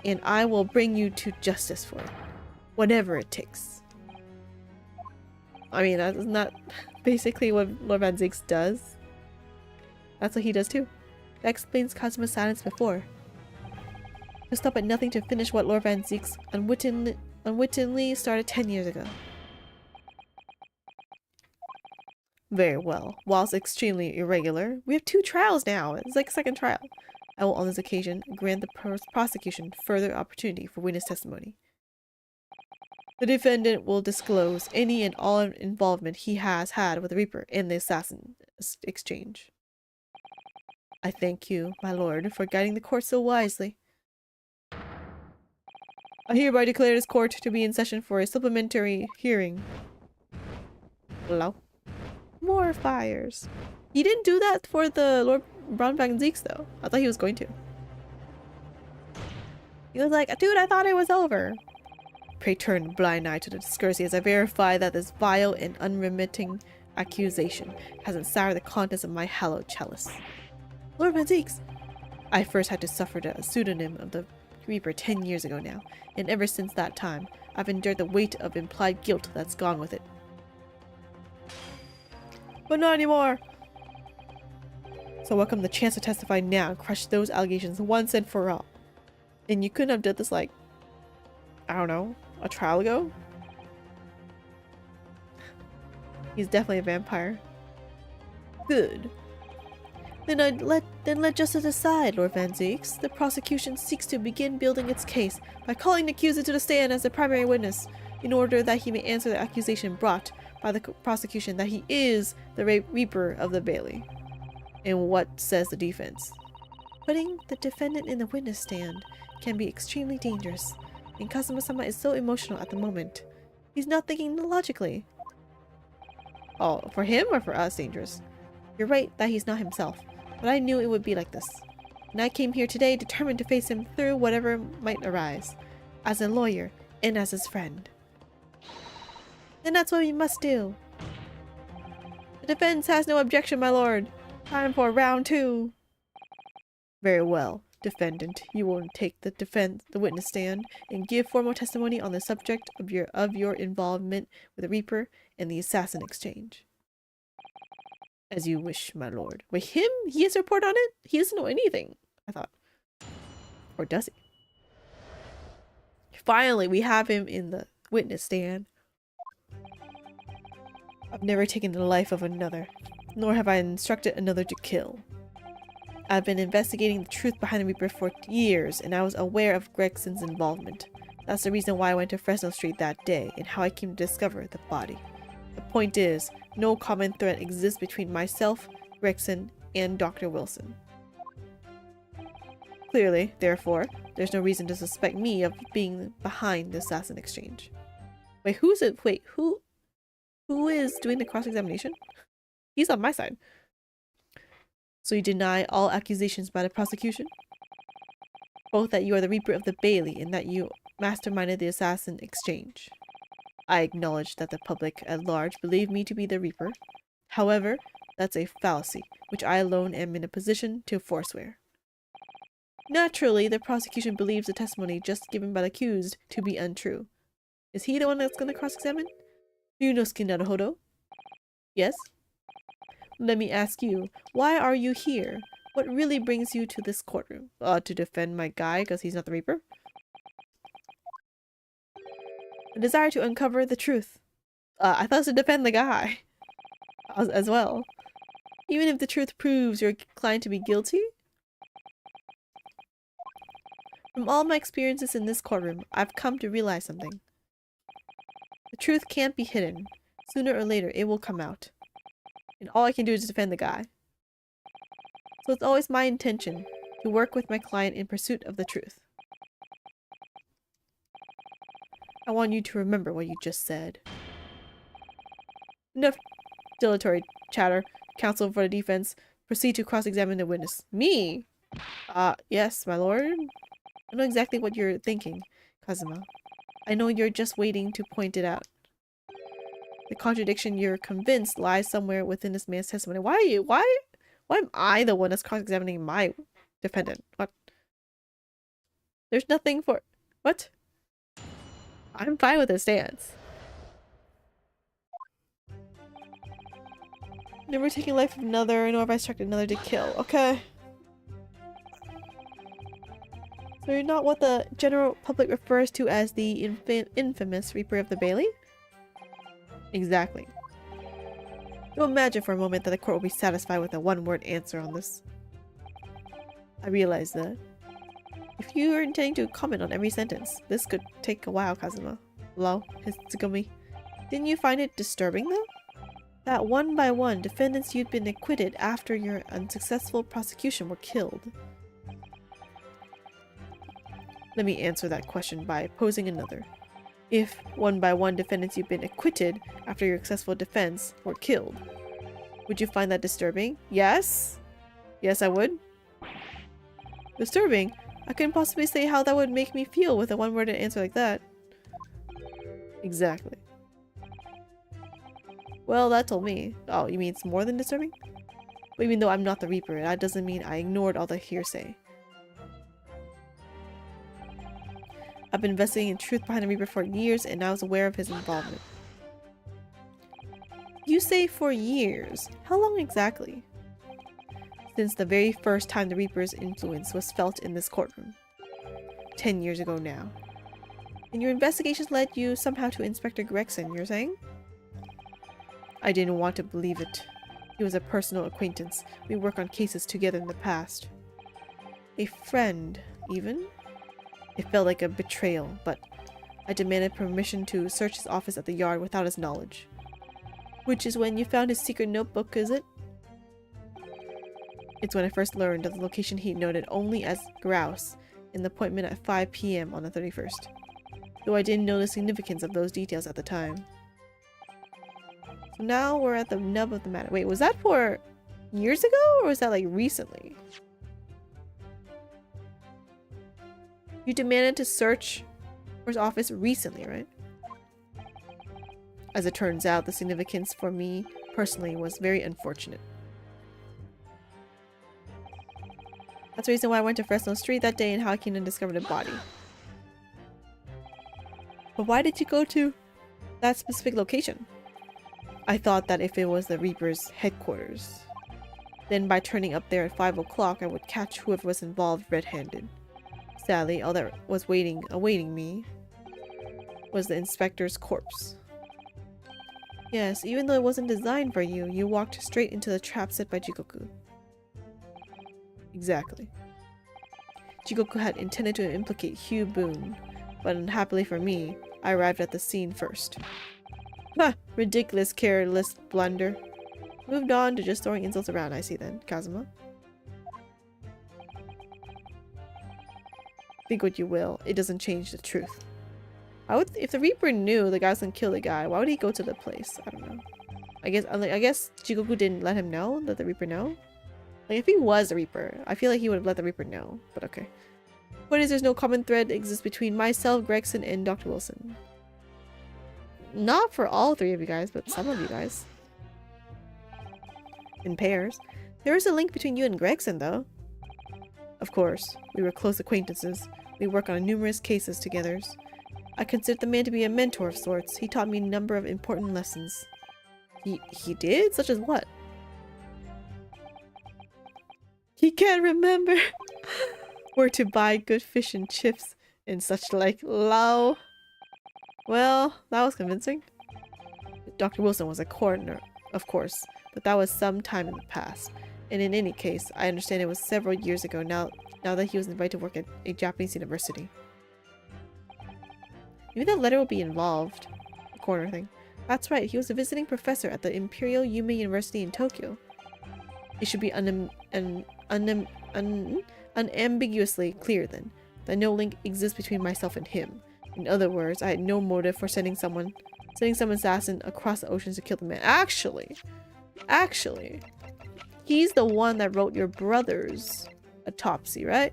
And I will bring you to justice for it, whatever it takes. I mean, that is not basically what Lord Van Zeeks does. That's what he does too. That explains Kazuma's silence before. To stop at nothing to finish what Lord Van Zeeks unwittingly started 10 years ago. Very well. Whilst extremely irregular, we have 2 trials now. It's like a second trial. I will on this occasion grant the prosecution further opportunity for witness testimony. The defendant will disclose any and all involvement he has had with the Reaper in the assassin exchange. I thank you, my lord, for guiding the court so wisely. I hereby declare this court to be in session for a supplementary hearing. Hello? More fires. He didn't do that for the Lord Van Zeeks though. I thought he was going to. He was like, dude, I thought it was over. Pray turn a blind eye to the discourtesy as I verify that this vile and unremitting accusation hasn't soured the contents of my hallowed chalice. Lord Van Zeeks, I first had to suffer the pseudonym of the Reaper 10 years ago now, and ever since that time, I've endured the weight of implied guilt that's gone with it. But not anymore! So welcome the chance to testify now and crush those allegations once and for all. And you couldn't have did this like, I don't know, a trial ago? He's definitely a vampire. Good. Then let justice decide, Lord Van Zeeks. The prosecution seeks to begin building its case by calling the accuser to the stand as the primary witness, in order that he may answer the accusation brought by the prosecution that he is the Reaper of the Bailey. And what says the defense? Putting the defendant in the witness stand can be extremely dangerous, and Kazuma-sama is so emotional at the moment. He's not thinking logically. Oh, for him or for us dangerous? You're right that he's not himself, but I knew it would be like this. And I came here today determined to face him through whatever might arise, as a lawyer and as his friend. Then that's what we must do. The defense has no objection, my lord. Time for round 2. Very well, defendant. You will take the witness stand and give formal testimony on the subject of your involvement with the Reaper and the assassin exchange. As you wish, my lord. Wait, him? He has a report on it? He doesn't know anything, I thought. Or does he? Finally, we have him in the witness stand. I've never taken the life of another, nor have I instructed another to kill. I've been investigating the truth behind the Reaper for years, and I was aware of Gregson's involvement. That's the reason why I went to Fresno Street that day, and how I came to discover the body. The point is, no common thread exists between myself, Gregson, and Dr. Wilson. Clearly, therefore, there's no reason to suspect me of being behind the assassin exchange. Wait, who's it? Wait, who is doing the cross-examination? He's on my side. So you deny all accusations by the prosecution? Both that you are the Reaper of the Bailey and that you masterminded the assassin exchange. I acknowledge that the public at large believe me to be the Reaper. However, that's a fallacy, which I alone am in a position to forswear. Naturally, the prosecution believes the testimony just given by the accused to be untrue. Is he the one that's going to cross-examine? Ryunosuke Naruhodo? Yes? Let me ask you, why are you here? What really brings you to this courtroom? To defend my guy because he's not the Reaper? A desire to uncover the truth. I thought it was to defend the guy. As well. Even if the truth proves your client to be guilty? From all my experiences in this courtroom, I've come to realize something. The truth can't be hidden. Sooner or later, it will come out. And all I can do is defend the guy. So it's always my intention to work with my client in pursuit of the truth. I want you to remember what you just said. Enough dilatory chatter. Counsel for the defense, proceed to cross-examine the witness. Me? Yes, my lord. I know exactly what you're thinking, Kazuma. I know you're just waiting to point it out. The contradiction you're convinced lies somewhere within this man's testimony. Why am I the one that's cross-examining my defendant? What? There's nothing for... What? I'm fine with his stance. Never taking life of another, nor have I struck another to kill. Okay. So you're not what the general public refers to as the infamous Reaper of the Bailey? Exactly. Don't imagine for a moment that the court will be satisfied with a one-word answer on this. I realize that. If you are intending to comment on every sentence, this could take a while, Kazuma. Hello, Hitsugumi. Didn't you find it disturbing, though? That one by one, defendants you'd been acquitted after your unsuccessful prosecution were killed. Let me answer that question by posing another. If one by one defendants you've been acquitted after your successful defense were killed, would you find that disturbing? Yes? Yes, I would. Disturbing? I couldn't possibly say how that would make me feel with a one-worded answer like that. Exactly. Well, that told me. Oh, you mean it's more than disturbing? But even though I'm not the Reaper, that doesn't mean I ignored all the hearsay. I've been investigating the truth behind the Reaper for years, and I was aware of his involvement. You say for years. How long exactly? Since the very first time the Reaper's influence was felt in this courtroom. 10 years ago now. And your investigations led you somehow to Inspector Gregson, you're saying? I didn't want to believe it. He was a personal acquaintance. We worked on cases together in the past. A friend, even? It felt like a betrayal, but I demanded permission to search his office at the yard without his knowledge. Which is when you found his secret notebook, is it? It's when I first learned of the location he noted only as grouse in the appointment at 5 p.m. on the 31st. Though I didn't know the significance of those details at the time. So now we're at the nub of the matter. Wait, was that for years ago, or was that like recently? You demanded to search for his office recently, right? As it turns out, the significance for me personally was very unfortunate. That's the reason why I went to Fresno Street that day and how I came and discovered a body. But why did you go to that specific location? I thought that if it was the Reaper's headquarters, then by turning up there at 5 o'clock I would catch whoever was involved red-handed. Sadly, all that was awaiting me was the inspector's corpse. Yes, even though it wasn't designed for you, you walked straight into the trap set by Jikoku. Exactly. Jikoku had intended to implicate Hugh Boone, but unhappily for me, I arrived at the scene first. Ha! Ridiculous, careless blunder. Moved on to just throwing insults around, I see then, Kazuma. Think what you will, it doesn't change the truth. If the Reaper knew the guy was gonna kill the guy, why would he go to the place? I don't know. I guess Jikoku didn't let him know, let the Reaper know. Like, if he was the Reaper, I feel like he would have let the Reaper know, but okay. What is there's no common thread that exists between myself, Gregson, and Dr. Wilson? Not for all three of you guys, but some of you guys. In pairs. There is a link between you and Gregson, though. Of course, we were close acquaintances. We worked on numerous cases together. I considered the man to be a mentor of sorts. He taught me a number of important lessons. He did? Such as what? He can't remember where to buy good fish and chips and such like. Lol. Well, that was convincing. Dr. Wilson was a coroner, of course, but that was some time in the past. And in any case, I understand it was several years ago now that he was invited to work at a Japanese university. Maybe that letter will be involved. The coroner thing. That's right, he was a visiting professor at the Imperial Yume University in Tokyo. It should be unambiguously clear then, that no link exists between myself and him. In other words, I had no motive for sending some assassin across the oceans to kill the man. Actually, he's the one that wrote your brother's autopsy, right?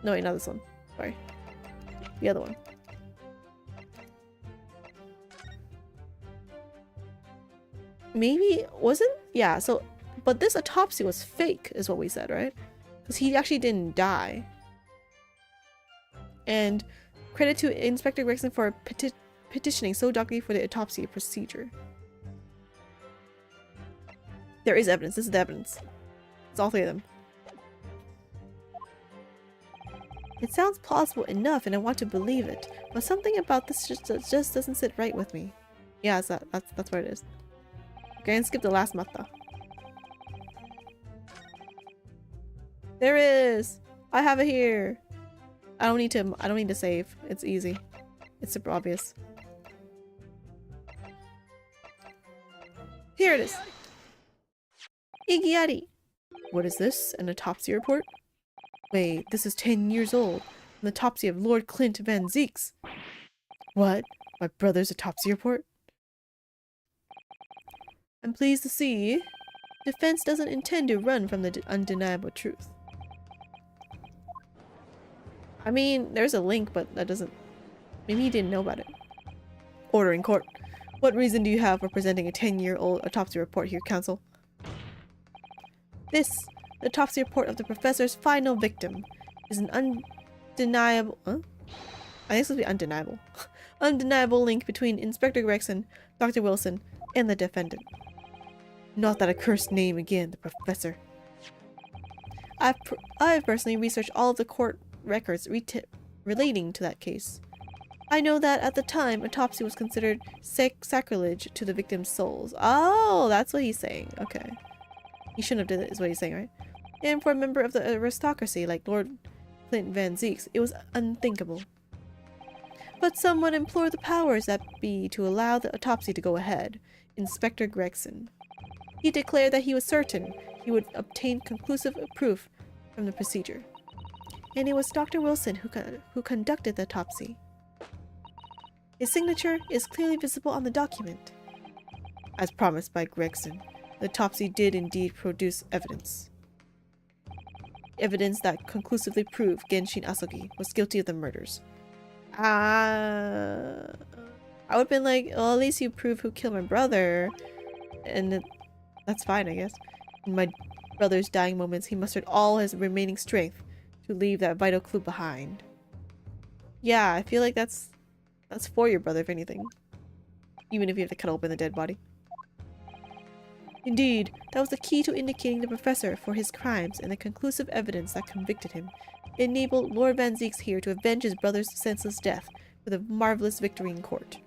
No, wait, not this one. Sorry. The other one. Maybe, wasn't? Yeah, so, but this autopsy was fake, is what we said, right? Because he actually didn't die. And credit to Inspector Gregson for petitioning so doggedly for the autopsy procedure. There is evidence. This is the evidence. It's all three of them. It sounds plausible enough and I want to believe it, but something about this just doesn't sit right with me. Yeah, that's what it is. Okay, and skip the last mata. There is! I have it here! I don't need to save. It's easy. It's super obvious. Here it is! Igiari! What is this? An autopsy report? Wait, this is 10 years old. An autopsy of Lord Clint Van Zeeks. What? My brother's autopsy report? I'm pleased to see defense doesn't intend to run from the undeniable truth. I mean, there's a link, but that doesn't... Maybe he didn't know about it. Order in court. What reason do you have for presenting a 10-year-old autopsy report here, counsel? This, the autopsy report of the professor's final victim, is an undeniable... Huh? I think it's supposed to be undeniable. Undeniable link between Inspector Gregson, Dr. Wilson, and the defendant. Not that accursed name again, the professor. I've personally researched all of the court records relating to that case. I know that at the time, autopsy was considered sacrilege to the victim's souls. Oh, that's what he's saying. Okay. He shouldn't have did it, is what he's saying, right? And for a member of the aristocracy like Lord Clint Van Zeeks, it was unthinkable. But someone implored the powers that be to allow the autopsy to go ahead. Inspector Gregson. He declared that he was certain he would obtain conclusive proof from the procedure. And it was Dr. Wilson who conducted the autopsy. His signature is clearly visible on the document. As promised by Gregson, the autopsy did indeed produce evidence. Evidence that conclusively proved Genshin Asogi was guilty of the murders. I would have been like, well, at least you prove who killed my brother. And that's fine, I guess. In my brother's dying moments, he mustered all his remaining strength to leave that vital clue behind. Yeah, I feel like that's for your brother, if anything. Even if you have to cut open the dead body. Indeed, that was the key to indicating the professor for his crimes and the conclusive evidence that convicted him. It enabled Lord Van Zeeks here to avenge his brother's senseless death with a marvelous victory in court.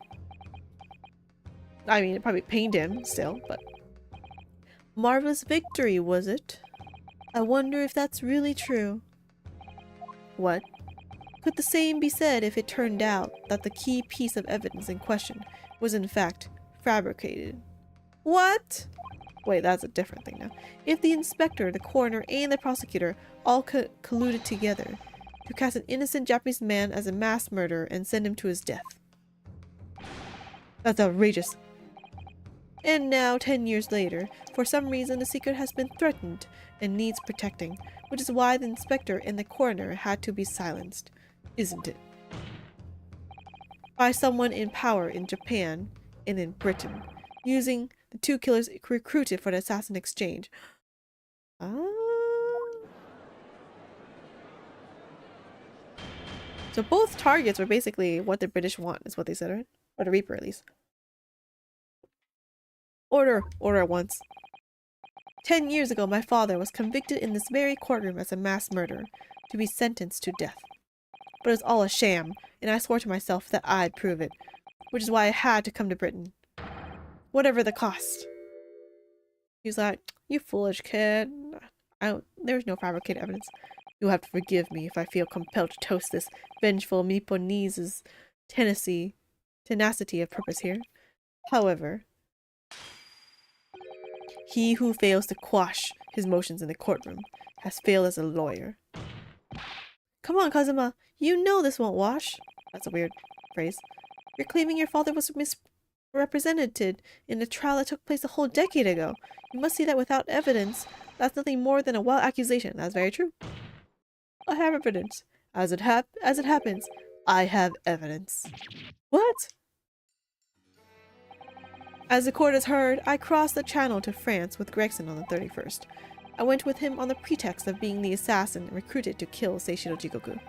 I mean, it probably pained him still, but... Marvelous victory, was it? I wonder if that's really true. What? Could the same be said if it turned out that the key piece of evidence in question was in fact fabricated? What? Wait, that's a different thing now. If the inspector, the coroner, and the prosecutor all colluded together to cast an innocent Japanese man as a mass murderer and send him to his death. That's outrageous. And now, 10 years later, for some reason the secret has been threatened and needs protecting, which is why the inspector and the coroner had to be silenced, isn't it? By someone in power in Japan and in Britain, using the two killers recruited for the assassin exchange. So both targets were basically what the British want, is what they said, right? Or the Reaper, at least. Order! Order at once. 10 years ago, my father was convicted in this very courtroom as a mass murderer, to be sentenced to death. But it was all a sham, and I swore to myself that I'd prove it, which is why I had to come to Britain. Whatever the cost. He's like, you foolish kid. There's no fabricated evidence. You'll have to forgive me if I feel compelled to toast this vengeful Miponese's tenacity of purpose here. However, he who fails to quash his motions in the courtroom has failed as a lawyer. Come on, Kazuma. You know this won't wash. That's a weird phrase. You're claiming your father was misrepresented in a trial that took place a whole decade ago. You must see that without evidence, that's nothing more than a wild accusation. That's very true. I have evidence. As it happens, I have evidence. What? As the court has heard, I crossed the channel to France with Gregson on the 31st. I went with him on the pretext of being the assassin recruited to kill Seishiro Jigoku.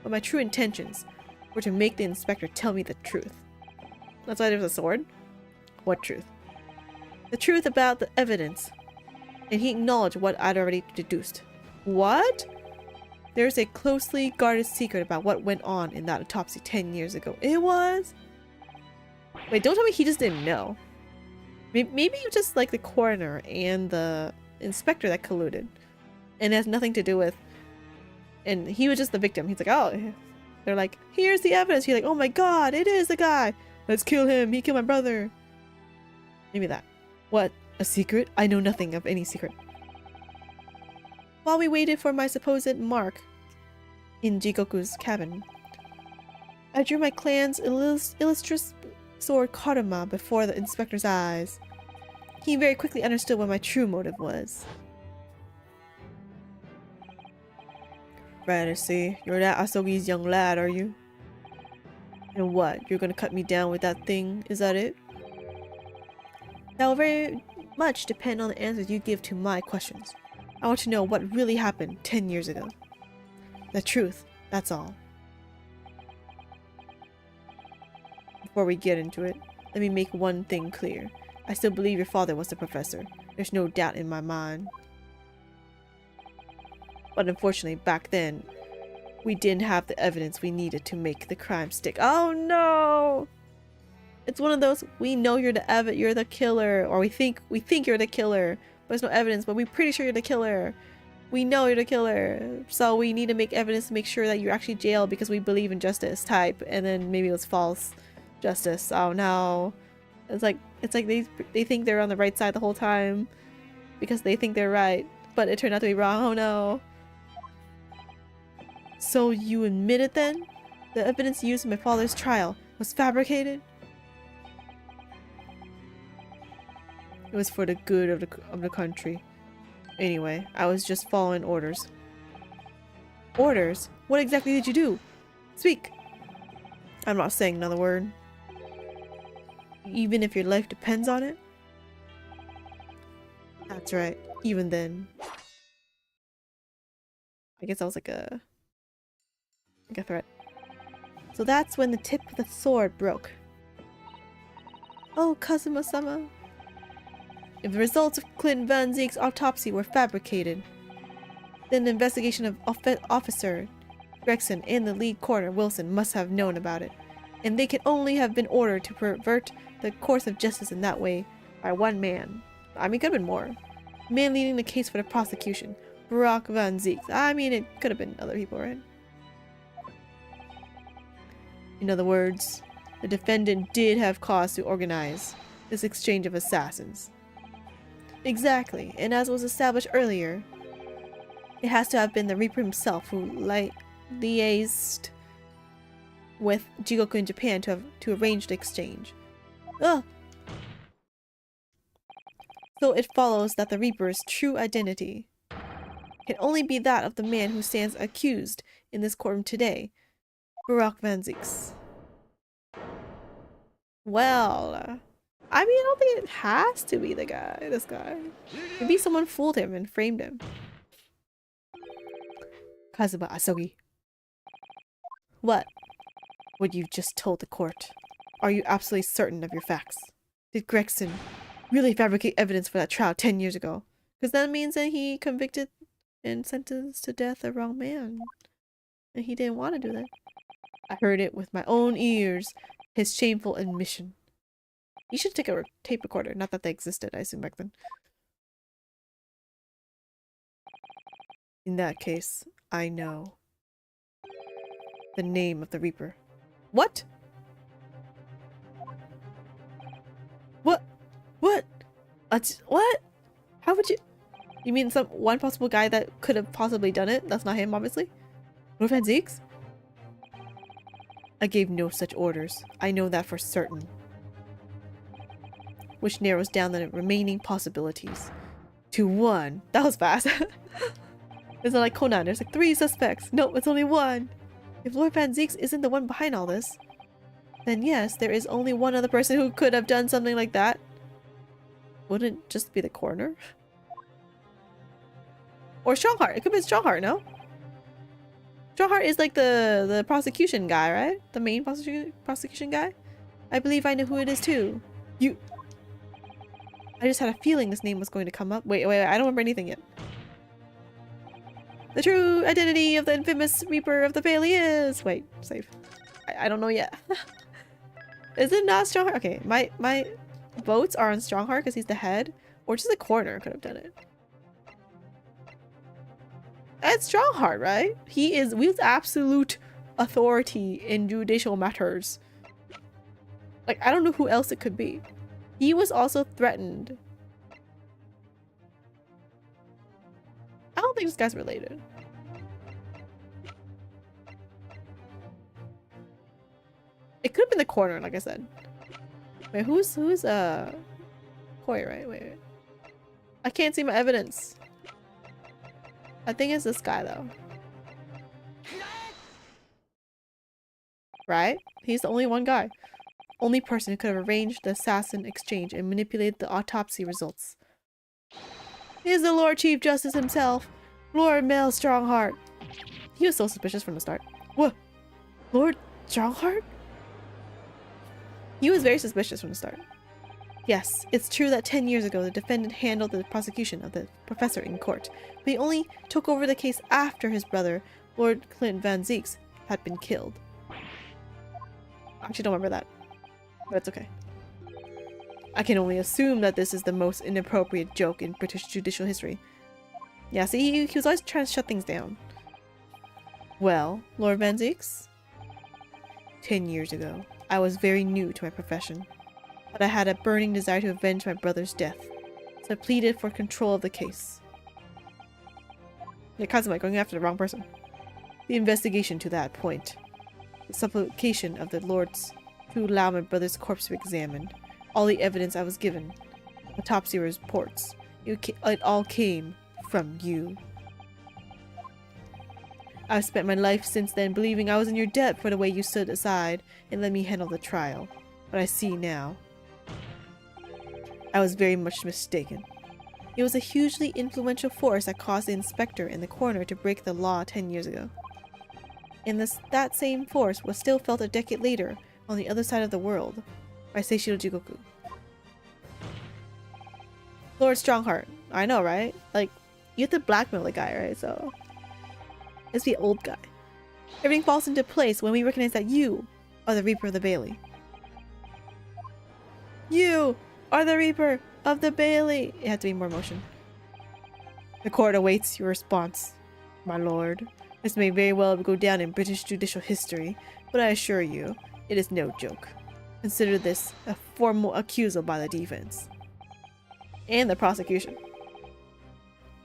But my true intentions were to make the inspector tell me the truth. That's why there's a sword? What truth? The truth about the evidence. And he acknowledged what I'd already deduced. What? There's a closely guarded secret about what went on in that autopsy 10 years ago. It was? Wait, don't tell me he just didn't know. Maybe it was just like the coroner and the inspector that colluded. And it has nothing to do with... And he was just the victim. He's like, oh... They're like, here's the evidence. He's like, oh my god, it is the guy. Let's kill him. He killed my brother. Maybe that. What? A secret? I know nothing of any secret. While we waited for my supposed mark in Jigoku's cabin, I drew my clan's illustrious sword Karuma before the inspector's eyes. He very quickly understood what my true motive was. Right, I see. You're that Asogi's young lad, are you? And what? You're gonna cut me down with that thing? Is that it? That will very much depend on the answers you give to my questions. I want to know what really happened 10 years ago. The truth, that's all. Before we get into it, let me make one thing clear. I still believe your father was the professor. There's no doubt in my mind. But unfortunately, back then, we didn't have the evidence we needed to make the crime stick. Oh no! It's one of those, we know you're the killer, or we think you're the killer, but there's no evidence, but we're pretty sure you're the killer. We know you're the killer, so we need to make evidence to make sure that you're actually jailed because we believe in justice type, and then maybe it was false justice. Oh no. It's like they think they're on the right side the whole time because they think they're right, but it turned out to be wrong. Oh no. So you admit it then? The evidence used in my father's trial was fabricated? It was for the good of the country. Anyway, I was just following orders. Orders? What exactly did you do? Speak! I'm not saying another word. Even if your life depends on it? That's right. Even then. I guess that was like a threat. So that's when the tip of the sword broke. Oh, Kazuma-sama. If the results of Clint Van Zeek's autopsy were fabricated, then the investigation of Officer Gregson and the lead coroner Wilson must have known about it, and they can only have been ordered to pervert the course of justice in that way by one man. I mean, it could have been more. Man leading the case for the prosecution, Barak Van Zeek. I mean, it could have been other people, right? In other words, the defendant did have cause to organize this exchange of assassins. Exactly, and as was established earlier, it has to have been the Reaper himself who liaised with Jigoku in Japan to arrange the exchange. Ugh! So it follows that the Reaper's true identity can only be that of the man who stands accused in this courtroom today, Barak Van Zeeks. Well, I mean, I don't think it has to be this guy. Maybe someone fooled him and framed him. Kazuma Asogi. What? What you've just told the court. Are you absolutely certain of your facts? Did Gregson really fabricate evidence for that trial 10 years ago? Because that means that he convicted and sentenced to death the wrong man. And he didn't want to do that. I heard it with my own ears. His shameful admission. You should take a tape recorder. Not that they existed, I assume, back then. In that case, I know the name of the Reaper. What? What? What? What? How would you... You mean one possible guy that could have possibly done it? That's not him, obviously. Lord Van Zieks? I gave no such orders. I know that for certain. Which narrows down the remaining possibilities to 1. That was fast. It's not like Conan. There's like 3 suspects. No, it's only 1. If Lord Van Zieks isn't the one behind all this, then yes, there is only one other person who could have done something like that. Wouldn't it just be the coroner? Or Strongheart. It could be Strongheart, no? Strongheart is like the prosecution guy, right? The main prosecution guy? I believe I know who it is too. I just had a feeling this name was going to come up. Wait, I don't remember anything yet. The true identity of the infamous Reaper of the Bailey is... Wait, save. I don't know yet. Is it not Strongheart? Okay, my votes are on Strongheart because he's the head. Or just the coroner could have done it. It's Strongheart, right? He wields absolute authority in judicial matters. Like, I don't know who else it could be. He was also threatened. I don't think this guy's related. It could have been the coroner, like I said. Wait, who's Hoy, right? Wait. I can't see my evidence. I think it's this guy though. Right? He's the only one guy. Only person who could have arranged the assassin exchange and manipulated the autopsy results. He is the Lord Chief Justice himself, Lord Mel Strongheart. He was so suspicious from the start. What? Lord Strongheart? He was very suspicious from the start. Yes, it's true that 10 years ago the defendant handled the prosecution of the professor in court, but he only took over the case after his brother, Lord Clint Van Zieks, had been killed. I actually don't remember that, but it's okay. I can only assume that this is the most inappropriate joke in British judicial history. Yeah, see, he was always trying to shut things down. Well, Lord Van Zieks? 10 years ago, I was very new to my profession, but I had a burning desire to avenge my brother's death, so I pleaded for control of the case. Yeah, Kazuma going after the wrong person. The investigation to that point. The supplication of the lords to allow my brother's corpse to be examined. All the evidence I was given. Autopsy reports. It all came from you. I've spent my life since then believing I was in your debt for the way you stood aside and let me handle the trial. But I see now. I was very much mistaken. It was a hugely influential force that caused the inspector and the coroner to break the law 10 years ago. And that same force was still felt a decade later on the other side of the world by Seishiro Jigoku. Lord Strongheart. I know, right? Like, you have to blackmail the guy, right? So, it's the old guy. Everything falls into place when we recognize that you are the Reaper of the Bailey. You are the Reaper of the Bailey. It had to be more emotion. The court awaits your response, my lord. This may very well go down in British judicial history, but I assure you, it is no joke. Consider this a formal accusal by the defense. And the prosecution.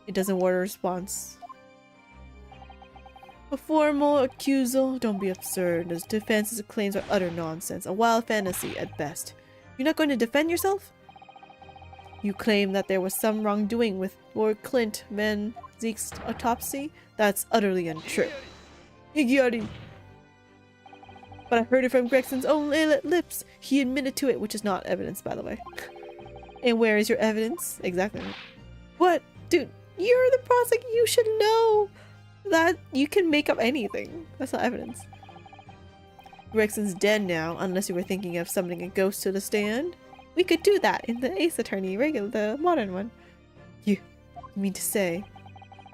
It doesn't want a response. A formal accusal? Don't be absurd. Those defense's claims are utter nonsense, a wild fantasy at best. You're not going to defend yourself? You claim that there was some wrongdoing with Lord Clint Van Zieks' autopsy? That's utterly untrue. Higiari! But I heard it from Gregson's own lips. He admitted to it, which is not evidence, by the way. And where is your evidence? Exactly. What? Dude, you're the prosecutor. You should know that you can make up anything. That's not evidence. Gregson's dead now, unless you were thinking of summoning a ghost to the stand. We could do that in the Ace Attorney, the modern one. You mean to say...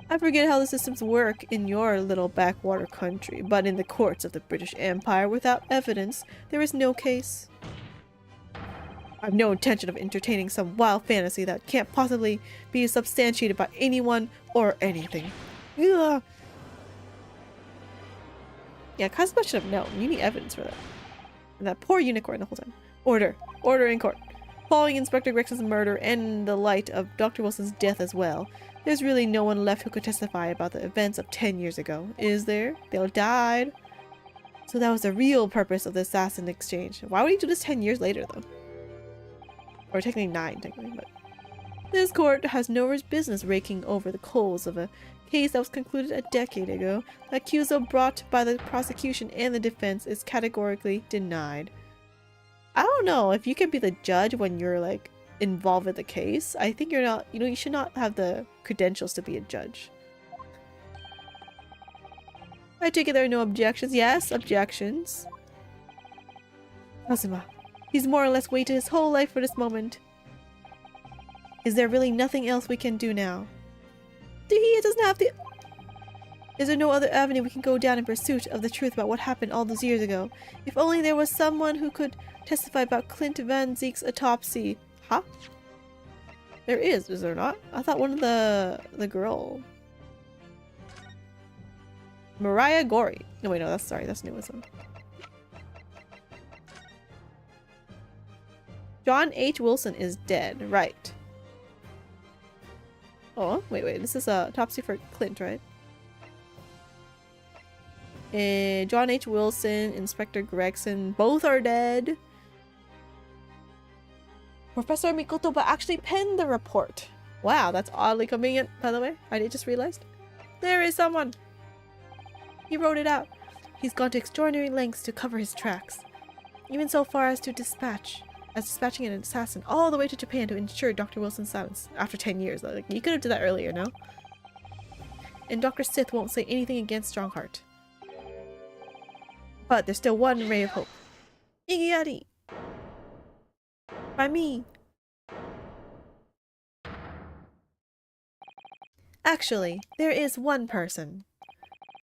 I forget how the systems work in your little backwater country, but in the courts of the British Empire, without evidence, there is no case. I have no intention of entertaining some wild fantasy that can't possibly be substantiated by anyone or anything. Ugh. Yeah, Kazuma should have known. You need evidence for that. And that poor unicorn the whole time. Order. Order in court. Following Inspector Grexon's murder and the light of Dr. Wilson's death as well, there's really no one left who could testify about the events of 10 years ago, is there? They all died. So that was the real purpose of the assassin exchange. Why would he do this 10 years later, though? Or technically 9, technically, but... This court has no business raking over the coals of a case that was concluded a decade ago. The accusal brought by the prosecution and the defense is categorically denied. I don't know if you can be the judge when you're, like, involved with the case. I think you're not, you should not have the credentials to be a judge. I take it there are no objections. Yes, objections. Kazuma. He's more or less waited his whole life for this moment. Is there really nothing else we can do now? He doesn't have the... Is there no other avenue we can go down in pursuit of the truth about what happened all those years ago? If only there was someone who could testify about Clint Van Zeek's autopsy. Huh? There is there not? I thought one of the girl... Mariah Gorey. No, wait, no, that's the newest one. John H. Wilson is dead. Right. Oh, wait. This is a autopsy for Clint, right? John H. Wilson, Inspector Gregson, both are dead. Professor Mikotoba actually penned the report. Wow, that's oddly convenient, by the way. I just realized. There is someone. He wrote it out. He's gone to extraordinary lengths to cover his tracks. Even so far as dispatching an assassin all the way to Japan to ensure Dr. Wilson's silence after 10 years. Like, you could have done that earlier, no? And Dr. Sith won't say anything against Strongheart. But there's still one ray of hope. Igiyari! By me! Actually, there is one person.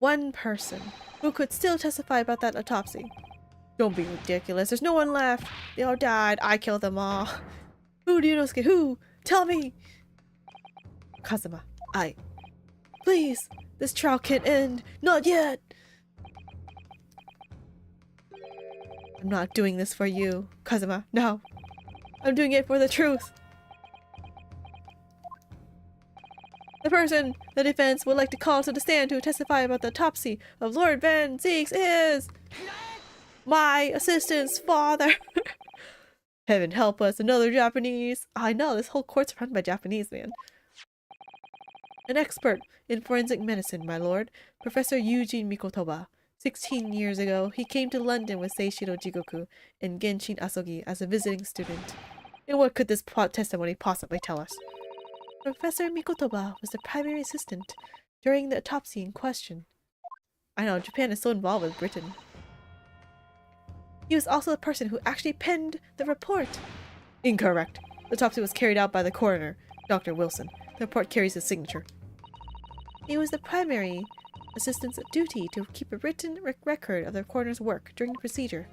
One person who could still testify about that autopsy. Don't be ridiculous. There's no one left. They all died. I killed them all. Who, Ryunosuke? Who? Tell me! Kazuma. Please! This trial can't end. Not yet! I'm not doing this for you, Kazuma. No. I'm doing it for the truth. The person the defense would like to call to the stand to testify about the autopsy of Lord Van Zeeks is... my assistant's father. Heaven help us, another Japanese. I know, this whole court's run by Japanese, man. An expert in forensic medicine, my lord. Professor Eugene Mikotoba. 16 years ago, he came to London with Seishiro Jigoku and Genshin Asogi as a visiting student. And what could this testimony possibly tell us? Professor Mikotoba was the primary assistant during the autopsy in question. I know, Japan is so involved with Britain. He was also the person who actually penned the report. Incorrect. The autopsy was carried out by the coroner, Dr. Wilson. The report carries his signature. He was the primary assistant's duty to keep a written record of the coroner's work during the procedure.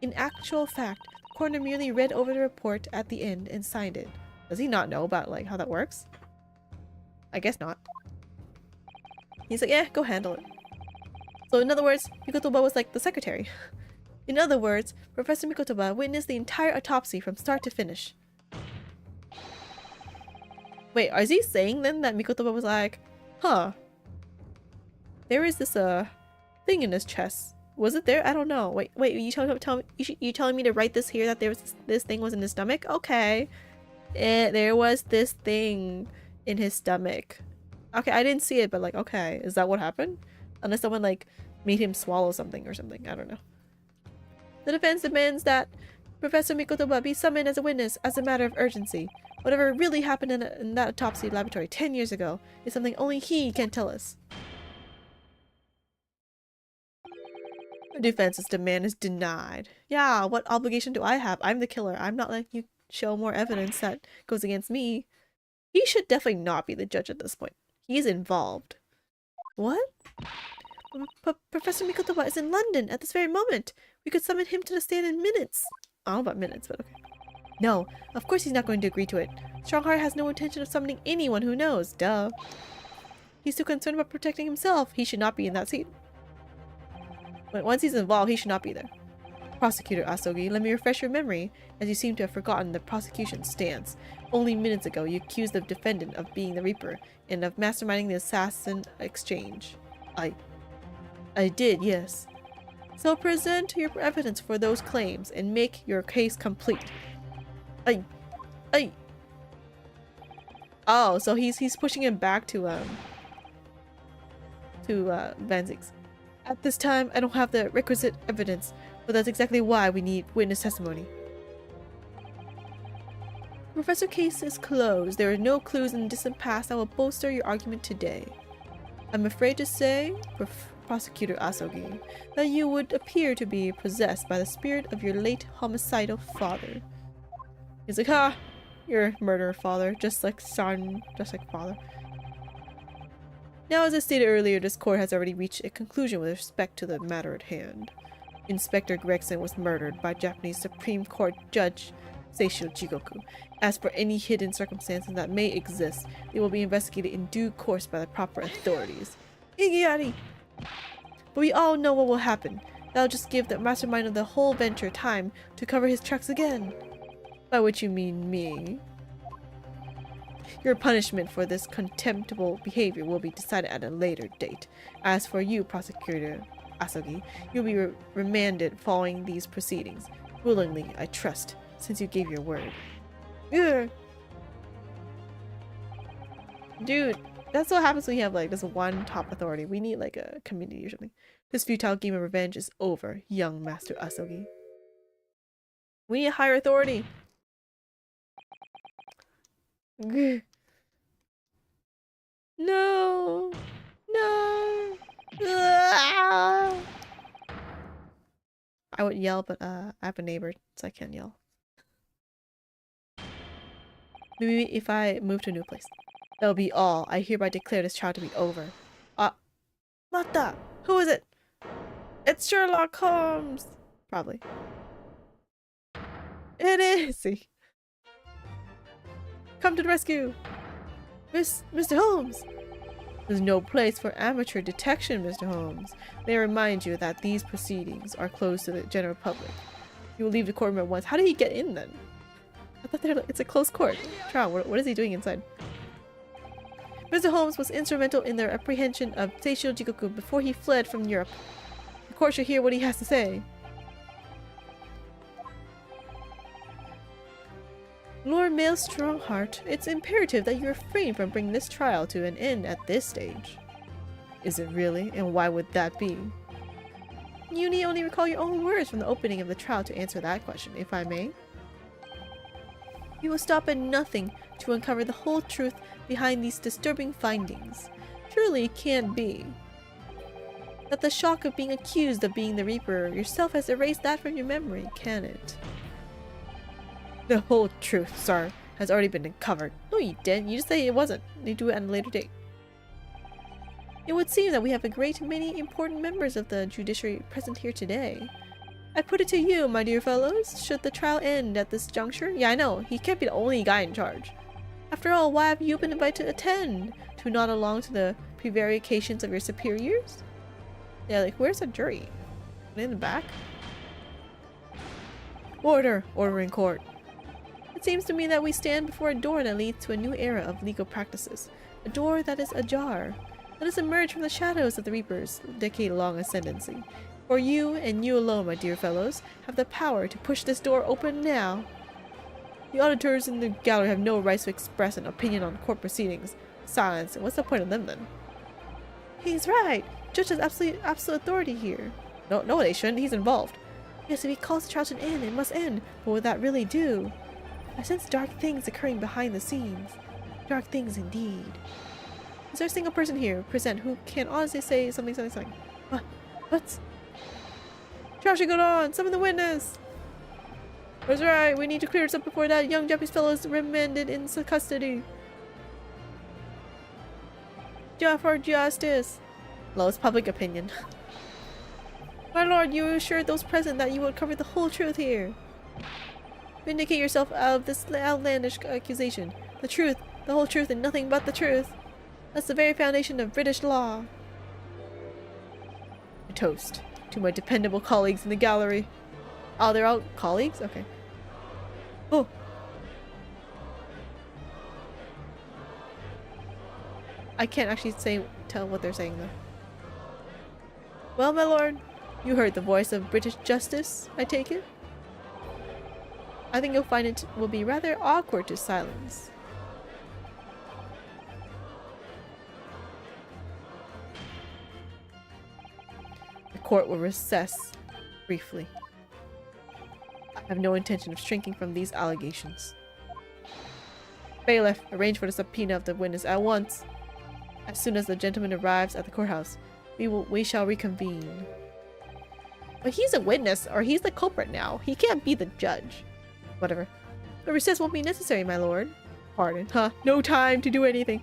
In actual fact, the coroner merely read over the report at the end and signed it. Does he not know about, like, how that works? I guess not. He's like, yeah, go handle it. So in other words, Mikotoba was like the secretary. In other words, Professor Mikotoba witnessed the entire autopsy from start to finish. Wait, is he saying then that Mikotoba was like, huh, there is this thing in his chest. Was it there? I don't know. Wait, you telling me to write this here that there was this thing was in his stomach? Okay. There was this thing in his stomach. Okay, I didn't see it, but like, okay, is that what happened? Unless someone like made him swallow something or something. I don't know. The defense demands that Professor Mikotoba be summoned as a witness as a matter of urgency. Whatever really happened in that autopsy laboratory 10 years ago is something only he can tell us. Defense's demand is denied. Yeah, what obligation do I have? I'm the killer. I'm not letting you show more evidence that goes against me. He should definitely not be the judge at this point. He's involved. What? Professor Mikotoba is in London at this very moment. We could summon him to the stand in minutes. I don't know about minutes, but okay. No, of course he's not going to agree to it. Strongheart has no intention of summoning anyone who knows. Duh. He's too concerned about protecting himself. He should not be in that seat. But once he's involved, he should not be there. Prosecutor Asogi, let me refresh your memory, as you seem to have forgotten the prosecution's stance. Only minutes ago, you accused the defendant of being the Reaper, and of masterminding the assassin exchange. I did, yes. So present your evidence for those claims, and make your case complete. Oh, so he's pushing him back to Vanzig's. At this time, I don't have the requisite evidence, but that's exactly why we need witness testimony. Professor case is closed. There are no clues in the distant past that will bolster your argument today. I'm afraid to say, Prosecutor Asogi, that you would appear to be possessed by the spirit of your late homicidal father. He's like, ha! You're a murderer, father. Just like son, just like father. Now, as I stated earlier, this court has already reached a conclusion with respect to the matter at hand. Inspector Gregson was murdered by Japanese Supreme Court Judge Seishio Jigoku. As for any hidden circumstances that may exist, they will be investigated in due course by the proper authorities. Igiyari! But we all know what will happen. That'll just give the mastermind of the whole venture time to cover his tracks again. By which you mean me. Your punishment for this contemptible behavior will be decided at a later date. As for you, Prosecutor Asogi, you'll be remanded following these proceedings. Willingly, I trust, since you gave your word. Ugh. Dude, that's what happens when you have like this one top authority. We need like a community or something. This futile game of revenge is over, young Master Asogi. We need a higher authority. Ugh. No! No! Ah! I would yell, but I have a neighbor, so I can't yell. Maybe if I move to a new place. That'll be all. I hereby declare this trial to be over. Mata! Who is it? It's Sherlock Holmes! Probably. It is! See? Come to the rescue! Mr. Holmes! There's no place for amateur detection, Mr. Holmes. May I remind you that these proceedings are closed to the general public. You will leave the courtroom at once. How did he get in then? I thought it's a closed court. Trial, what is he doing inside? Mr. Holmes was instrumental in the apprehension of Seishio Jigoku before he fled from Europe. The court should hear what he has to say. Lord Mail Strongheart, it's imperative that you refrain from bringing this trial to an end at this stage. Is it really? And why would that be? You need only recall your own words from the opening of the trial to answer that question, if I may. You will stop at nothing to uncover the whole truth behind these disturbing findings. Surely it can't be that the shock of being accused of being the Reaper yourself has erased that from your memory, can it? The whole truth, sir, has already been uncovered. No, you didn't. You just say it wasn't. You do it at a later date. It would seem that we have a great many important members of the judiciary present here today. I put it to you, my dear fellows, should the trial end at this juncture? Yeah, I know. He can't be the only guy in charge. After all, why have you been invited to attend? To nod along to the prevarications of your superiors? Yeah, like, where's the jury? In the back? Order! Order in court. It seems to me that we stand before a door that leads to a new era of legal practices. A door that is ajar. Let us emerge from the shadows of the Reaper's decade-long ascendancy. For you, and you alone, my dear fellows, have the power to push this door open now. The auditors in the gallery have no rights to express an opinion on court proceedings. Silence. What's the point of them, then? He's right. Judge has absolute authority here. No, they shouldn't. He's involved. Yes, if he calls the trial to an end, it must end. But what would that really do? I sense dark things occurring behind the scenes. Dark things indeed. Is there a single person here present who can honestly say something? What? Trial should go on! Summon the witness! That's right, we need to clear this up before that young Japanese fellow is remanded into custody. For justice! Lowest public opinion. My lord, you assured those present that you would cover the whole truth here. Vindicate yourself out of this outlandish accusation. The truth, the whole truth, and nothing but the truth. That's the very foundation of British law. A toast to my dependable colleagues in the gallery. Oh, they're all colleagues? Okay. Oh. I can't actually tell what they're saying though. Well, my lord, you heard the voice of British justice, I take it? I think you'll find it will be rather awkward to silence. The court will recess briefly. I have no intention of shrinking from these allegations. Bailiff, arrange for the subpoena of the witness at once. As soon as the gentleman arrives at the courthouse, we shall reconvene. But he's a witness, or he's the culprit now. He can't be the judge. Whatever. The recess won't be necessary, my lord. Pardon. Huh. No time to do anything.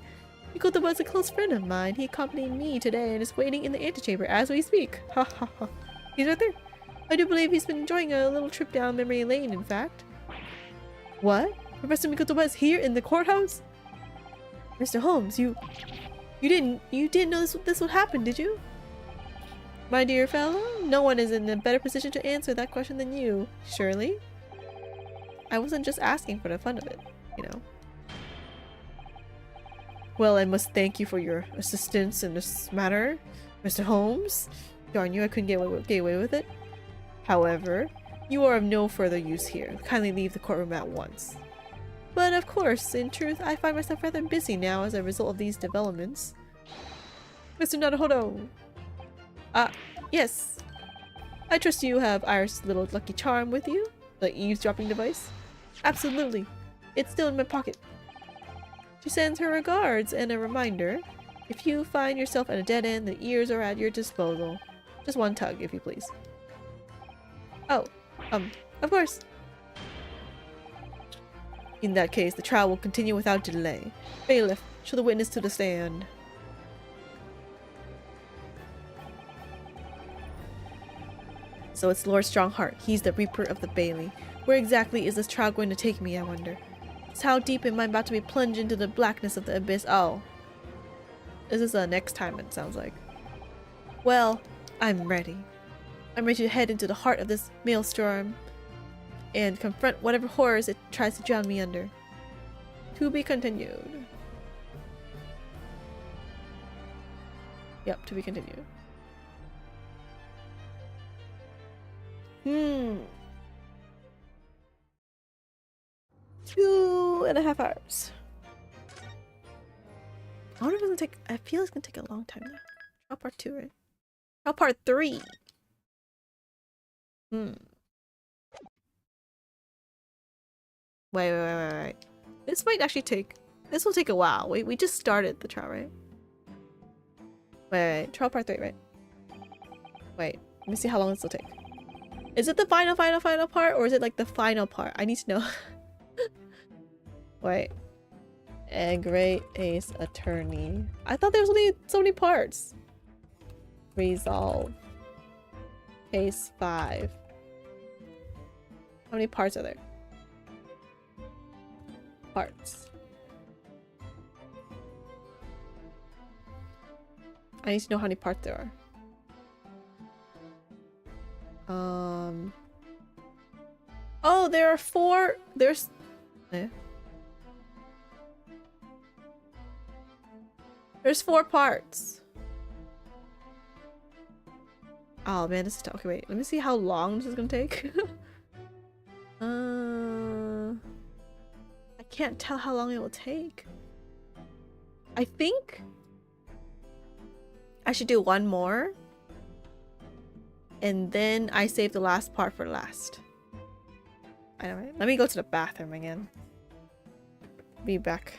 Mikoto was a close friend of mine. He accompanied me today and is waiting in the antechamber as we speak. Ha ha ha. He's right there. I do believe he's been enjoying a little trip down memory lane, in fact. What? Professor Mikoto is here in the courthouse? Mr. Holmes, you didn't know this would happen, did you? My dear fellow, no one is in a better position to answer that question than you, surely? I wasn't just asking for the fun of it, you know. Well, I must thank you for your assistance in this matter, Mr. Holmes. Darn you, I couldn't get away with it. However, you are of no further use here. Kindly leave the courtroom at once. But of course, in truth, I find myself rather busy now as a result of these developments. Mr. Naruhodo! Yes. I trust you have Iris' little lucky charm with you? The eavesdropping device? Absolutely. It's still in my pocket. She sends her regards and a reminder. If you find yourself at a dead end, the ears are at your disposal. Just one tug, if you please. Oh, of course. In that case, the trial will continue without delay. Bailiff, show the witness to the stand. So it's Lord Strongheart. He's the Reaper of the Bailey. Where exactly is this trial going to take me, I wonder? Just how deep am I about to be plunged into the blackness of the abyss? Oh. This is next time, it sounds like. Well, I'm ready. I'm ready to head into the heart of this maelstrom and confront whatever horrors it tries to drown me under. To be continued. Yep, to be continued. 2.5 hours. I wonder if it's gonna take. I feel it's gonna take a long time now. Trial part 2, right? Trial part 3. Wait. This might actually take. This will take a while. Wait, we just started the trial, right? Wait. Trial part 3, right? Wait. Let me see how long this will take. Is it the final part, or is it like the final part? I need to know. Wait. A Great Ace Attorney. I thought there was only so many parts. Resolve. Case 5. How many parts are there? Parts. I need to know how many parts there are. Oh, there are 4. There's. There's 4 parts. Oh man, this is tough. Okay, wait. Let me see how long this is gonna take. I can't tell how long it will take. I think I should do one more. And then I save the last part for last. Anyway, let me go to the bathroom again. Be back.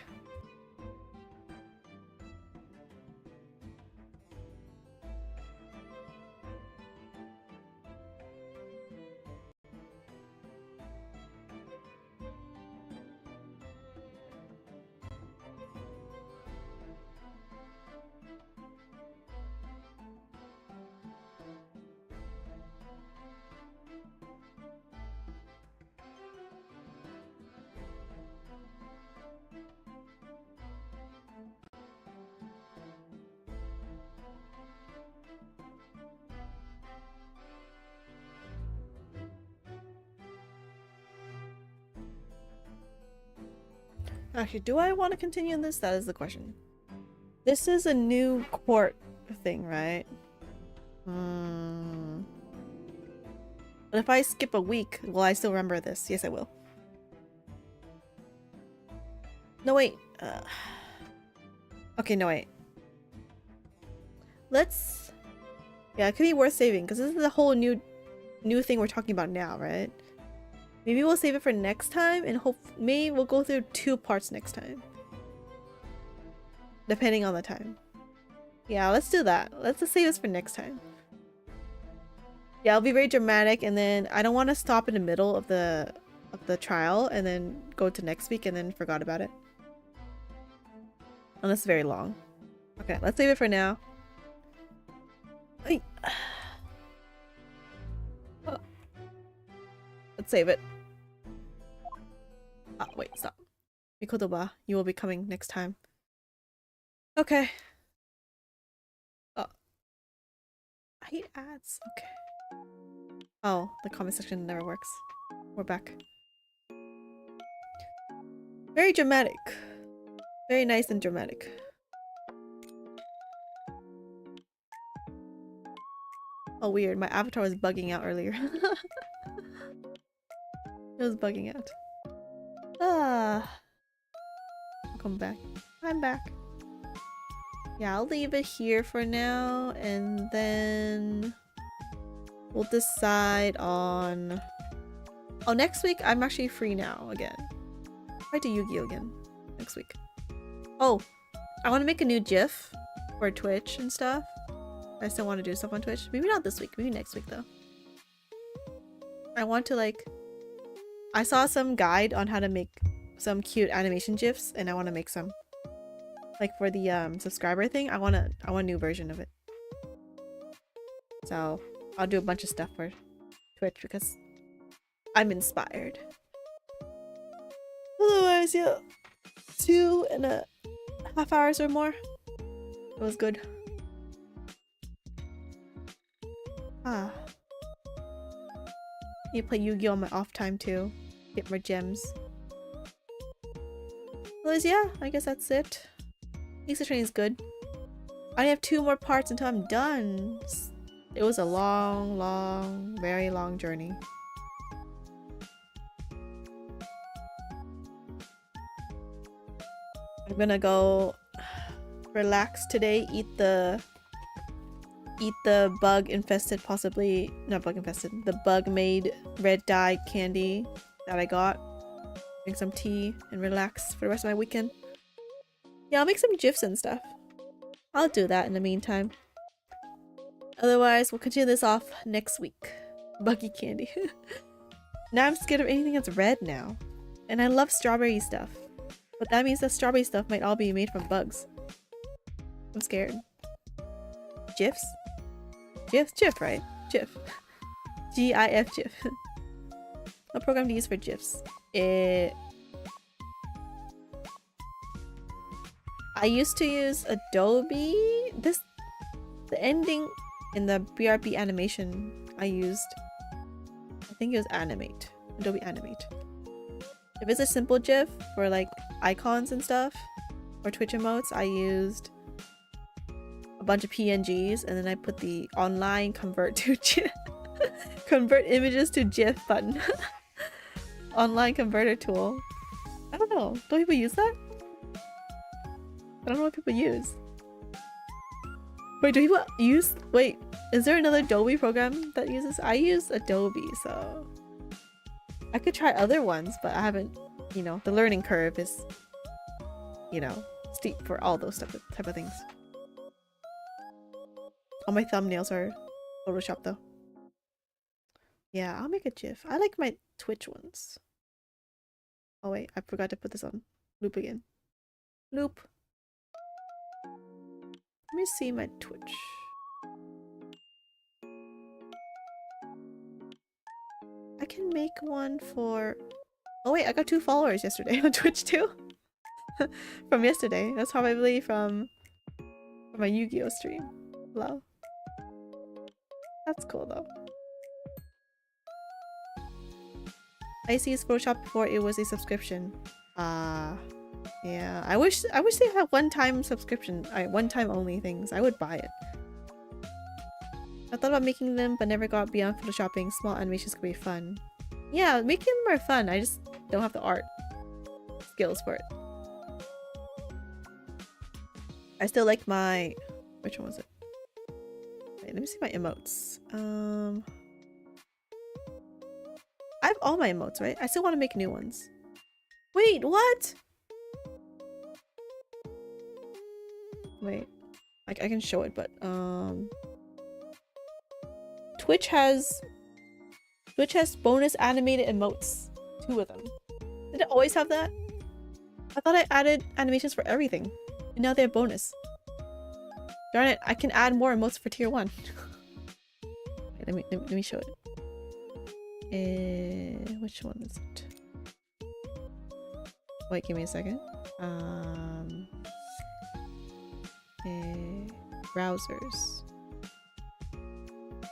Actually, do I want to continue in this? That is the question. This is a new court thing, right? But if I skip a week, will I still remember this? Yes, I will. No, wait. Okay, no, wait. Let's... Yeah, it could be worth saving, because this is a whole new thing we're talking about now, right? Maybe we'll save it for next time, and maybe we'll go through 2 parts next time. Depending on the time. Yeah, let's do that. Let's just save this for next time. Yeah, it'll be very dramatic, and then I don't want to stop in the middle of the trial and then go to next week and then forgot about it. Unless it's very long. Okay, let's save it for now. Let's save it. Oh, wait, stop. Mikotoba, you will be coming next time. Okay. Oh. I hate ads. Okay. Oh, the comment section never works. We're back. Very dramatic. Very nice and dramatic. Oh, weird. My avatar was bugging out earlier. It was bugging out. Ah. Welcome back. I'm back. Yeah, I'll leave it here for now, and then we'll decide on... Oh, next week I'm actually free now again. Try to Yu-Gi-Oh again next week. Oh, I want to make a new GIF for Twitch and stuff. I still want to do stuff on Twitch. Maybe not this week, maybe next week though. I want to like... I saw some guide on how to make some cute animation GIFs, and I want to make some. Like for the subscriber thing, I want a new version of it. So I'll do a bunch of stuff for Twitch because I'm inspired. Otherwise, yeah, 2.5 hours or more. It was good. Ah. You play Yu-Gi-Oh on my off time too. Get more gems. Otherwise, yeah, I guess that's it. Pizza train is good. I only have 2 more parts until I'm done. It was a long, very long journey. I'm gonna go relax today, eat the bug infested, possibly not bug infested, the bug made red dye candy that I got. Drink some tea and relax for the rest of my weekend. Yeah, I'll make some GIFs and stuff. I'll do that in the meantime. Otherwise, we'll continue this off next week. Buggy candy. Now I'm scared of anything that's red now. And I love strawberry stuff. But that means that strawberry stuff might all be made from bugs. I'm scared. GIFs? GIF, right? GIF. GIF GIF. What program to use for GIFs? I used to use Adobe. The ending in the BRB animation I used, I think it was Animate. Adobe Animate. If it's a simple GIF for like icons and stuff, or Twitch emotes, I used a bunch of PNGs, and then I put the online convert to GIF, convert images to GIF button. Online converter tool. I don't know. Don't people use that? I don't know what people use. Wait, do people use... Wait, is there another Adobe program that uses... I use Adobe, so... I could try other ones, but I haven't... You know, the learning curve is... You know, steep for all those type of things. All my thumbnails are Photoshop though. Yeah, I'll make a GIF. I like my Twitch ones. Oh wait, I forgot to put this on loop again. Loop. Let me see my Twitch. I can make one for... Oh wait, I got 2 followers yesterday on Twitch too. From yesterday. That's probably from my Yu-Gi-Oh stream. Hello. That's cool though. I used to use Photoshop before it was a subscription. Yeah, I wish they had one-time subscription, one-time only things. I would buy it. I thought about making them, but never got beyond photoshopping. Small animations could be fun. Yeah, making them are fun. I just don't have the art skills for it. I still like my... Which one was it? Wait, let me see my emotes. I have all my emotes, right? I still want to make new ones. Wait, what? Wait. I can show it, but Twitch has bonus animated emotes. 2 of them. Did it always have that? I thought I added animations for everything. And now they have bonus. Darn it, I can add more emotes for tier 1. Wait, let me show it. Which one is it? Wait, give me a second. Browsers.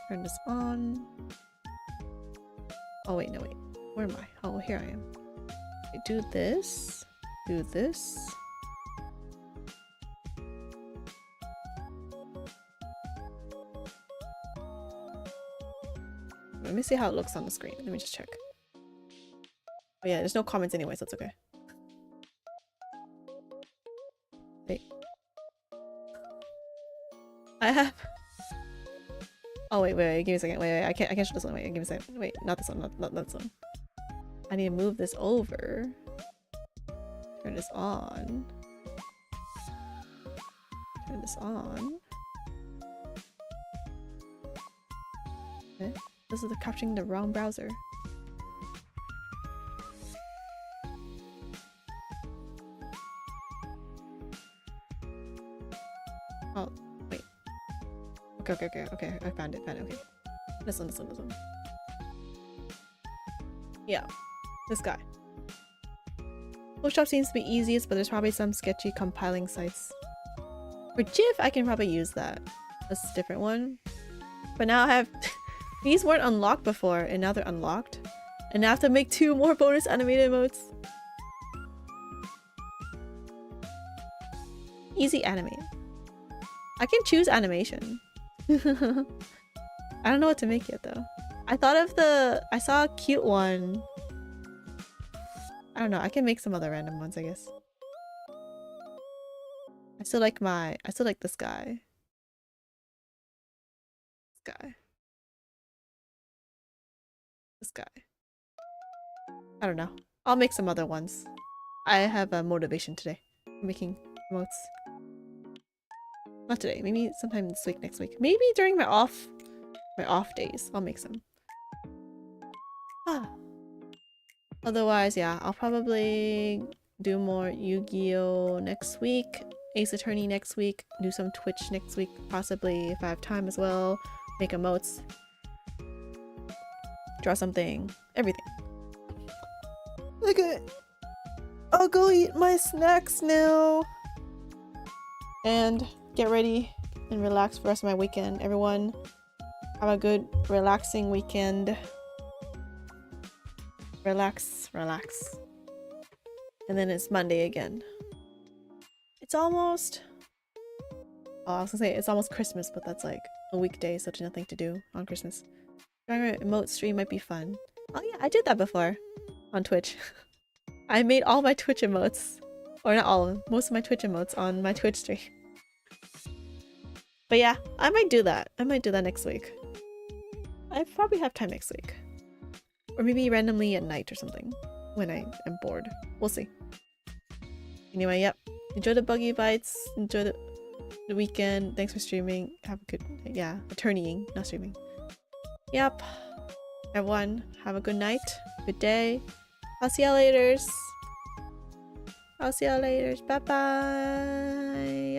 Turn this on. Oh wait, no wait. Where am I? Oh, here I am. Okay, do this. Do this. Let me see how it looks on the screen. Let me just check. Oh yeah, there's no comments anyway, so it's okay. Wait. I have... Oh wait, give me a second. Wait, I can't show this one. Wait, give me a second. Wait, not this one, not this one. I need to move this over. Turn this on. Turn this on. Okay. This is capturing the wrong browser. Oh, wait. Okay. I found it. Okay. This one. Yeah. This guy. Photoshop seems to be easiest, but there's probably some sketchy compiling sites. For GIF, I can probably use that. That's a different one. But now I have... These weren't unlocked before, and now they're unlocked. And now I have to make 2 more bonus animated emotes. Easy animate. I can choose animation. I don't know what to make yet though. I saw a cute one. I don't know, I can make some other random ones, I guess. I still like this guy. This guy. I don't know. I'll make some other ones. I have a motivation today. I'm making emotes. Not today, maybe sometime this week, next week. Maybe during my off days, I'll make some. Otherwise, yeah, I'll probably do more Yu-Gi-Oh next week, Ace Attorney next week, do some Twitch next week, possibly if I have time as well, make emotes, draw something, everything. Okay, I'll go eat my snacks now and get ready and relax for the rest of my weekend. Everyone, have a good, relaxing weekend. Relax. And then it's Monday again. It's almost... Oh, I was gonna say it's almost Christmas, but that's like a weekday, so there's nothing to do on Christmas. Trying a remote stream might be fun. Oh yeah, I did that before on Twitch. I made all my Twitch emotes. Or not all of them, most of my Twitch emotes on my Twitch stream. But yeah, I might do that. I might do that next week. I probably have time next week. Or maybe randomly at night or something. When I am bored. We'll see. Anyway, yep. Enjoy the buggy bites. Enjoy the weekend. Thanks for streaming. Have a good... Yeah, attorneying, not streaming. Yep. Everyone, have a good night. Good day. I'll see y'all later. Bye-bye.